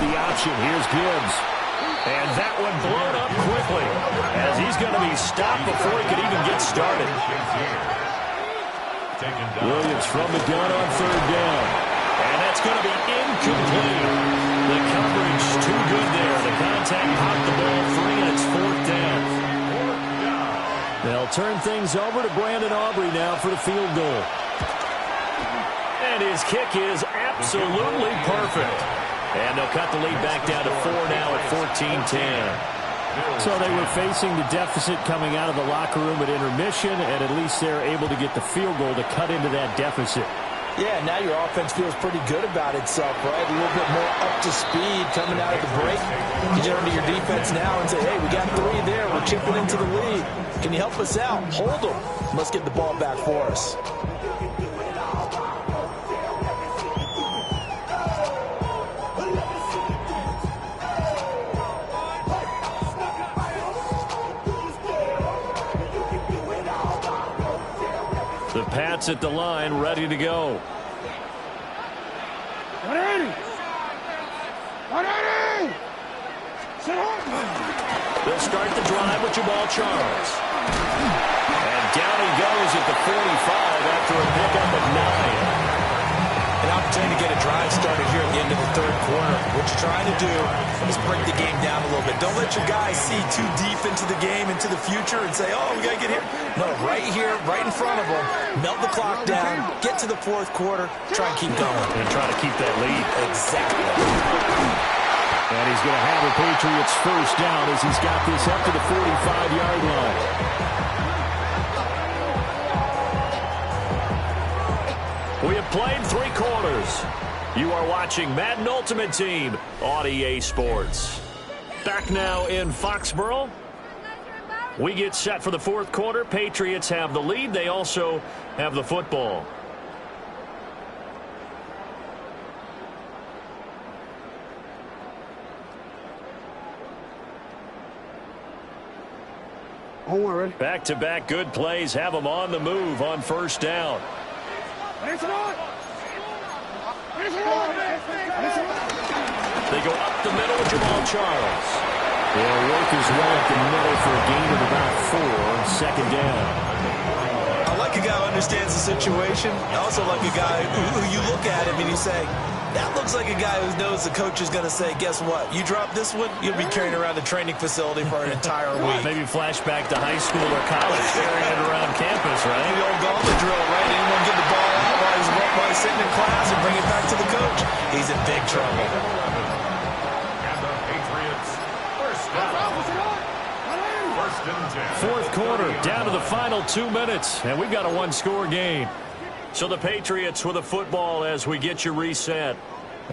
Speaker 20: The option. Here's Gibbs. And that one blown up quickly as he's going to be stopped before he could even get started. Williams from the gun on 3rd down. And that's going to be incomplete. The coverage too good there. The contact popped the ball free, and it's 4th down. They'll turn things over to Brandon Aubrey now for the field goal. And his kick is absolutely perfect. And they'll cut the lead back down to 4 now at 14-10. So they were facing the deficit coming out of the locker room at intermission, and at least they're able to get the field goal to cut into that deficit.
Speaker 21: Yeah, now your offense feels pretty good about itself, right? A little bit more up to speed coming out of the break. You turn to your defense now and say, hey, we got 3 there. We're chipping into the lead. Can you help us out? Hold them. Let's get the ball back for us.
Speaker 20: The Pats at the line, ready to go. They'll start the drive with Jamal Charles. And down he goes at the 45 after a pickup of 9.
Speaker 21: An opportunity to get a drive started here at the end of the 3rd quarter. What you're trying to do is break the game down a little bit. Don't let your guys see too deep into the game, into the future, and say, oh, we got to get here. No, right here, right in front of them, melt the clock down, get to the 4th quarter, try and keep going.
Speaker 20: And try to keep that lead.
Speaker 21: Exactly.
Speaker 20: And he's going to have the Patriots first down as he's got this up to the 45-yard line. We have played 3 quarters. You are watching Madden Ultimate Team on EA Sports. Back now in Foxborough. We get set for the 4th quarter. Patriots have the lead. They also have the football. Back-to-back good plays have them on the move on 1st down. They go up the middle with Jamal Charles. They'll work his way up the middle for a gain of about 4, 2nd down.
Speaker 21: I like a guy who understands the situation. I also like a guy who you look at him and you say, that looks like a guy who knows the coach is going to say, guess what? You drop this one, you'll be carrying around the training facility for an entire week.
Speaker 20: Maybe flashback to high school or college, carrying it around campus, right?
Speaker 21: The old gauntlet drill, right? Anyone get the ball out while he's sitting in class and bring it back to the coach? He's in big trouble.
Speaker 3: And the Patriots, first down.
Speaker 20: Fourth quarter, down to the final 2 minutes, and we've got a one-score game. So the Patriots with a football as we get you reset.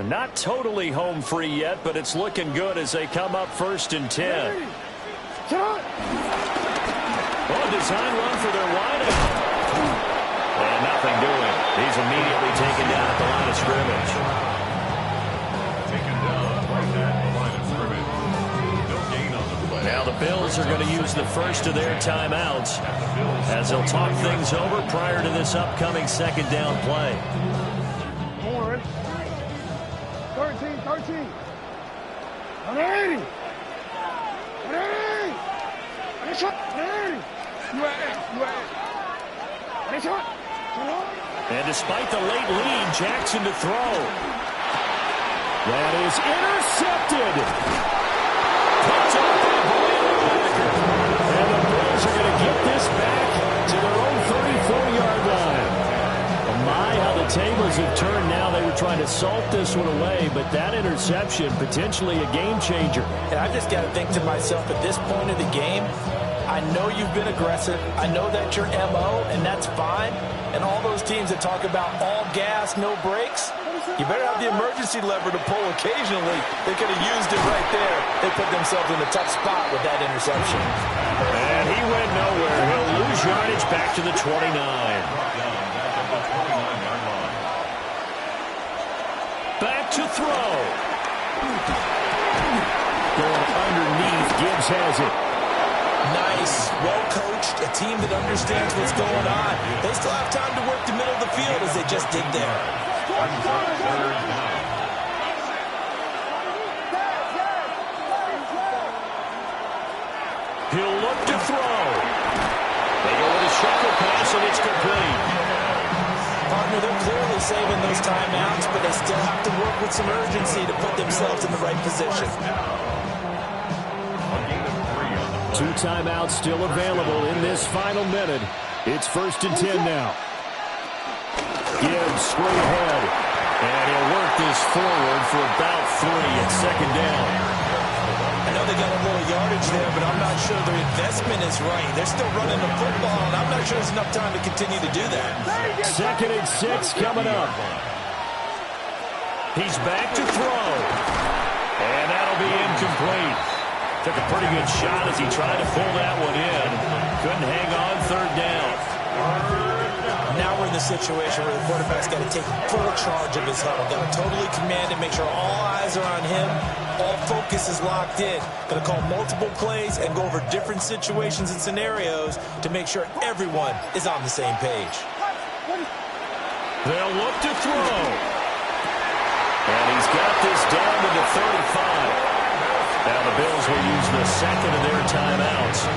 Speaker 20: Not totally home free yet, but it's looking good as they come up 1st and 10. Well, a design run for their wideout. And nothing doing. He's immediately taken down at the line of scrimmage.
Speaker 3: Taken down right at the line of scrimmage. No gain on the play.
Speaker 20: Now the Bills are going to use the first of their timeouts as they'll talk things over prior to this upcoming second down play.
Speaker 4: 13. 180. 180.
Speaker 20: And despite the late lead, Jackson to throw. That is intercepted. And the Bills are going to get this back to their own 34-yard line. My, how the tables have turned now. They were trying to salt this one away, but that interception, potentially a game changer.
Speaker 21: And I just got to think to myself, at this point of the game, I know you've been aggressive. I know that's your MO, and that's fine. And all those teams that talk about all gas, no brakes, you better have the emergency lever to pull occasionally. They could have used it right there. They put themselves in a tough spot with that interception.
Speaker 20: And he went nowhere. He'll lose yardage back to the 29. Back to throw. Going underneath. Gibbs has it.
Speaker 21: Nice, well-coached, a team that understands what's going on. They still have time to work the middle of the field as they just did there.
Speaker 20: He'll look to throw. They go with a shuffle pass, and it's complete.
Speaker 21: Partner, they're clearly saving those timeouts, but they still have to work with some urgency to put themselves in the right position.
Speaker 20: 2 timeouts still available in this final minute. It's 1st and 10 now. Gibbs straight ahead. And he'll work this forward for about 3 at second down.
Speaker 21: I know they got a little yardage there, but I'm not sure their investment is right. They're still running the football, and I'm not sure there's enough time to continue to do that.
Speaker 20: 2nd and 6 coming up. He's back to throw. And that'll be incomplete. Took a pretty good shot as he tried to pull that one in. Couldn't hang on 3rd down.
Speaker 21: Now we're in the situation where the quarterback's got to take full charge of his huddle. Got to totally command it, make sure all eyes are on him. All focus is locked in. Going to call multiple plays and go over different situations and scenarios to make sure everyone is on the same page.
Speaker 20: They'll look to throw. And he's got this down to the 35. Now the Bills will use the second of their timeouts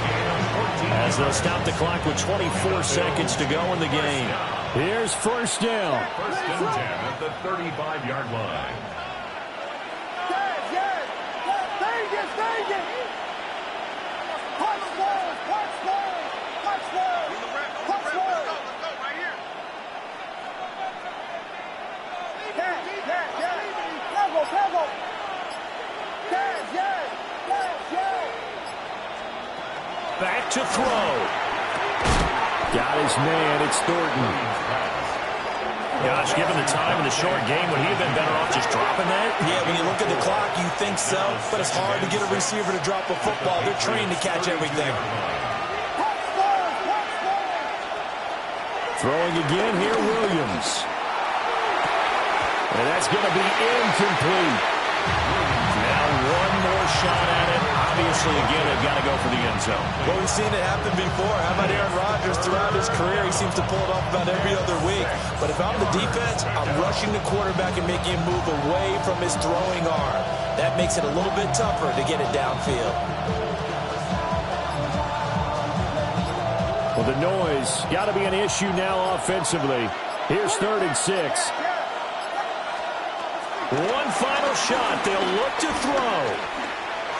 Speaker 20: as they'll stop the clock with 24 seconds to go in the game. Here's 1st down.
Speaker 3: 1st and 10 at the 35-yard line.
Speaker 20: Back to throw. Got his man. It's Thornton. Gosh, given the time in the short game, would he have been better off just dropping that?
Speaker 21: Yeah, when you look at the clock, you think so, but it's hard to get a receiver to drop a football. They're trained to catch everything.
Speaker 20: Throwing again here, Williams. And that's going to be incomplete. Now one more shot at it. Obviously, again, they've got to go for the end zone.
Speaker 21: Well, we've seen it happen before. How about Aaron Rodgers throughout his career? He seems to pull it off about every other week. But if I'm the defense, I'm rushing the quarterback and making him move away from his throwing arm. That makes it a little bit tougher to get it downfield.
Speaker 20: Well, the noise got to be an issue now offensively. Here's 3rd and 6. One final shot. They'll look to throw.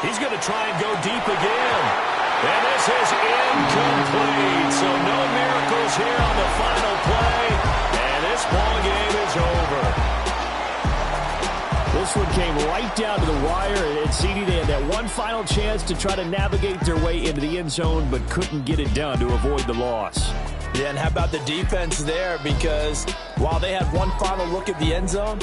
Speaker 20: He's going to try and go deep again. And this is incomplete. So no miracles here on the final play. And this ball game is over. This This one came right down to the wire, and CD, they had that one final chance to try to navigate their way into the end zone, but couldn't get it done to avoid the loss.
Speaker 21: Yeah, and how about the defense there? Because while they had one final look at the end zone,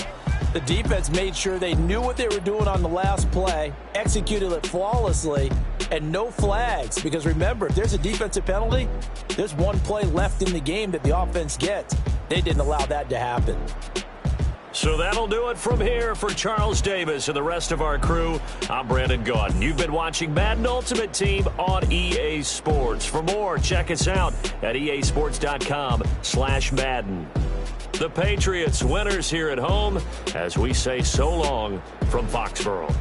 Speaker 21: the defense made sure they knew what they were doing on the last play, executed it flawlessly, and no flags. Because remember, if there's a defensive penalty, there's one play left in the game that the offense gets. They didn't allow that to happen.
Speaker 20: So that'll do it from here for Charles Davis and the rest of our crew. I'm Brandon Gaudin. You've been watching Madden Ultimate Team on EA Sports. For more, check us out at easports.com/Madden. The Patriots winners here at home as we say so long from Foxborough.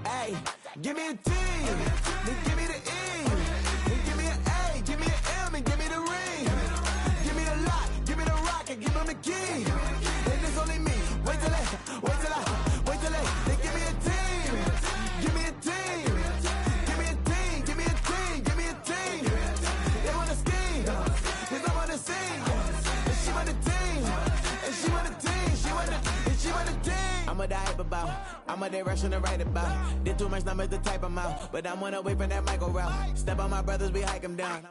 Speaker 7: Hey, give me a T, then give me the E, then give me an A, give me an M, and give me the ring. Give me the lock, give me the rock, and give them the key. Then it's only me. Wait till they give me a team. Give me a team. Give me a team. Give me a team. Give me a team. They want to scheme. Cause I want to sing. And she want the team. And she want the team. She want the team. I'm a hype about. I'm a direction to write about. Did too much numbers to type them out. But I'm one away from that Michael route. Step on my brothers, we hike them down.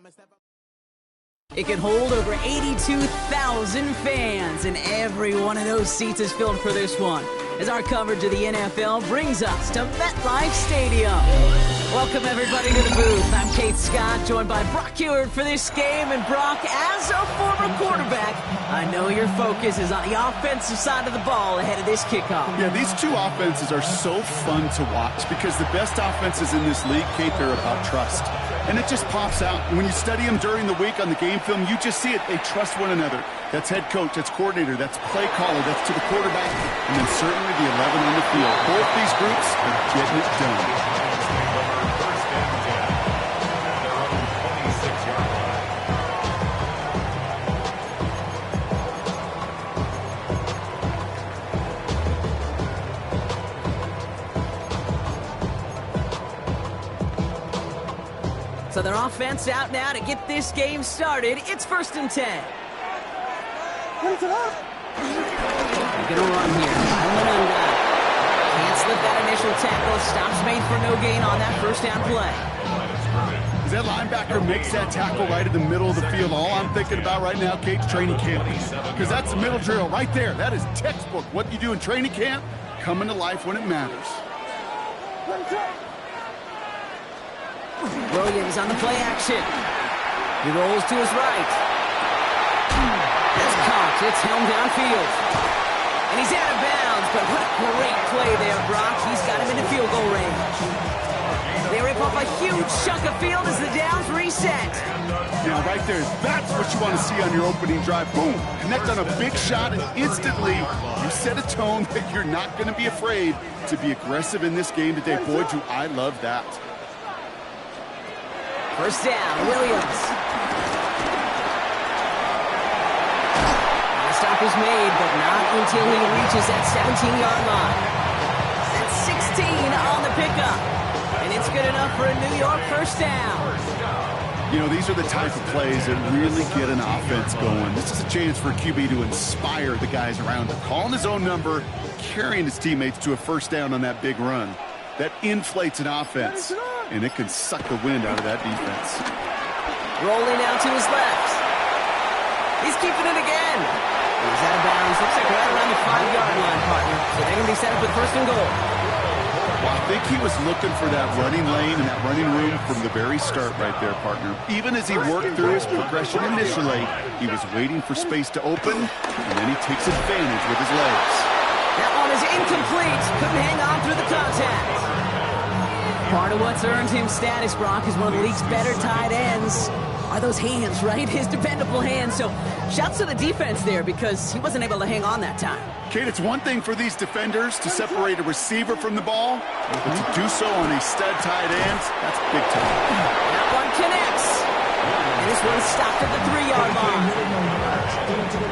Speaker 2: It can hold over 82,000 fans, and every one of those seats is filled for this one, as our coverage of the NFL brings us to MetLife Stadium. Welcome, everybody, to the booth. I'm Keith Scott, joined by Brock Huard for this game. And Brock, as a former quarterback, I know your focus is on the offensive side of the ball ahead of this kickoff.
Speaker 1: Yeah, these two offenses are so fun to watch because the best offenses in this league, Kate, they're about trust. And it just pops out. When you study them during the week on the game film, you just see it. They trust one another. That's head coach, that's coordinator, that's play caller, that's to the quarterback, and then certainly the 11 on the field. Both these groups are getting it done.
Speaker 2: So their offense out now to get this game started. It's 1st and 10. They're going to run here. Can't slip that initial tackle. Stops made for no gain on that first down play.
Speaker 1: As that linebacker makes that tackle right in the middle of the field, all I'm thinking about right now, Kate, training camp. Because that's the middle drill right there. That is textbook. What you do in training camp, coming to life when it matters.
Speaker 2: Williams on the play action. He rolls to his right. That's caught. It's held downfield. And he's out of bounds, but what a great play there, Brock. He's got him into field goal range. They rip off a huge chunk of field as the downs reset.
Speaker 1: Now, right there, that's what you want to see on your opening drive. Boom, connect on a big shot, and instantly you set a tone that you're not going to be afraid to be aggressive in this game today. Boy, do I love that.
Speaker 2: First down, Williams. The stop is made, but not until he reaches that 17-yard line. That's 16 on the pickup. And it's good enough for a New York first down.
Speaker 1: You know, these are the type of plays that really get an offense going. This is a chance for QB to inspire the guys around him. Calling his own number, carrying his teammates to a first down on that big run. That inflates an offense, and it can suck the wind out of that defense.
Speaker 2: Rolling out to his left. He's keeping it again. He's out of bounds. Looks like right around the 5-yard line, partner. So they're going to be set up with 1st and goal.
Speaker 1: Well, I think he was looking for that running lane and that running room from the very start right there, partner. Even as he worked through his progression initially, he was waiting for space to open, and then he takes advantage with his legs.
Speaker 2: That one is incomplete. Couldn't hang on through the contact. Part of what's earned him status, Brock, is one of the league's better tight ends are those hands, right? His dependable hands. So shouts to the defense there because he wasn't able to hang on that time.
Speaker 1: Kate, it's one thing for these defenders to separate a receiver from the ball, but to do so on a stud tight end, that's big time.
Speaker 2: That one connects. And this one stopped at the 3-yard line.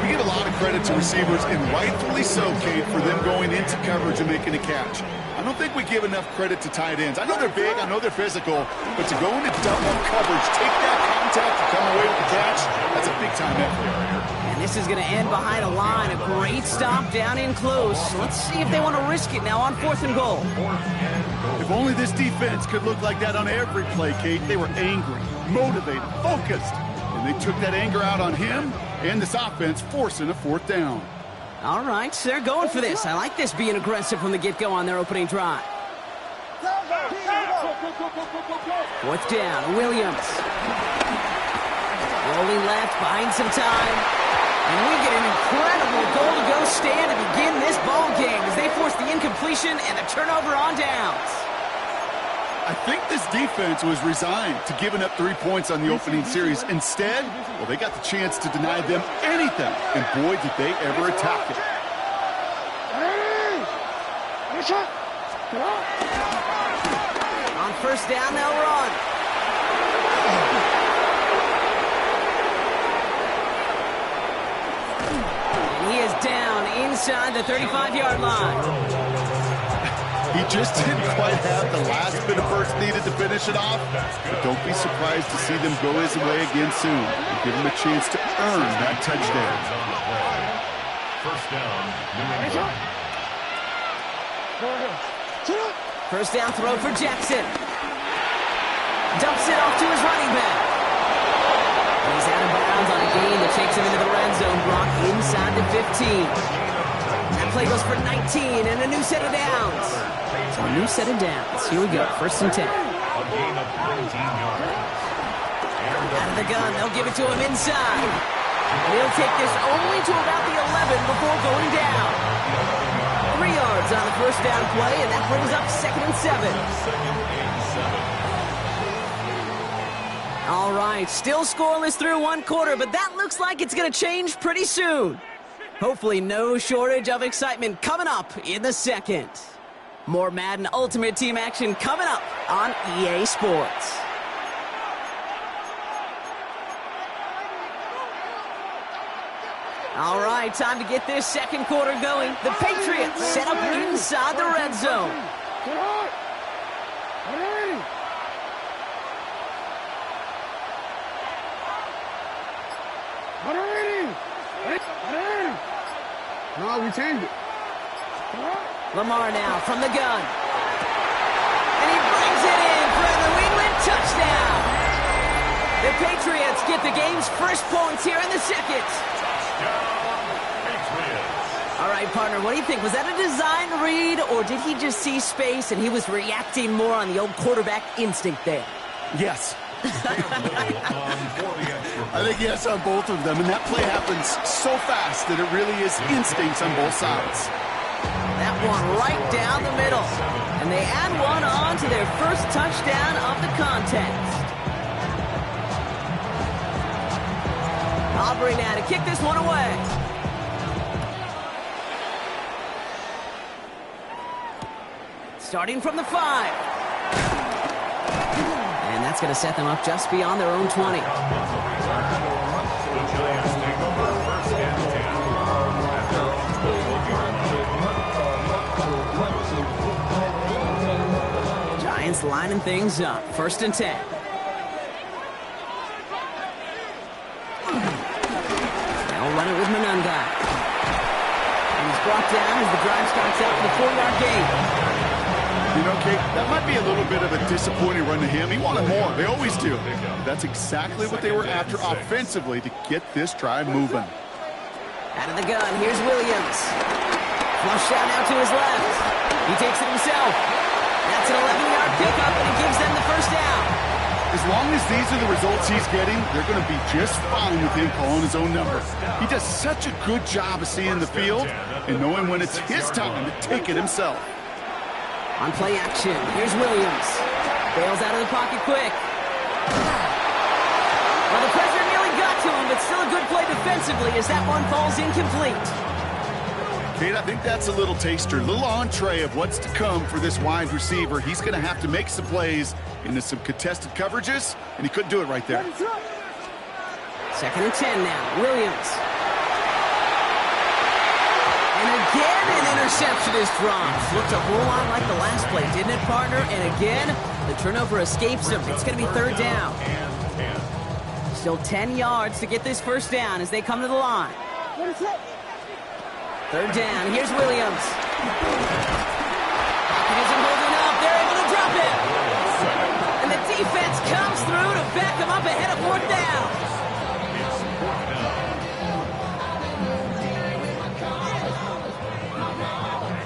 Speaker 1: We give a lot of credit to receivers, and rightfully so, Kate, for them going into coverage and making a catch. I don't think we give enough credit to tight ends. I know they're big, I know they're physical, but to go into double coverage, take that contact, and come away with the catch, that's a big-time effort.
Speaker 2: And this is going to end behind a line. A great stop down in close. Let's see if they want to risk it now on 4th and goal.
Speaker 1: If only this defense could look like that on every play, Kate. They were angry, motivated, focused, and they took that anger out on him and this offense, forcing a 4th down.
Speaker 2: All right, so they're going for this. I like this being aggressive from the get-go on their opening drive. 4th down, Williams. Rolling left, buying some time. And we get an incredible goal-to-go stand to begin this ball game as they force the incompletion and the turnover on downs.
Speaker 1: I think this defense was resigned to giving up 3 points on the opening series. Instead, well, they got the chance to deny them anything, and boy, did they ever attack it.
Speaker 2: On 1st down, they'll run. And he is down inside the 35-yard line.
Speaker 1: He just didn't quite have the last bit of burst needed to finish it off, but don't be surprised to see them go his way again soon and give him a chance to earn that touchdown.
Speaker 3: 1st down, New England.
Speaker 2: 1st down throw for Jackson. Dumps it off to his running back. He's out of bounds on a gain that takes him into the red zone, Brock, inside the 15. That play goes for 19 and a new set of downs. So a new set of downs. Here we go, 1st and 10.
Speaker 3: A gain of 19 yards.
Speaker 2: Out of the gun, they'll give it to him inside. He'll take this only to about the 11 before going down. 3 yards on the 1st down play, and that brings up 2nd and 7. All right, still scoreless through 1 quarter, but that looks like it's going to change pretty soon. Hopefully no shortage of excitement coming up in the 2nd. More Madden Ultimate Team action coming up on EA Sports. All right, time to get this 2nd quarter going. The Patriots set up inside the red zone.
Speaker 4: No, we changed it.
Speaker 2: Lamar now from the gun. And he brings it in for a New England touchdown. The Patriots get the game's first points here in the 2nd. All right, partner, what do you think? Was that a design read, or did he just see space and he was reacting more on the old quarterback instinct there?
Speaker 1: Yes. I think yes on both of them, and that play happens so fast that it really is instincts on both sides.
Speaker 2: That one right down the middle. And they add one on to their first touchdown of the contest. Aubrey now to kick this one away. Starting from the 5. And that's going to set them up just beyond their own 20. Giants lining things up. 1st and 10. They'll run it with Monunga. And he's brought down as the drive starts out with a 4-yard gain.
Speaker 1: You know, Kate, that might be a little bit of a disappointing run to him. He wanted more. They always do. That's exactly what they were after offensively to get this drive moving.
Speaker 2: Out of the gun, here's Williams. Flush out now to his left. He takes it himself. That's an 11-yard pickup, and it gives them the 1st down.
Speaker 1: As long as these are the results he's getting, they're going to be just fine with him calling his own number. He does such a good job of seeing the field and knowing when it's his time to take it himself.
Speaker 2: On play action, here's Williams. Bails out of the pocket quick. Well, the pressure nearly got to him, but still a good play defensively as that one falls incomplete.
Speaker 1: Kate, I think that's a little taster, a little entree of what's to come for this wide receiver. He's going to have to make some plays into some contested coverages, and he couldn't do it right there.
Speaker 2: 2nd and 10 now. Williams. And again, an interception is dropped. Looked a whole lot like the last play, didn't it, partner? And again, the turnover escapes him. It's going to be 3rd down. Still 10 yards to get this 1st down as they come to the line. 3rd down. Here's Williams. Pocket isn't holding up. They're able to drop it. And the defense comes through to back him up ahead of 4th down.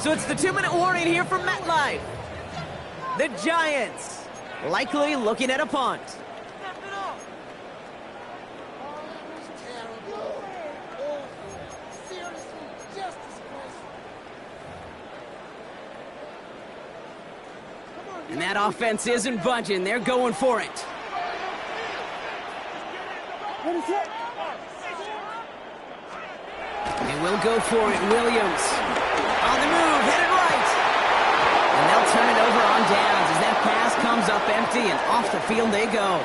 Speaker 2: So it's the 2-minute warning here from MetLife. The Giants likely looking at a punt. And that offense isn't budging. They're going for it. They will go for it. Williams on the move, headed right. And they'll turn it over on downs as that pass comes up empty, and off the field they go.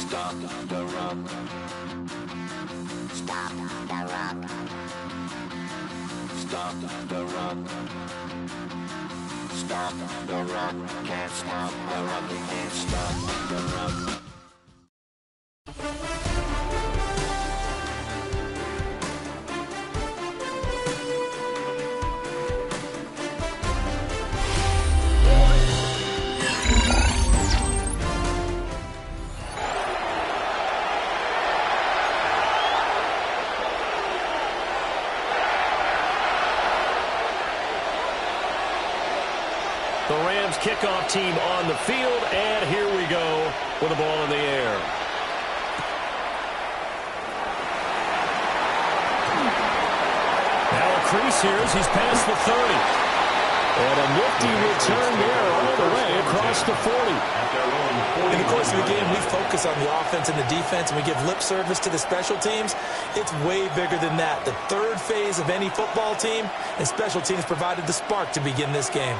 Speaker 5: Stop the run. Stop the run. Stop the run. Stop the run. Can't stop the run. We can't stop the run.
Speaker 20: The Rams kickoff team on the field, and here we go with the ball in the air. Now a crease here as he's past the 30. And a nifty return there all the way across the 40.
Speaker 21: In the course of the game, we focus on the offense and the defense, and we give lip service to the special teams. It's way bigger than that. The third phase of any football team, and special teams provided the spark to begin this game.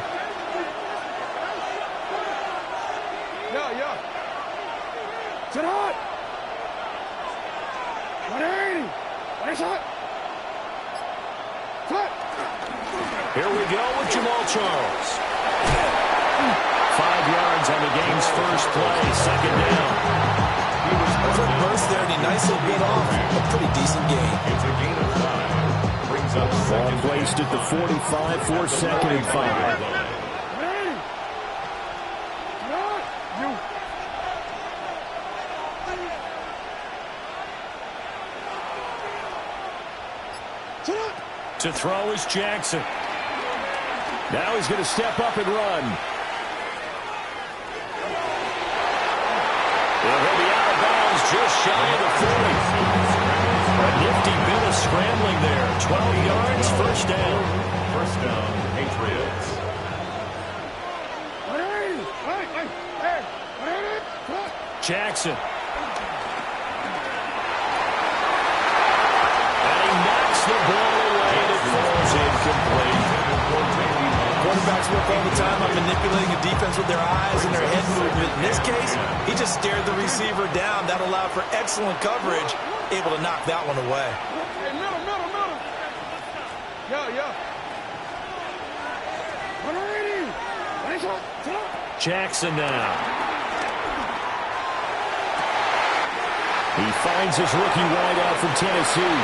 Speaker 4: Sit hot! 180! What is hot? Cut!
Speaker 20: Here we go with Jamal Charles. 5 yards on the game's first play, 2nd down.
Speaker 21: Quick burst there, and he nicely bit off a pretty decent gain.
Speaker 3: It's a gain of 5. Brings up second.
Speaker 20: Ball placed at the 45 for 2nd and 5. To throw is Jackson. Now he's going to step up and run. He'll be out of bounds just shy of the 40. A nifty bit of scrambling there. 12 yards, 1st down.
Speaker 3: 1st down, Patriots.
Speaker 20: Jackson. And he knocks the ball away and it falls incomplete.
Speaker 21: Quarterbacks work all the time on manipulating a defense with their eyes and their head movement. In this case, he just stared the receiver down. That allowed for excellent coverage, able to knock that one away.
Speaker 4: Hey, middle. Yo.
Speaker 20: Jackson now. He finds his rookie wideout from Tennessee.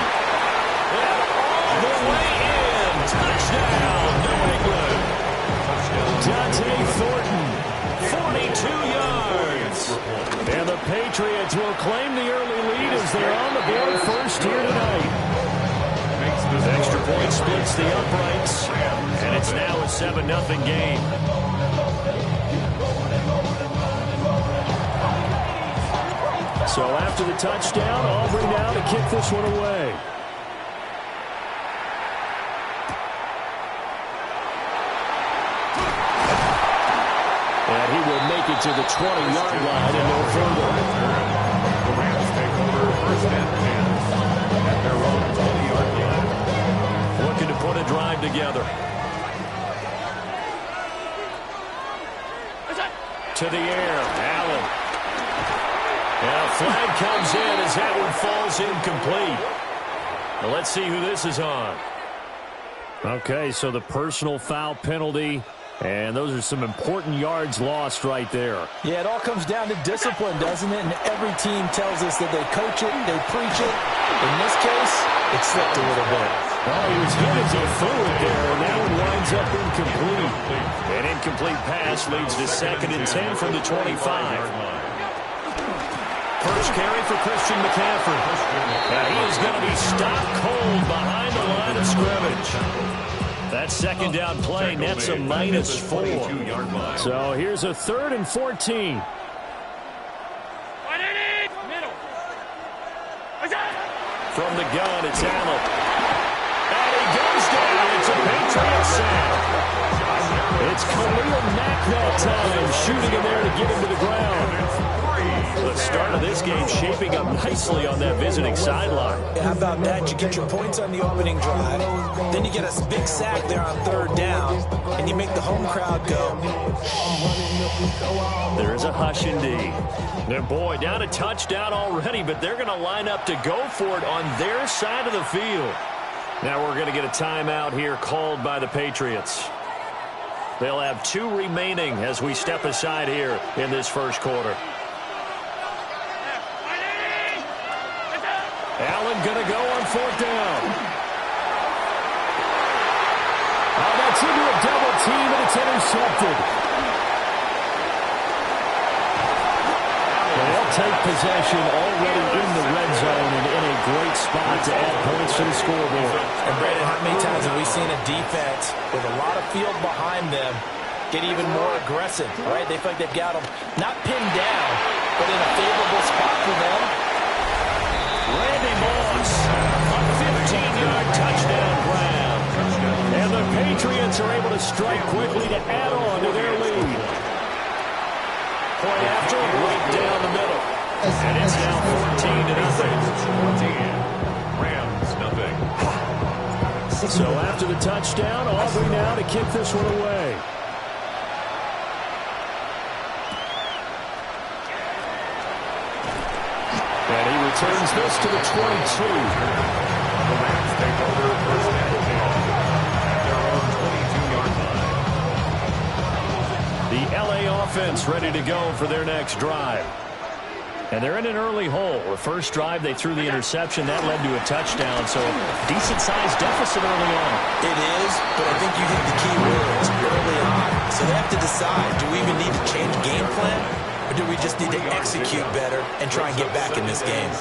Speaker 20: And all the way in. Touchdown, New England. Dante Thornton, 42 yards. And the Patriots will claim the early lead as they're on the board first here tonight. Extra point splits the uprights, and it's now a 7-0 game. So after the touchdown, Aubrey now to kick this one away. And he will make it to the 20-yard line and no further.
Speaker 3: The Rams take over first and 10 at their own 20-yard line.
Speaker 20: Looking to put a drive together. To the air, Allen. And a flag comes in as that one falls incomplete. Well, let's see who this is on. Okay, so the personal foul penalty, and those are some important yards lost right there.
Speaker 21: Yeah, it all comes down to discipline, doesn't it? And every team tells us that they coach it, they preach it. In this case, it slipped a little bit.
Speaker 20: Oh, he was getting to fluid there, and that one winds up incomplete. An incomplete pass leads to 2nd and 10 from the 25. First carry for Christian McCaffrey. And he is going to be stopped cold behind the line of scrimmage. That second down play nets a -4. So here's a 3rd and 14. From the gun, it's Allen. And he goes down. It's a Patriot sack. It's Khalil Mack that time, shooting in there to get him to the ground. The start of this game shaping up nicely on that visiting sideline.
Speaker 21: How about that? You get your points on the opening drive, then you get a big sack there on 3rd down, and you make the home crowd go.
Speaker 20: There is a hush indeed. And boy, down a touchdown already, but they're going to line up to go for it on their side of the field. Now we're going to get a timeout here called by the Patriots. They'll have 2 remaining as we step aside here in this first quarter. Allen going to go on 4th down. Oh, that's into a double team, and it's intercepted. They'll take possession already in the red zone and in a great spot to add points to the scoreboard.
Speaker 21: And Brandon, how many times have we seen a defense with a lot of field behind them get even more aggressive, right? They feel like they've got them not pinned down, but in a favorable spot for them.
Speaker 20: Randy Moss, a 15-yard touchdown grab. And the Patriots are able to strike quickly to add on to their lead. Point after, right down the middle. And it's now 14-0.
Speaker 3: Rams, nothing.
Speaker 20: So after the touchdown, Aubrey now to kick this one away. And he returns this to the 22.
Speaker 3: The Rams take over first and 10 at their own 22-yard line.
Speaker 20: The LA offense ready to go for their next drive. And they're in an early hole. The first drive, they threw the interception. That led to a touchdown, so decent-sized deficit early on.
Speaker 21: It is, but I think you hit the key words early on. So they have to decide, do we even need to change game plan? Or do we just need to execute better and try and get back in this game?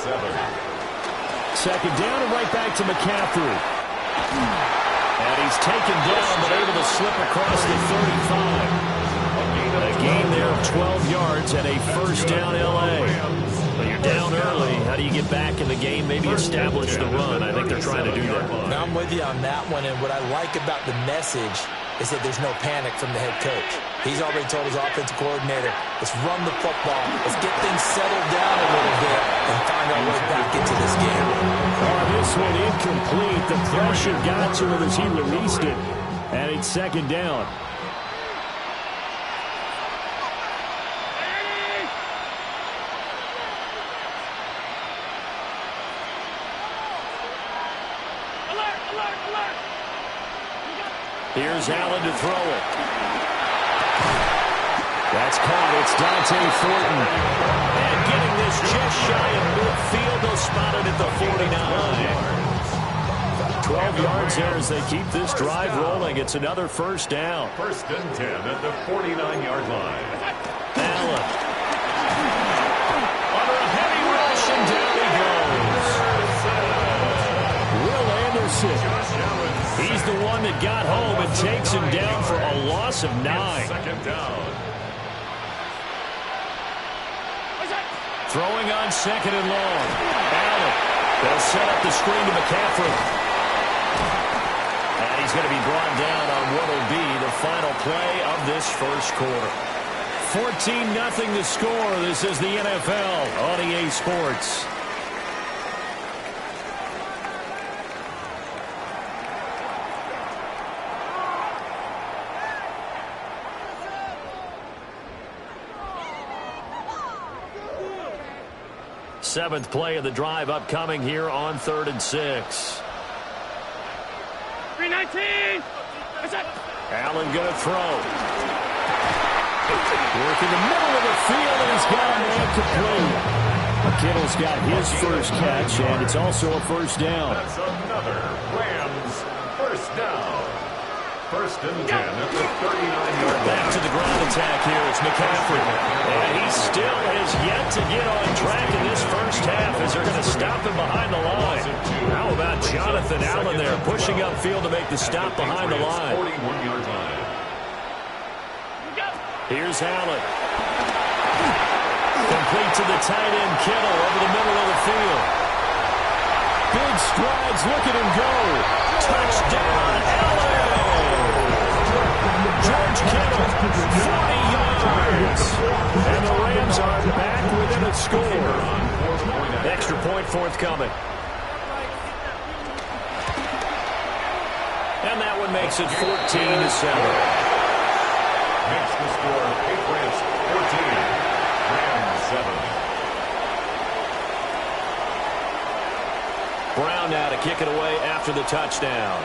Speaker 20: Second down and right back to McCaffrey. And he's taken down but able to slip across the 35. A gain there of 12 yards and a first down L.A. But you're down early. How do you get back in the game? Maybe establish the run. I think they're trying to do that.
Speaker 21: Now I'm with you on that one, and what I like about the message is that there's no panic from the head coach. He's already told his offensive coordinator, let's run the football, let's get things settled down a little bit and find our way back into this game.
Speaker 20: Oh, this one incomplete. The pressure got to him as he released it. And it's second down. Here's Allen to throw it. That's caught. It's Dante Thornton. And getting this just shy of midfield. They'll spot it at the 49. 12 yards there as they keep this drive rolling. It's another first down.
Speaker 3: First and 10 at the 49-yard line.
Speaker 20: Allen. Under a heavy rush, and down he goes. Will Anderson. He's the one that got home and takes him down for a loss of 9.
Speaker 3: Second down.
Speaker 20: Throwing on second and long. Allen. They'll set up the screen to McCaffrey. And he's going to be brought down on what will be the final play of this first quarter. 14-0 the score. This is the NFL on EA Sports. Seventh play of the drive upcoming here on 3rd and 6.
Speaker 4: 319.
Speaker 20: Allen going to throw. Working the middle of the field, and he's got a man complete. McKinnell's got his first catch, and it's also a first down.
Speaker 3: That's another Rams first down. First and 10 at the 39-yard line.
Speaker 20: Back to the ground attack here. It's McCaffrey. And he still has yet to get on track in this first half as they're going to stop him behind the line. How about Jonathan Allen there pushing upfield to make the stop behind the line?
Speaker 3: 41-yard line.
Speaker 20: Here's Allen. Complete to the tight end, Kittle, over the middle of the field. Big strides. Look at him go. Touchdown, Allen. George Kittle, 40 yards. And the Rams are back within a score. Extra point forthcoming. And that one makes it 14-7.
Speaker 3: Makes the score Patriots 14, Rams 7.
Speaker 20: Brown now to kick it away after the touchdown.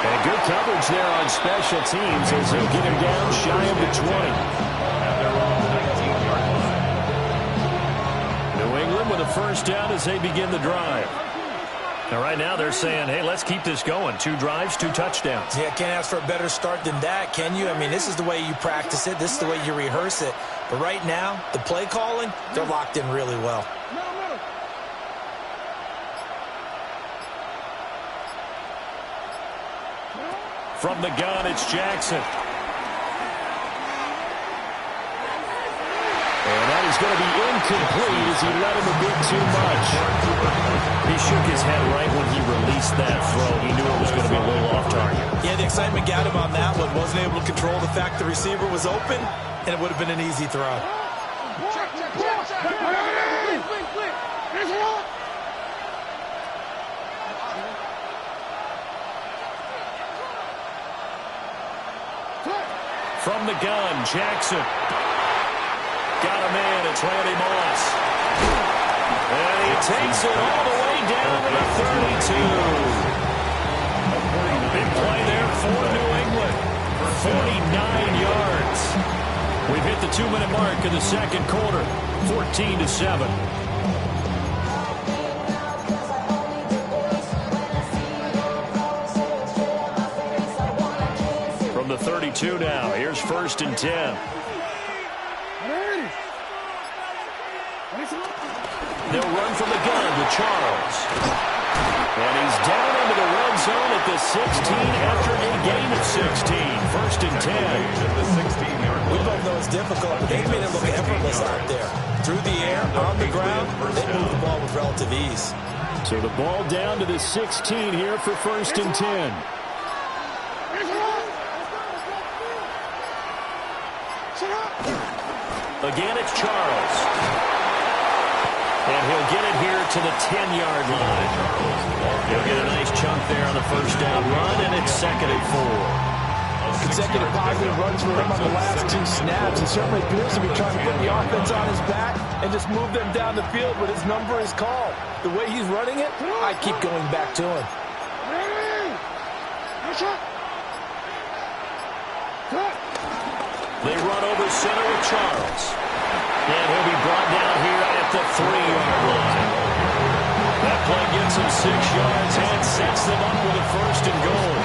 Speaker 20: And good coverage there on special teams as they'll get him down shy of the 20.
Speaker 3: And they're on the 19-yard line.
Speaker 20: New England with a first down as they begin the drive. Now right now they're saying, hey, let's keep this going. 2 drives, 2 touchdowns.
Speaker 21: Yeah, can't ask for a better start than that, can you? I mean, this is the way you practice it. This is the way you rehearse it. But right now, the play calling, they're locked in really well.
Speaker 20: From the gun, it's Jackson. And that is going to be incomplete as he let him a bit too much. He shook his head right when he released that throw. He knew it was going to be a little off target.
Speaker 21: Yeah, the excitement got him on that one. Wasn't able to control the fact the receiver was open, and it would have been an easy throw.
Speaker 20: From the gun, Jackson. Got a man, it's Randy Moss. And he takes it all the way down to the 32. Big play there for New England. 49 yards. We've hit the 2-minute mark of the second quarter. 14-7. From the 32 now, here's 1st and 10. They'll run from the gun to Charles. And he's down into the red zone at the 16 after a gain of 16. 1st and 10.
Speaker 21: We both know it's difficult, but they've made it look effortless out there. Through the air, on the ground, they move the ball with relative ease.
Speaker 20: So the ball down to the 16 here for 1st and 10. Again, it's Charles. And he'll get it here to the 10-yard line. He'll get a nice chunk there on the first down run, and it's 2nd and 4.
Speaker 21: Consecutive positive runs for him on the last 2 snaps. He certainly appears to be trying to put the offense on his back and just move them down the field, but his number is called. The way he's running it, I keep going back to him.
Speaker 20: They run over center with Charles. And he'll be brought down here at the 3-yard line. That play gets him 6 yards and sets them up with a 1st and goal.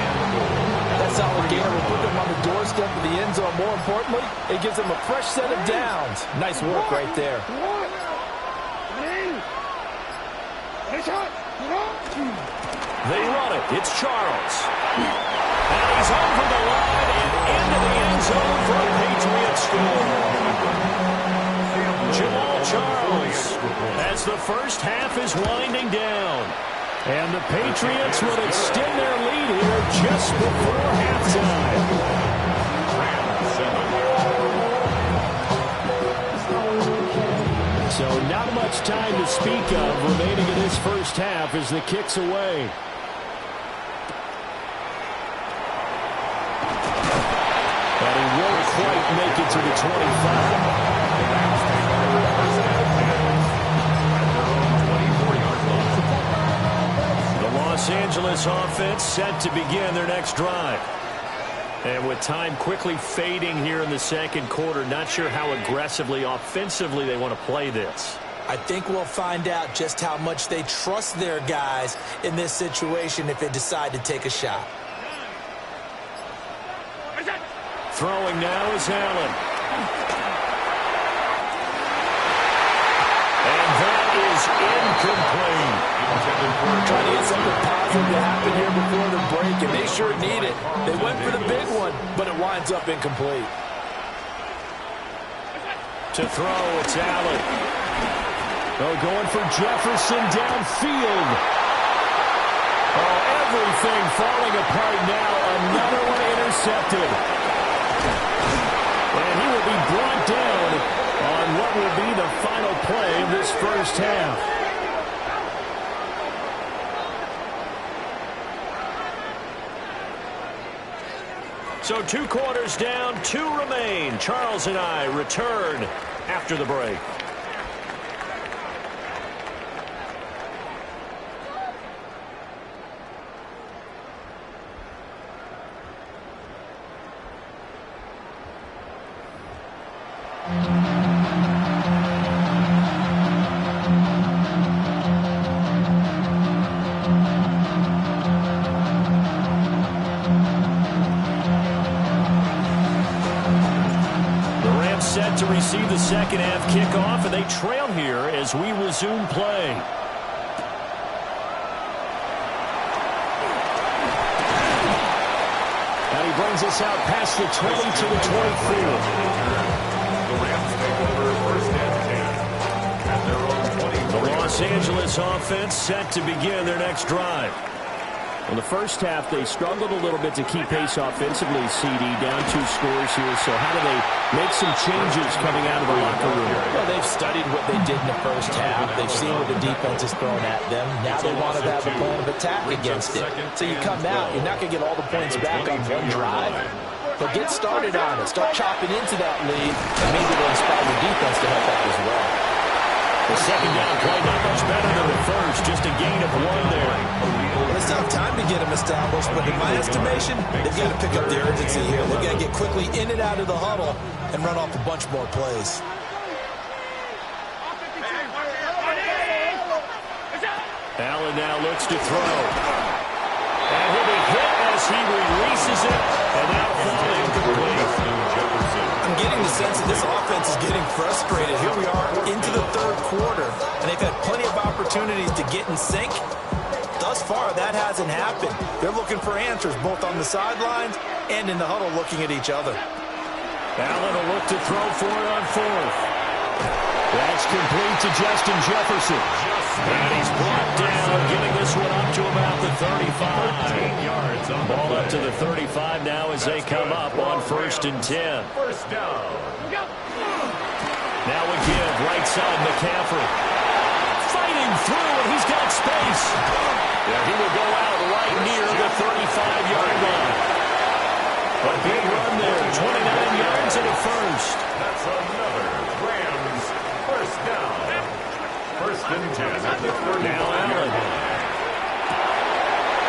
Speaker 21: That solid gainer will put them on the doorstep of the end zone. More importantly, it gives them a fresh set of downs. Nice work right there.
Speaker 20: They run it. It's Charles. And he's over the line and into the end zone for a Patriots score. Jamal Charles as the first half is winding down. And the Patriots will extend their lead here just before halftime. So not much time to speak of remaining in this first half as the kick's away. But he won't quite make it to the 25. Los Angeles offense set to begin their next drive. And with time quickly fading here in the second quarter, not sure how aggressively, offensively they want to play this.
Speaker 21: I think we'll find out just how much they trust their guys in this situation if they decide to take a shot.
Speaker 20: Throwing now is Allen. And that is incomplete.
Speaker 21: Trying to get something positive to happen here before the break, and they sure need it. They went for the big one, but it winds up incomplete.
Speaker 20: To throw, it's Allen. Oh, going for Jefferson downfield. Oh, everything falling apart now. Another one intercepted. And he will be brought down on what will be the final play of this first half. So 2 quarters down, 2 remain. Charles and I return after the break. Set to receive the second half kickoff, and they trail here as we resume play. And he brings us out past the 20 to the 24.
Speaker 3: The Rams take over 1st and 10 at their own 20.
Speaker 20: The Los Angeles offense set to begin their next drive. In the first half, they struggled a little bit to keep pace offensively, CD, down 2 scores here. So how do they make some changes coming out of the locker room?
Speaker 21: Well, they've studied what they did in the first half. They've seen what the defense has thrown at them. Now they want to have a plan of attack against it. So you come out, you're not going to get all the points back on one drive. But get started on it. Start chopping into that lead, and maybe it'll inspire the defense to help out as well.
Speaker 20: The second down play not much better than the first. Just a gain of 1 there.
Speaker 21: Well, they still have time to get them established, but in my estimation, they've got to pick up the urgency here. They've got to get quickly in and out of the huddle and run off a bunch more plays.
Speaker 20: Allen now looks to throw. And he'll be hit as he releases it, and that'll fall incomplete.
Speaker 21: I'm getting the sense that this offense is getting frustrated. Here we are into the 3rd quarter, and they've had plenty of opportunities to get in sync. Thus far, that hasn't happened. They're looking for answers both on the sidelines and in the huddle looking at each other.
Speaker 20: Allen will look to throw for it on 4th. That's complete to Justin Jefferson. And he's brought down, getting this one up to about the 35. Yards. Ball up to the 35 now as they come up on 1st and 10.
Speaker 3: First down.
Speaker 20: Now we give right side McCaffrey. Fighting through, and he's got space. Yeah, he will go out right near the 35-yard line. A big run there, 29 yards and a first.
Speaker 3: That's another Rams first down. First and 10 at the 30.
Speaker 20: Now Allen.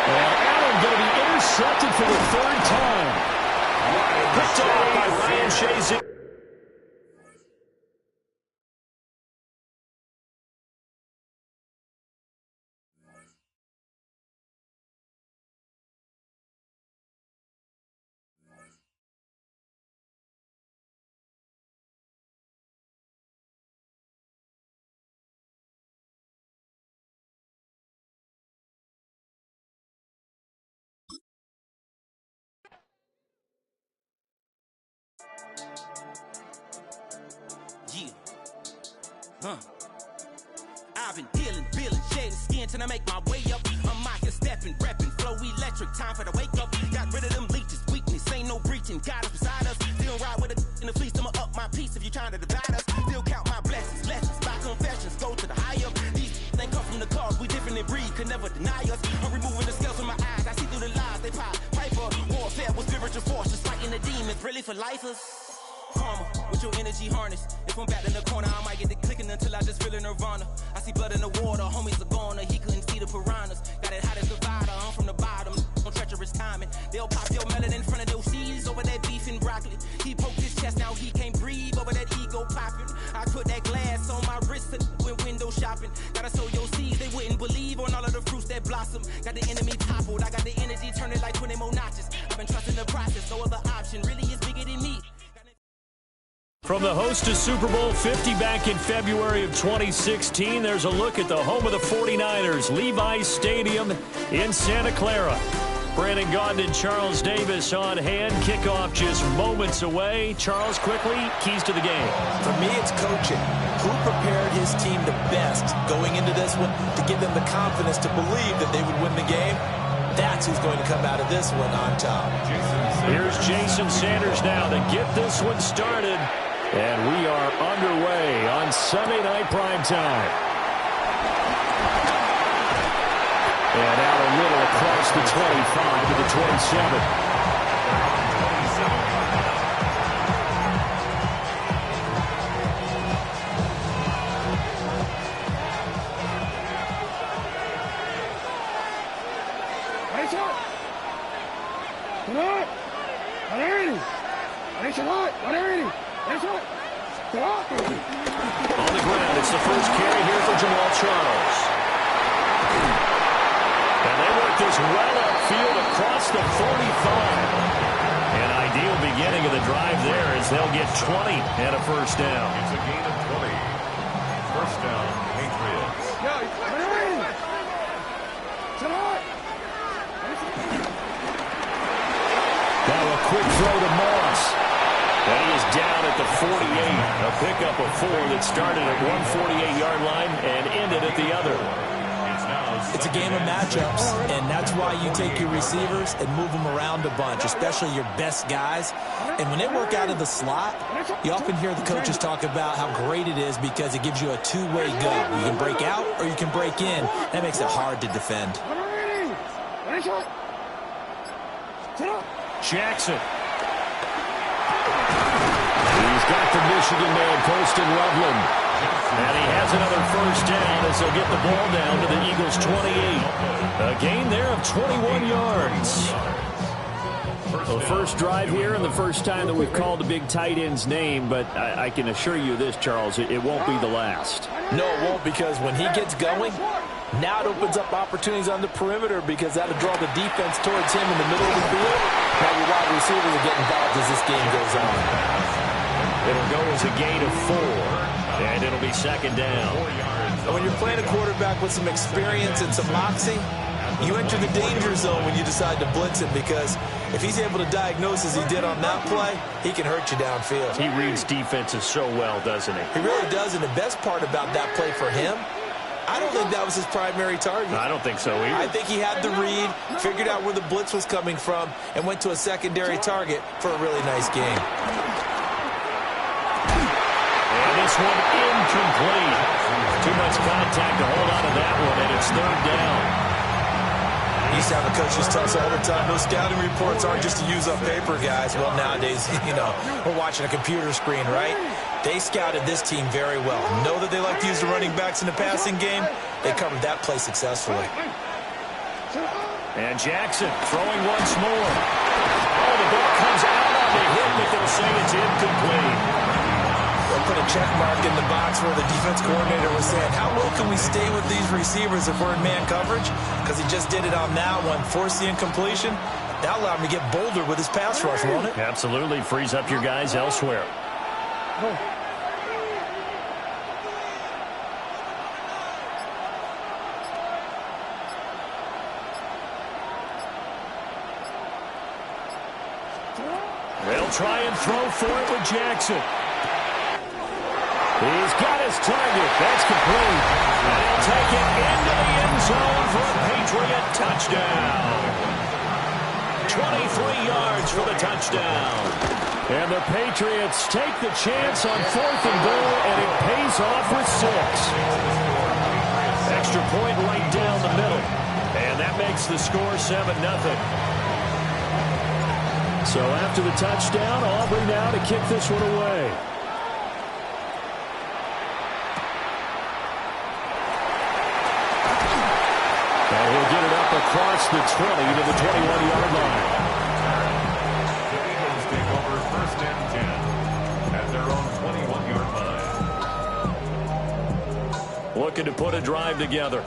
Speaker 20: And Allen going to be intercepted for the third time. Picked off by Ryan Shazier.
Speaker 6: I've been dealing, shedding skin till I make my way up. I'm out here stepping, repping, flow electric, time for the wake up. Got rid of them leeches, weakness, ain't no breaching. God is beside us, still ride with a in the fleece. I'ma up my piece if you trying to divide us. Still count my blessings, lessons, by confessions, go to the high up. These ain't come from the cause, we different in breed, could never deny us. I'm removing the scales from my eyes, I see through the lies, they pop. Piper, warfare with spiritual force, just fighting the demons, really for lifers. Karma, with your energy harness. If I'm back in the corner, I might get the clicking until I just feel a nirvana. I see blood in the water, homies are gone, he couldn't see the piranhas. Got it how to survive, I'm from the bottom, on treacherous timing. They'll pop your melon in front of those seeds over that beef and broccoli. He poked his chest, now he can't breathe over that ego popping. I put that glass on my wrist and went window shopping. Gotta sow your seeds, they wouldn't believe on all of the fruits that blossom. Got the enemy toppled, I got the energy turning like 20 more notches. I've been trusting the process, no other option really is bigger than me.
Speaker 20: From the host of Super Bowl 50 back in February of 2016, there's a look at the home of the 49ers, Levi's Stadium in Santa Clara. Brandon Gaudin and Charles Davis on hand. Kickoff just moments away. Charles, quickly, keys to the game.
Speaker 21: For me, it's coaching. Who prepared his team the best going into this one to give them the confidence to believe that they would win the game? That's who's going to come out of this one on top.
Speaker 20: Here's Jason Sanders now to get this one started. And we are underway on Sunday Night Primetime. And out a little across the 25 to the 27. On the ground, it's the first carry here for Jamal Charles. And they work this well upfield across the 45. An ideal beginning of the drive there as they'll get 20 and a first down.
Speaker 3: It's a gain of 20. First down, Patriots.
Speaker 20: Now a quick throw to Moss. And he is down at the 48. A pickup of 4 that started at 148-yard line and ended at the other.
Speaker 21: It's a game of matchups, and that's why you take your receivers and move them around a bunch, especially your best guys. And when they work out of the slot, you often hear the coaches talk about how great it is because it gives you a two-way go. You can break out or you can break in. That makes it hard to defend.
Speaker 20: Jackson. He's got the Michigan man, Colston Loveland. And he has another first down as they'll get the ball down to the Eagles' 28. A gain there of 21 yards.
Speaker 13: Well, the first drive here and the first time that we've called the big tight end's name, but I can assure you this, Charles, it won't be the last.
Speaker 21: No, it won't, because when he gets going, now it opens up opportunities on the perimeter because that'll draw the defense towards him in the middle of the field. Now your wide receivers will get involved as this game goes on.
Speaker 20: It'll go as a gain of 4, and it'll be second down.
Speaker 21: And when you're playing a quarterback with some experience and some moxie, you enter the danger zone when you decide to blitz him, because if he's able to diagnose as he did on that play, he can hurt you downfield.
Speaker 20: He reads defenses so well, doesn't he?
Speaker 21: He really does, and the best part about that play for him, I don't think that was his primary target.
Speaker 20: I don't think so either.
Speaker 21: I think he had the read, figured out where the blitz was coming from, and went to a secondary target for a really nice game.
Speaker 20: And this one incomplete. Too much contact to hold on to that one, and it's third down.
Speaker 21: Used to have a coach just tell us all the time, those scouting reports aren't just to use up paper, guys. Well, nowadays, we're watching a computer screen, right? They scouted this team very well. Know that they like to use the running backs in the passing game. They covered that play successfully.
Speaker 20: And Jackson throwing once more. Oh, the ball comes out on the hit, but they'll say it's incomplete.
Speaker 21: They'll put a check mark in the box where the defense coordinator was saying, how well can we stay with these receivers if we're in man coverage? Because he just did it on that one, forced the incompletion. That allowed him to get bolder with his pass rush, won't it?
Speaker 20: Absolutely, frees up your guys elsewhere. They'll try and throw for it with Jackson. He's got his target. That's complete. And he'll take it into the end zone for a Patriot touchdown. 23 yards for the touchdown. And the Patriots take the chance on 4th and goal, and it pays off with 6. Extra point right down the middle. And that makes the score 7-0. So after the touchdown, Aubrey now to kick this one away. And he'll get it up across the 20 to the 21-yard line.
Speaker 3: The Eagles take over 1st and 10 at their own 21-yard line.
Speaker 20: Looking to put a drive together.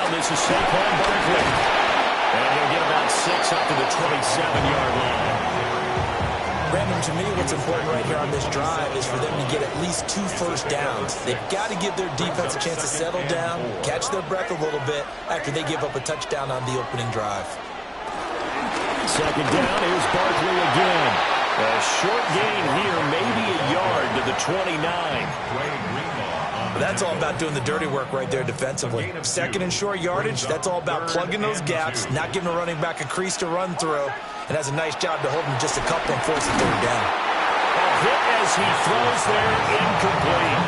Speaker 20: This is Saquon Barkley. And he'll get about 6 up to the 27-yard line.
Speaker 21: Brandon, to me, what's important right here on this drive is for them to get at least 2 first downs. They've got to give their defense a chance to settle down, catch their breath a little bit after they give up a touchdown on the opening drive.
Speaker 20: 2nd down, here's Barkley again. A short gain here, maybe a yard to the 29.
Speaker 21: That's all about doing the dirty work right there defensively. 2nd and short yardage, that's all about plugging those gaps, not giving a running back a crease to run through, and has a nice job to hold him just a couple and force the 3rd down.
Speaker 20: A hit as he throws there, incomplete.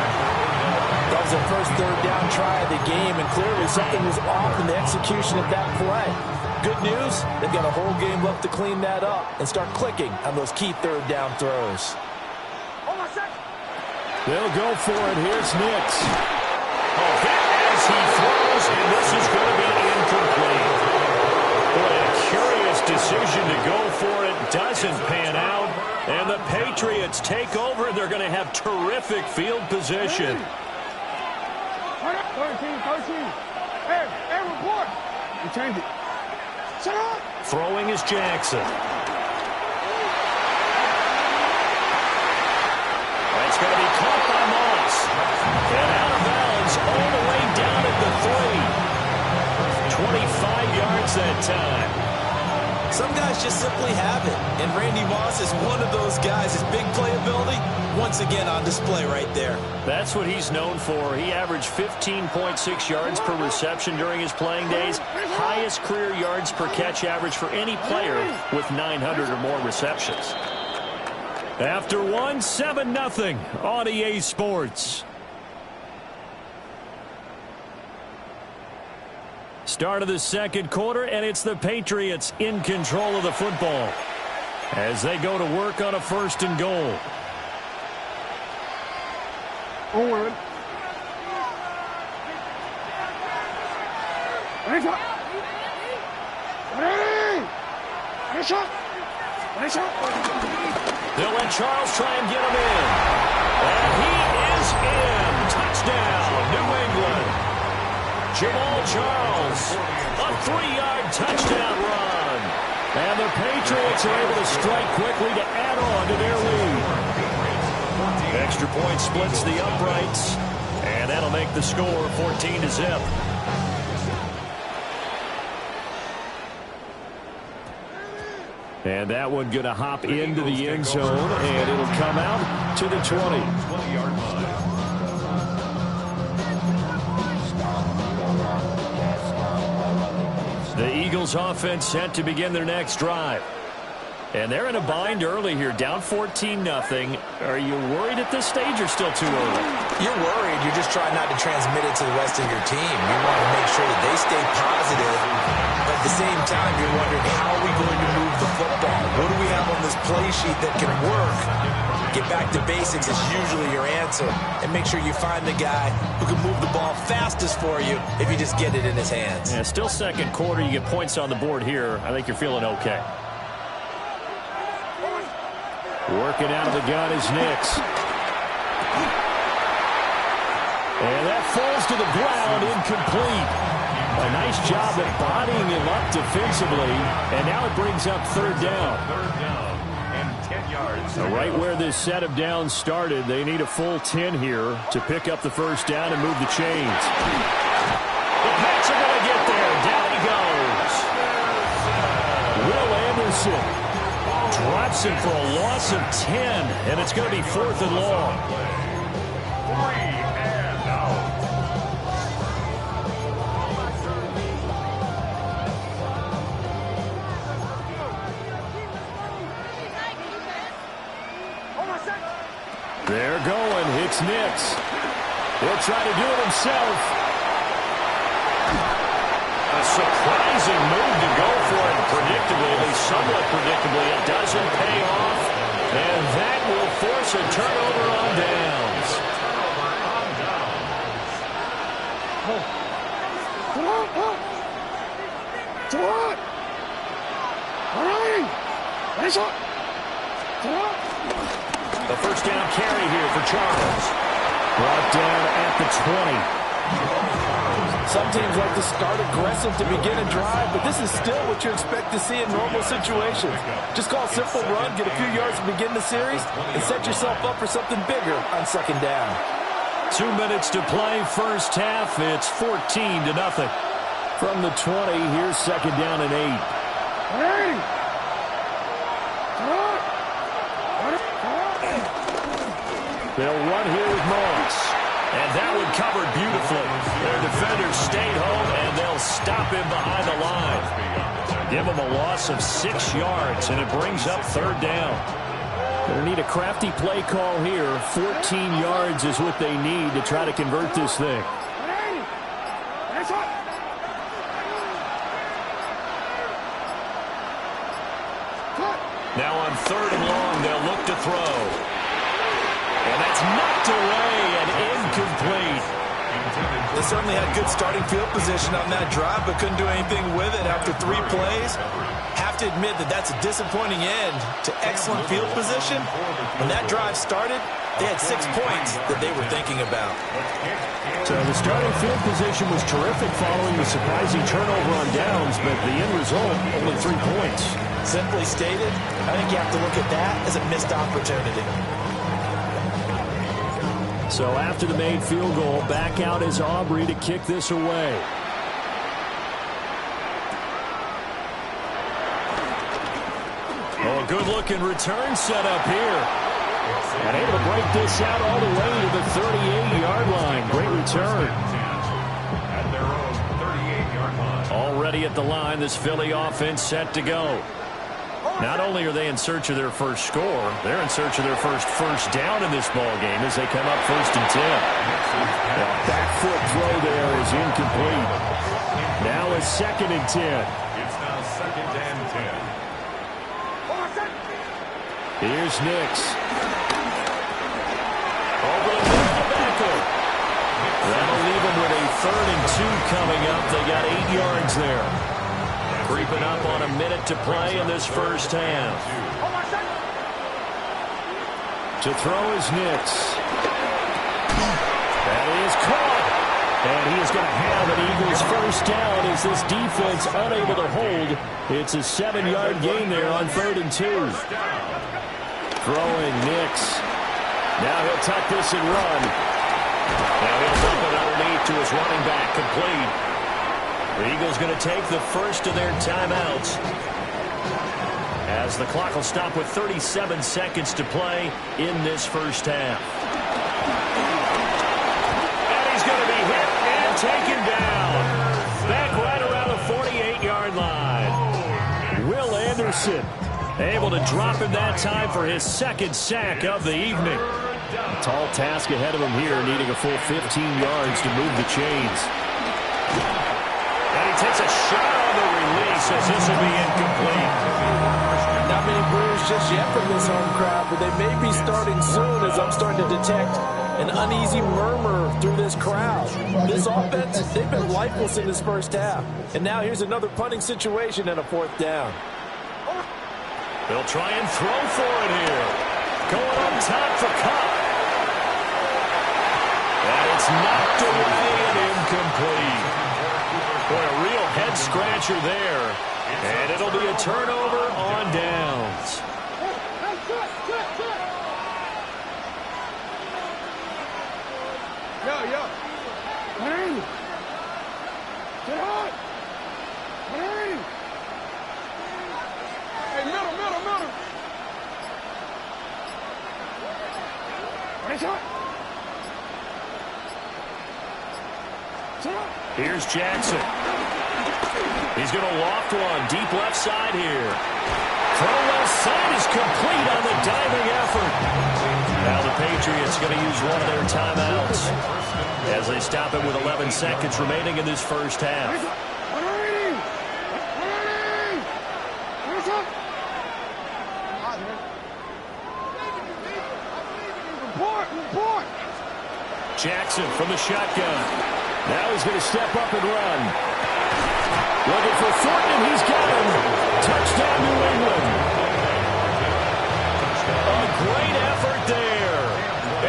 Speaker 21: That was their first 3rd down try of the game, and clearly something was off in the execution of that play. Good news, they've got a whole game left to clean that up and start clicking on those key 3rd down throws.
Speaker 20: They'll go for it. Here's Nix. A hit as he throws, and this is going to be incomplete. Boy, a curious decision to go for it. Doesn't pan out. And the Patriots take over. They're going to have terrific field position.
Speaker 4: 13. Hey, report. You change it. Shut up.
Speaker 20: Throwing is Jackson. It's going to be caught by Moss. And out of bounds all the way down at the 3. 25 yards that time.
Speaker 21: Some guys just simply have it. And Randy Moss is one of those guys. His big playability, once again on display right there.
Speaker 20: That's what he's known for. He averaged 15.6 yards per reception during his playing days. Highest career yards per catch average for any player with 900 or more receptions. After 7-0 on EA Sports. Start of the 2nd quarter, and it's the Patriots in control of the football as they go to work on a 1st and goal.
Speaker 4: Owen.
Speaker 20: They'll let Charles try and get him in. And he is in. Touchdown, New England. Jamal Charles, a 3-yard touchdown run. And the Patriots are able to strike quickly to add on to their lead. Extra point splits the uprights. And that'll make the score 14-0. And that one going to hop into the end zone, and it'll come out to the 20.
Speaker 3: 20-yard line.
Speaker 20: The Eagles offense set to begin their next drive. And they're in a bind early here, down 14-0. Are you worried at this stage or still too early?
Speaker 21: You're worried. You're just trying not to transmit it to the rest of your team. You want to make sure that they stay positive. But at the same time, you're wondering, how are we going to move the football? What do we have on this play sheet that can work? Get back to basics is usually your answer. And make sure you find the guy who can move the ball fastest for you if you just get it in his hands.
Speaker 20: Yeah, still second quarter. You get points on the board here. I think you're feeling okay. Working out of the gun is Nix. And that falls to the ground, incomplete. A nice job at bodying him up defensively. And now it brings up third down.
Speaker 3: Third down and 10 yards.
Speaker 20: So right where this set of downs started, they need a full 10 here to pick up the first down and move the chains. The Pats are going to get there. Down he goes. Will Anderson drops him for a loss of 10, and it's going to be 4th and long.
Speaker 3: 3 and out.
Speaker 20: They're going. It's Nix. He'll try to do it himself. A surprising move to go for it predictably, at least somewhat predictably. It doesn't pay off, and that will force a turnover on downs. The first down carry here for Charles. Brought down at the 20.
Speaker 9: Some teams like to start aggressive to begin a drive, but this is still what you expect to see in normal situations. Just call a simple run, get a few yards to begin the series, and set yourself up for something bigger on second down.
Speaker 20: 2 minutes to play, first half. It's 14-0. From the 20, here's second down and 8. They'll run here with Moss. And that one covered beautifully. Their defenders stayed home, and they'll stop him behind the line. Give him a loss of 6 yards, and it brings up third down. They'll need a crafty play call here. 14 yards is what they need to try to convert this thing. Now on third and long, they'll look to throw. And that's knocked away and incomplete.
Speaker 21: They certainly had good starting field position on that drive, but couldn't do anything with it after 3 plays. Have to admit that that's a disappointing end to excellent field position. When that drive started, they had 6 points that they were thinking about.
Speaker 20: So the starting field position was terrific following the surprising turnover on downs, but the end result, only 3 points.
Speaker 21: Simply stated, I think you have to look at that as a missed opportunity.
Speaker 20: So after the made field goal, back out is Aubrey to kick this away. Oh, a good-looking return set up here. And able to break this out all the way to the 38-yard line. Great return.
Speaker 3: At their own 38-yard line.
Speaker 20: Already at the line, this Philly offense set to go. Not only are they in search of their first score, they're in search of their first down in this ball game as they come up 1st and 10. The back foot throw there is incomplete. Now a 2nd and 10.
Speaker 3: It's now 2nd and 10.
Speaker 20: Here's Nix. Over the middle to Becker. That'll leave them with a 3rd and 2 coming up. They got 8 yards there. Creeping up on a minute to play in this first half. To throw is Nix. That is caught. And he is going to have an Eagles first down as this defense unable to hold. It's a 7-yard gain there on 3rd and 2. Throwing Nix. Now he'll tuck this and run. Now he'll dump it underneath to his running back, complete. The Eagles going to take the first of their timeouts as the clock will stop with 37 seconds to play in this first half. And he's going to be hit and taken down. Back right around the 48-yard line. Will Anderson. Able to drop him that time for his second sack of the evening. A tall task ahead of him here, needing a full 15 yards to move the chains. And he takes a shot on the release as this will be incomplete.
Speaker 9: Not many Brewers just yet from this home crowd, but they may be starting soon as I'm starting to detect an uneasy murmur through this crowd. This offense, they've been lifeless in this first half. And now here's another punting situation and a 4th down.
Speaker 20: They'll try and throw for it here. Going on top for Kupp. And it's knocked away and incomplete. Boy, a real head-scratcher there. And it'll be a turnover on downs.
Speaker 4: Yo. Hey. Get hot. Hey. Hey, middle. Race hot.
Speaker 20: Here's Jackson. He's going to loft one. Deep left side here. Throw left side is complete on the diving effort. Now the Patriots going to use one of their timeouts as they stop it with 11 seconds remaining in this first half.
Speaker 4: Report.
Speaker 20: Jackson from the shotgun. Now he's going to step up and run. Looking for Thornton, and he's got him. Touchdown, New England. A great effort there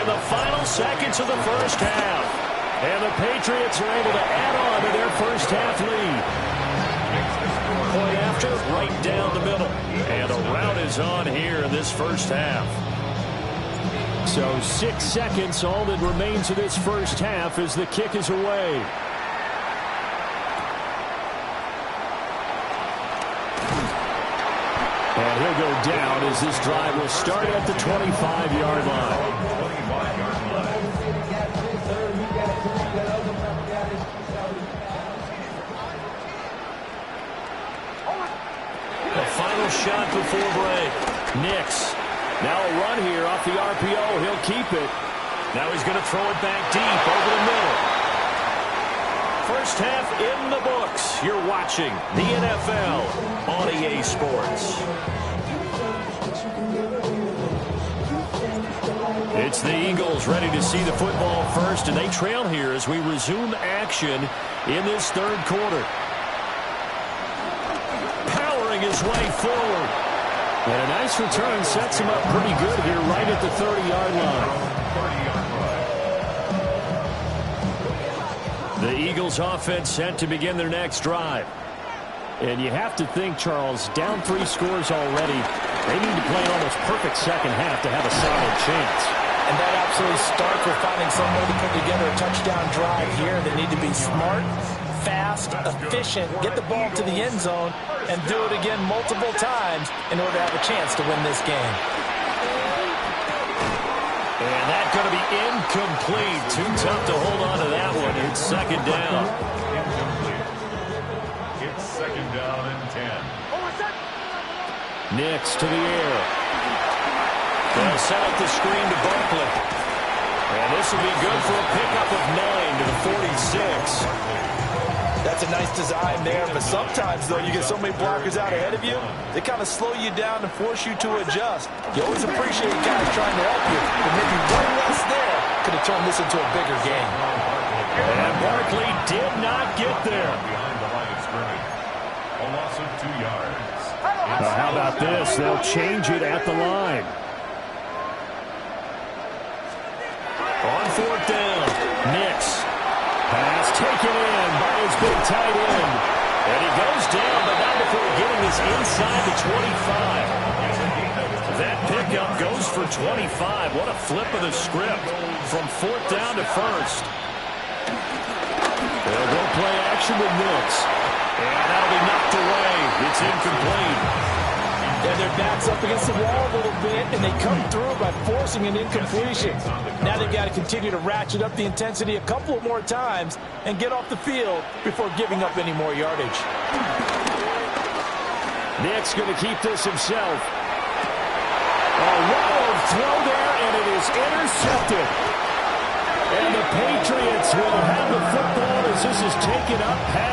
Speaker 20: in the final seconds of the first half. And the Patriots are able to add on to their first half lead. Point after, right down the middle. And a rout is on here in this first half. So 6 seconds, all that remains of this first half as the kick is away. And he'll go down as this drive will start at the 25-yard line. The final shot before break. Nix. Now a run here off the RPO. He'll keep it. Now he's going to throw it back deep over the middle. First half in the books. You're watching the NFL on EA Sports. It's the Eagles ready to see the football first, and they trail here as we resume action in this third quarter. Powering his way forward. And a nice return sets him up pretty good here right at the 30-yard line. The Eagles offense set to begin their next drive. And you have to think, Charles, down 3 scores already. They need to play an almost perfect second half to have a solid chance.
Speaker 9: And that absolutely starts with finding some way to put together a touchdown drive here. They need to be smart, fast, efficient, get the ball to the end zone, and do it again multiple times in order to have a chance to win this game.
Speaker 20: And that's going to be incomplete. Too tough to hold on to that one. It's second down.
Speaker 3: It's second down and 10.
Speaker 20: Nix to the air. They'll set up the screen to Barkley. And this will be good for a pickup of 9 to the 46.
Speaker 9: That's a nice design there, but sometimes, though, you get so many blockers out ahead of you, they kind of slow you down and force you to adjust. You always appreciate guys trying to help you, but maybe one less there could have turned this into a bigger game.
Speaker 20: And Barkley did not get there.
Speaker 3: Behind the line of scrimmage. A loss of 2 yards.
Speaker 20: How about this? They'll change it at the line. On fourth down, Nix. Pass taken in by his big tight end. And he goes down, but not before getting this inside the 25. That pickup goes for 25. What a flip of the script from fourth down to first. They'll go play action with Nix. And that'll be knocked away. It's incomplete.
Speaker 9: And their back's up against the wall a little bit, and they come through by forcing an incompletion. Now they've got to continue to ratchet up the intensity a couple more times and get off the field before giving up any more yardage.
Speaker 20: Nix going to keep this himself. is intercepted. And the Patriots will have the football as this is taken up.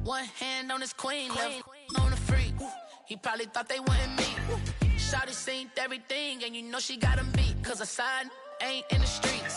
Speaker 5: One hand on his queen, left on the freak. He probably thought they wanted me. Shawty seen everything, and you know she got him beat. Cause a side ain't in the streets.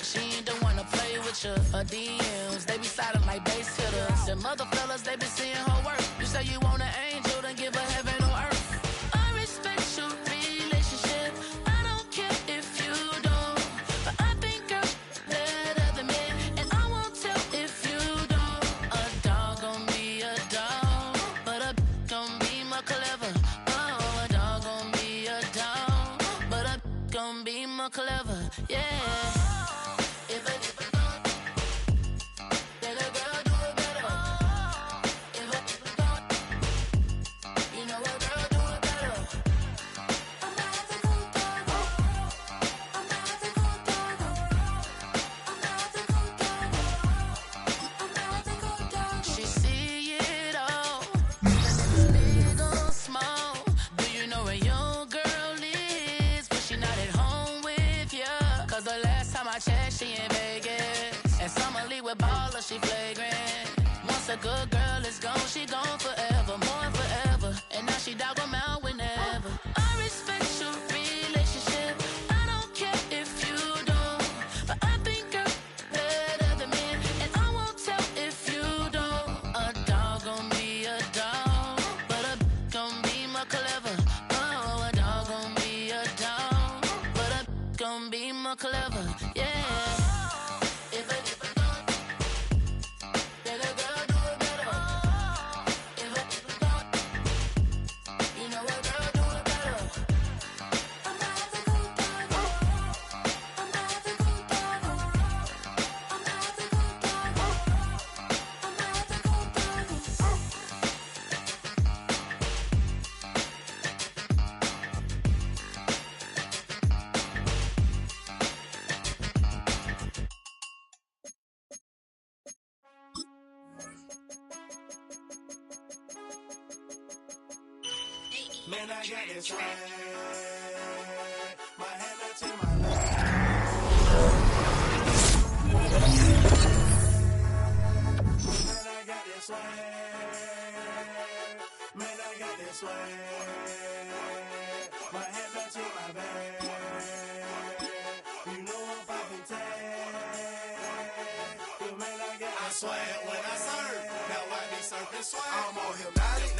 Speaker 5: She ain't the one to play with you. Her DMs, they be silent like bass hitters. Them other fellas, they be seeing her work. You say you want an angel, then give her heaven on earth. I respect your relationship. I don't care if you don't. But I think girls better than men. And I won't tell if you don't. A dog gon' be a dog. But a gon' be more clever. Oh, a dog gon' be a dog. But a gon' be more clever. Yeah. She in Vegas, and Summer Lee with baller, she flagrant. Once a good girl is gone, she gone forever, more forever. And now she dog 'em out whenever. I respect your relationship. I don't care if you don't, but I think girls better than men, and I won't tell if you don't. A dog gon' be a dog, but a gon' be more clever. Oh, a dog gon' be a dog, but a gon' be more clever. Yeah.
Speaker 11: Man, I got this swag. My hand up to my left. Man, I got this swag. Man, I got this swag. My hand up to my back. You know I'm popping tag. Man, I got swag when I serve. Now I be surfing swag. I'm on hypnotic.